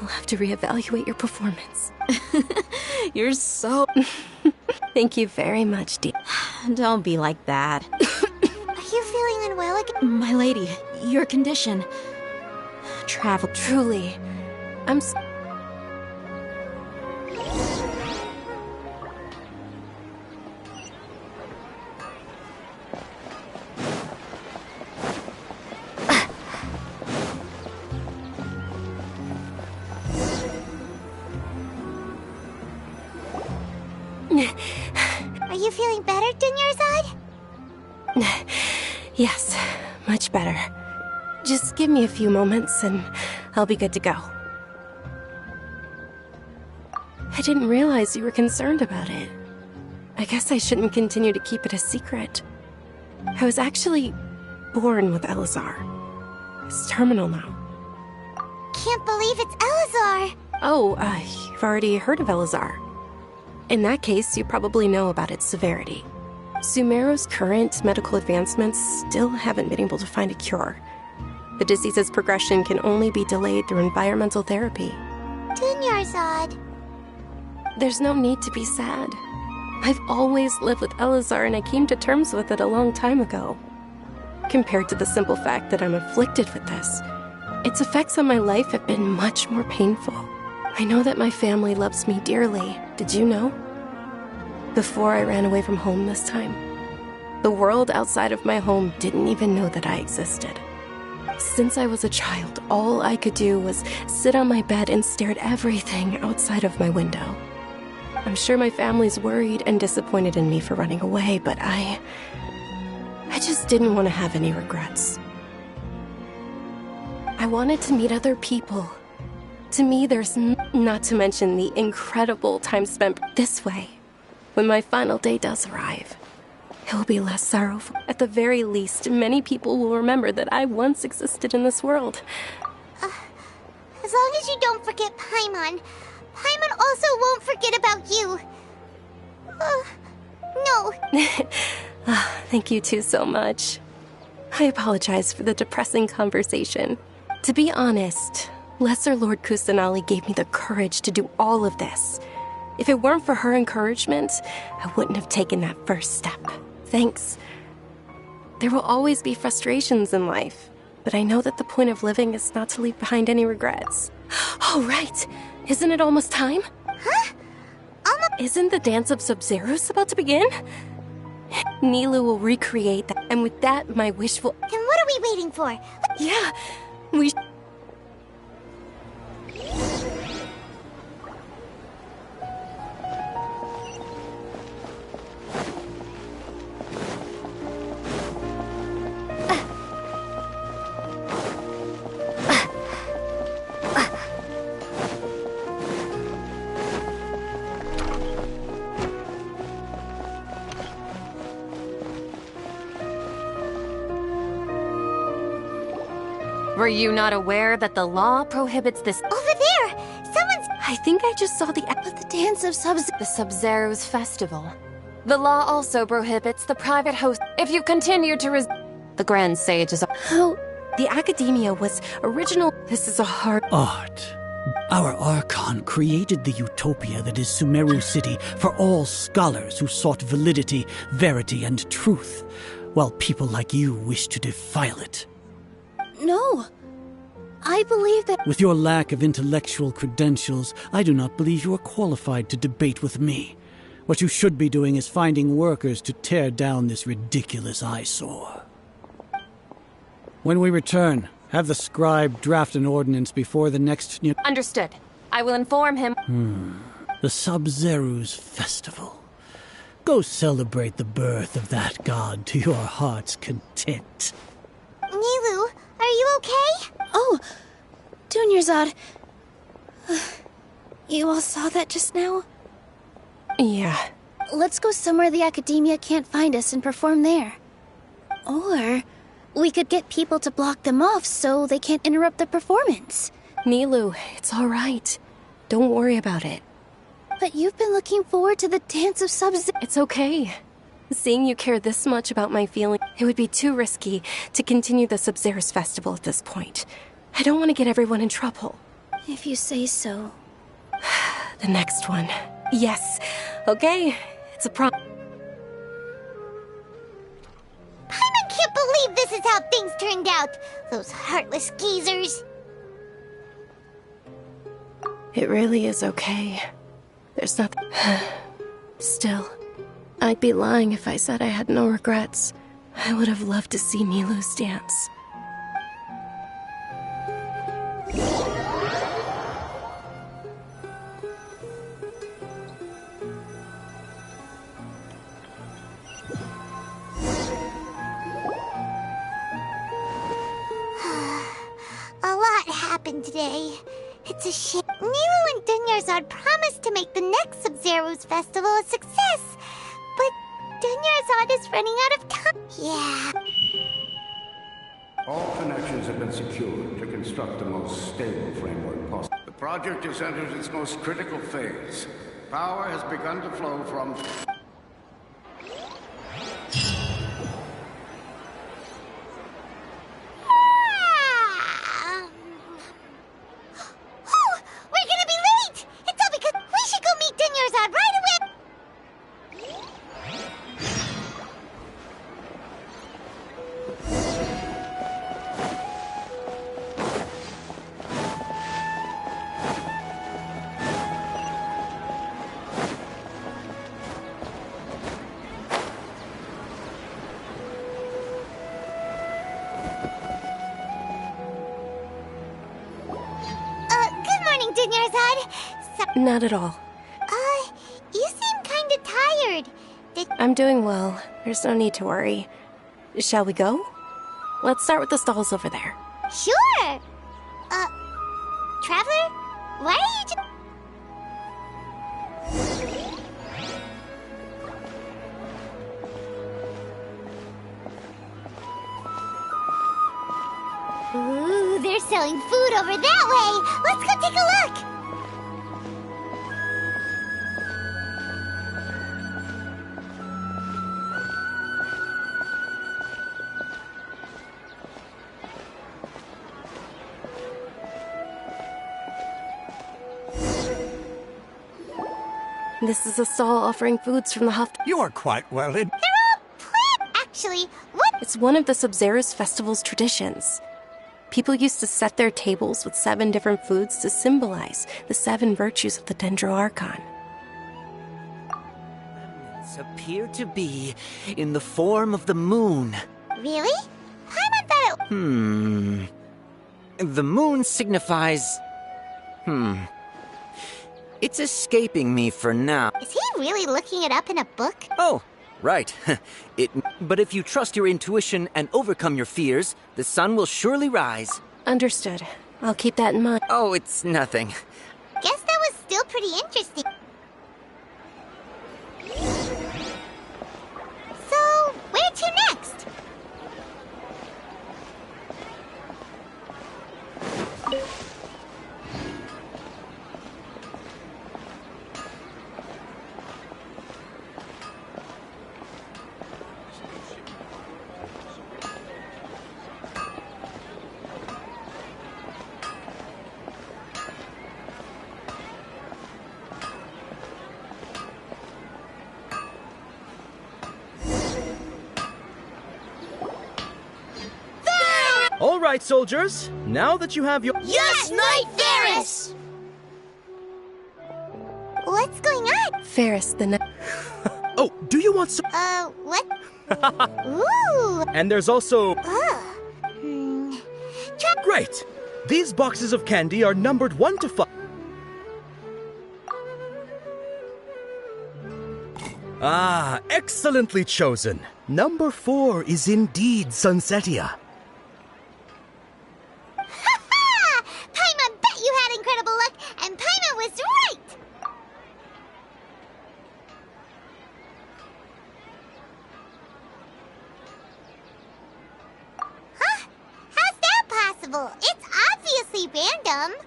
I'll have to reevaluate your performance. You're so... Thank you very much, Dee. Don't be like that. Are you feeling unwell again? My lady, your condition... Travel... Truly, I'm... Are you feeling better, Dunyarzad? Yes, much better. Just give me a few moments and I'll be good to go. I didn't realize you were concerned about it. I guess I shouldn't continue to keep it a secret. I was actually born with Elazar. It's terminal now. Can't believe it's Elazar! Oh, you've already heard of Elazar. In that case, you probably know about its severity. Sumeru's current medical advancements still haven't been able to find a cure. The disease's progression can only be delayed through environmental therapy. Dunyarzad. There's no need to be sad. I've always lived with Elazar and I came to terms with it a long time ago. Compared to the simple fact that I'm afflicted with this, its effects on my life have been much more painful. I know that my family loves me dearly. Did you know? Before I ran away from home this time, the world outside of my home didn't even know that I existed. Since I was a child, all I could do was sit on my bed and stare at everything outside of my window. I'm sure my family's worried and disappointed in me for running away, but I just didn't want to have any regrets. I wanted to meet other people. To me, there's not to mention the incredible time spent this way. When my final day does arrive, it will be less sorrowful. At the very least, many people will remember that I once existed in this world. As long as you don't forget Paimon. Paimon also won't forget about you. No. Thank you two so much. I apologize for the depressing conversation. To be honest, Lesser Lord Kusanali gave me the courage to do all of this. If it weren't for her encouragement, I wouldn't have taken that first step. Thanks. There will always be frustrations in life, but I know that the point of living is not to leave behind any regrets. Oh, right. Isn't it almost time? Huh? Isn't the dance of Sub-Zeros about to begin? Nilu will recreate that, and with that, my wishful... Then what are we waiting for? Yeah, we... Were you not aware that the law prohibits this? Over there! Someone's... I think I just saw the dance of The Sub-Zeros Festival. The law also prohibits the private host. If you continue to the Grand Sage is... How? The Academia was original... This is a hard... Art. Our Archon created the utopia that is Sumeru City for all scholars who sought validity, verity, and truth, while people like you wish to defile it. No. I believe that... With your lack of intellectual credentials, I do not believe you are qualified to debate with me. What you should be doing is finding workers to tear down this ridiculous eyesore. When we return, have the scribe draft an ordinance before the next... Understood. I will inform him. The Sub-Zeru's festival. Go celebrate the birth of that god to your heart's content. Nilu, are you okay? Oh, Dunyarzad. You all saw that just now? Yeah. Let's go somewhere the Academia can't find us and perform there. Or we could get people to block them off so they can't interrupt the performance. Nilu, it's all right. Don't worry about it. But you've been looking forward to the dance of Sub-Zero. It's okay. Seeing you care this much about my feelings, it would be too risky to continue the Sub-Zero's festival at this point. I don't want to get everyone in trouble. If you say so. The next one. Yes. Okay. It's a problem. I can't believe this is how things turned out. Those heartless geezers. It really is okay. There's nothing. Still, I'd be lying if I said I had no regrets. I would have loved to see Nilu's dance. A lot happened today. It's a shame. Nilu and Dunyarzad promised to make the next Sub-Zero's festival a success. But Dunyarzad is running out of time. Yeah. All connections have been secured to construct the most stable framework possible. The project has entered its most critical phase. Power has begun to flow from... Not at all. You seem kinda tired. I'm doing well. There's no need to worry. Shall we go? Let's start with the stalls over there. Sure! Traveler? Why are you Ooh, they're selling food over that way! Let's go take a look! This is a stall offering foods from the Huff. You are quite well in. They're all plant. Actually, what? It's one of the Sub-Zero's festival's traditions. People used to set their tables with 7 different foods to symbolize the 7 virtues of the Dendro Archon. Remnants appear to be in the form of the moon. Really? I thought it... The moon signifies... It's escaping me for now. Is he really looking it up in a book? Oh, right. But if you trust your intuition and overcome your fears, the sun will surely rise. Understood. I'll keep that in mind. Oh, it's nothing. Guess that was still pretty interesting. So, where to next? All right, soldiers. Now that you have your... Yes, Knight Ferris! What's going on? Ferris, the... Oh, do you want some... What? Ooh! And there's also... Great! These boxes of candy are numbered 1 to 5. Ah, excellently chosen. Number 4 is indeed Sunsetia. Ha! Paimon bet you had incredible luck, and Paimon was right! Huh? How's that possible? It's obviously random.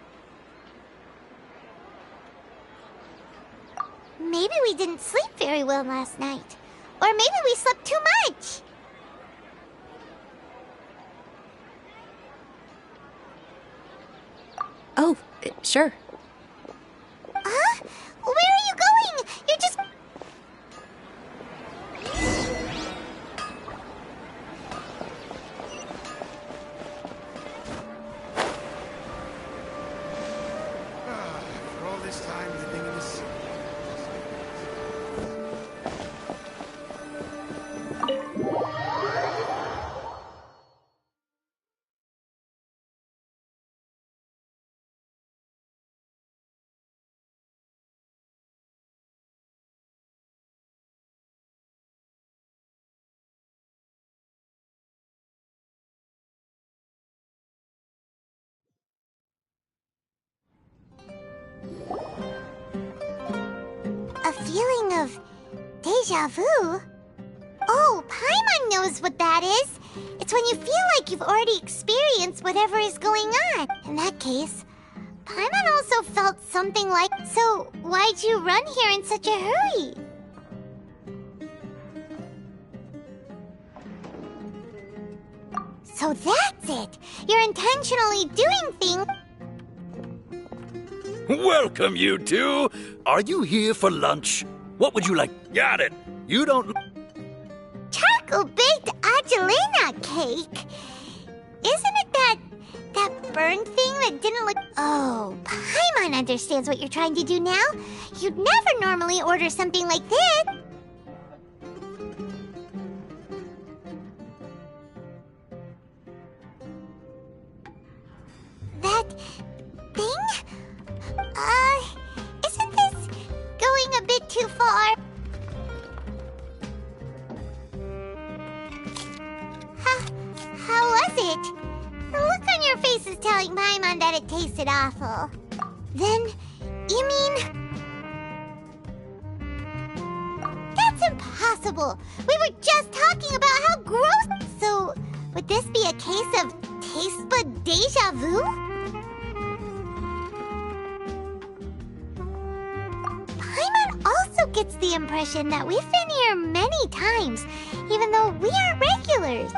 Maybe we didn't sleep very well last night. Or maybe we slept too much. Oh, sure. Huh? Where are you going? You're just... For all this time living in the city. A feeling of deja vu? Oh, Paimon knows what that is. It's when you feel like you've already experienced whatever is going on. In that case, Paimon also felt something like... So, why'd you run here in such a hurry? So that's it! You're intentionally doing things... Welcome, you two. Are you here for lunch? What would you like? Got it. You don't... Charcoal-baked Angelina cake? Isn't it that burned thing that didn't look... Oh, Paimon understands what you're trying to do now. You'd never normally order something like this. That thing? Isn't this going a bit too far? How was it? The look on your face is telling Paimon that it tasted awful. Then, you mean... That's impossible! We were just talking about how gross... So, would this be a case of taste bud deja vu? Paimon also gets the impression that we've been here many times, even though we aren't regulars.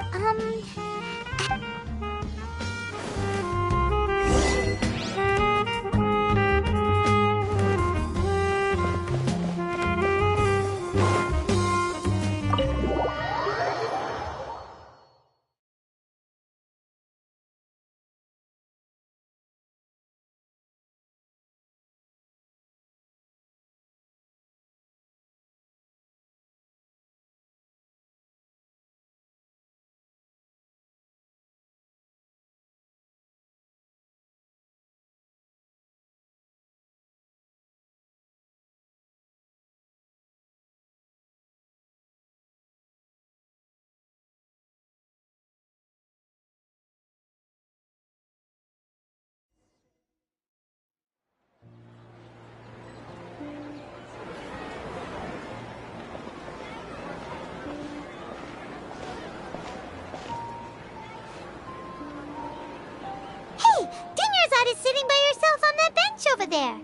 Is sitting by yourself on that bench over there.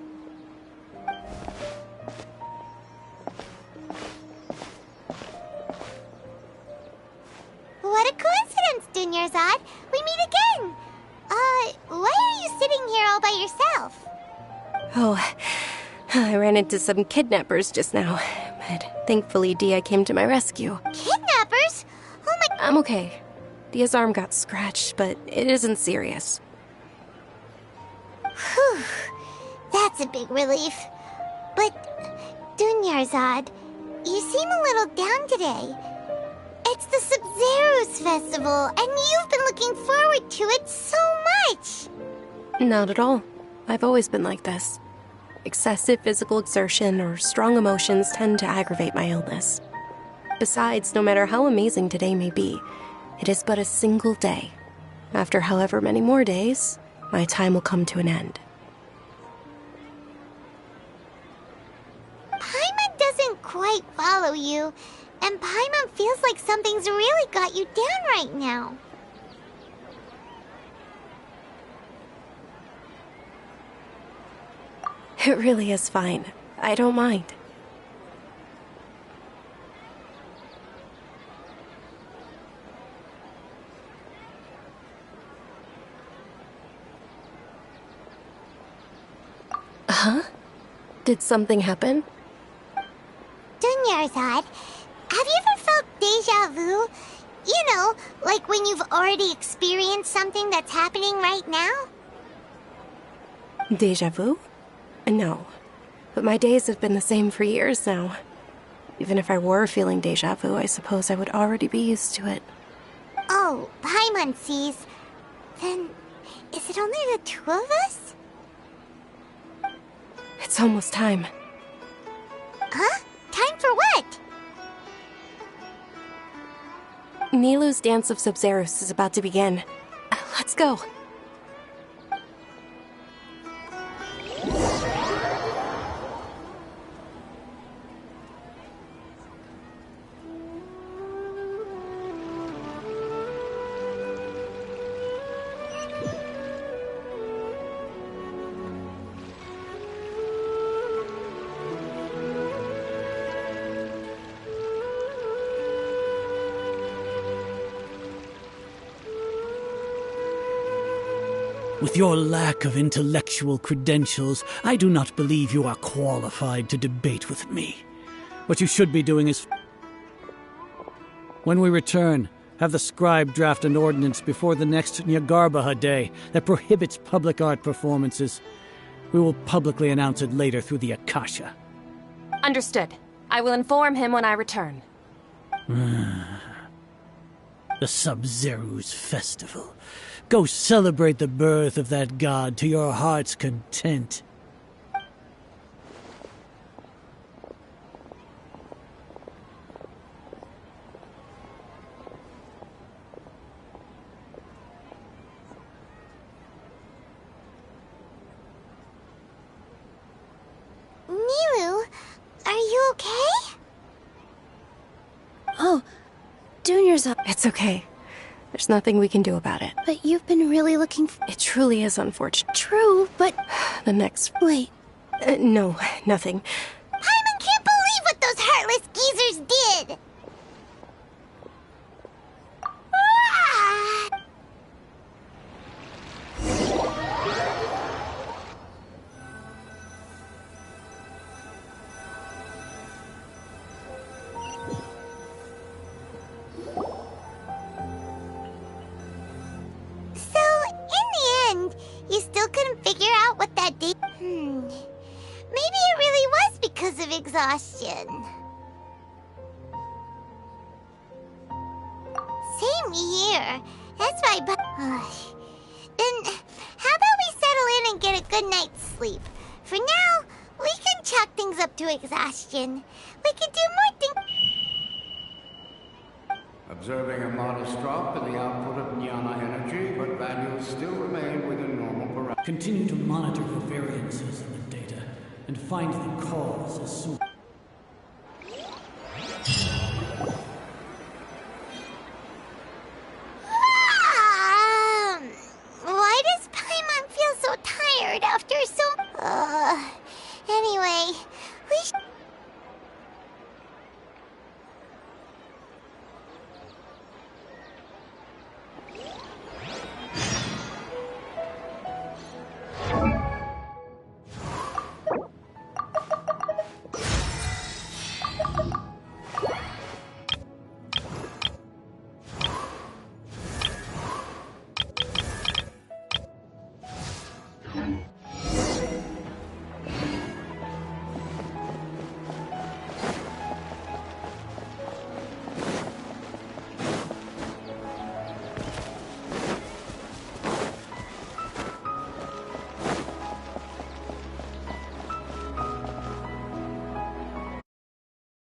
What a coincidence, Dunyarzad. We meet again. Why are you sitting here all by yourself? Oh, I ran into some kidnappers just now, but thankfully Dia came to my rescue. Kidnappers? Oh my... I'm okay. Dia's arm got scratched, but it isn't serious. Whew, that's a big relief. But, Dunyarzad, you seem a little down today. It's the Sub-Zero's festival, and you've been looking forward to it so much. Not at all. I've always been like this. Excessive physical exertion or strong emotions tend to aggravate my illness. Besides, no matter how amazing today may be, it is but a single day. After however many more days, my time will come to an end. Paimon doesn't quite follow you, and Paimon feels like something's really got you down right now. It really is fine. I don't mind. Huh? Did something happen? Dunyarzad, have you ever felt deja vu? You know, like when you've already experienced something that's happening right now? Deja vu? No. But my days have been the same for years now. Even if I were feeling deja vu, I suppose I would already be used to it. Oh, Paimon sees. Then, is it only the two of us? It's almost time. Huh? Time for what? Nilou's Dance of Sub-Zerus is about to begin. Let's go. With your lack of intellectual credentials, I do not believe you are qualified to debate with me. What you should be doing is... When we return, have the scribe draft an ordinance before the next Nyagarbaha Day that prohibits public art performances. We will publicly announce it later through the Akasha. Understood. I will inform him when I return. The Sub-Zerus Festival. Go celebrate the birth of that god to your heart's content. Nilou, are you okay? Oh, Dunyarzad. It's okay. There's nothing we can do about it. But you've been really looking for... It truly is unfortunate. True, but... The next... Wait. No, nothing. Paimon can't believe what those heartless geezers did! Ah! So, in the end, you still couldn't figure out what that did? Maybe it really was because of exhaustion. Same here. That's why. Then, how about we settle in and get a good night's sleep? For now, we can chalk things up to exhaustion. We could do more things. Observing a modest drop in the output of Jnana energy, but values still remain within normal parameters. Continue to monitor the variances in the data and find the cause as soon. Why does Paimon feel so tired after so... Anyway, we should...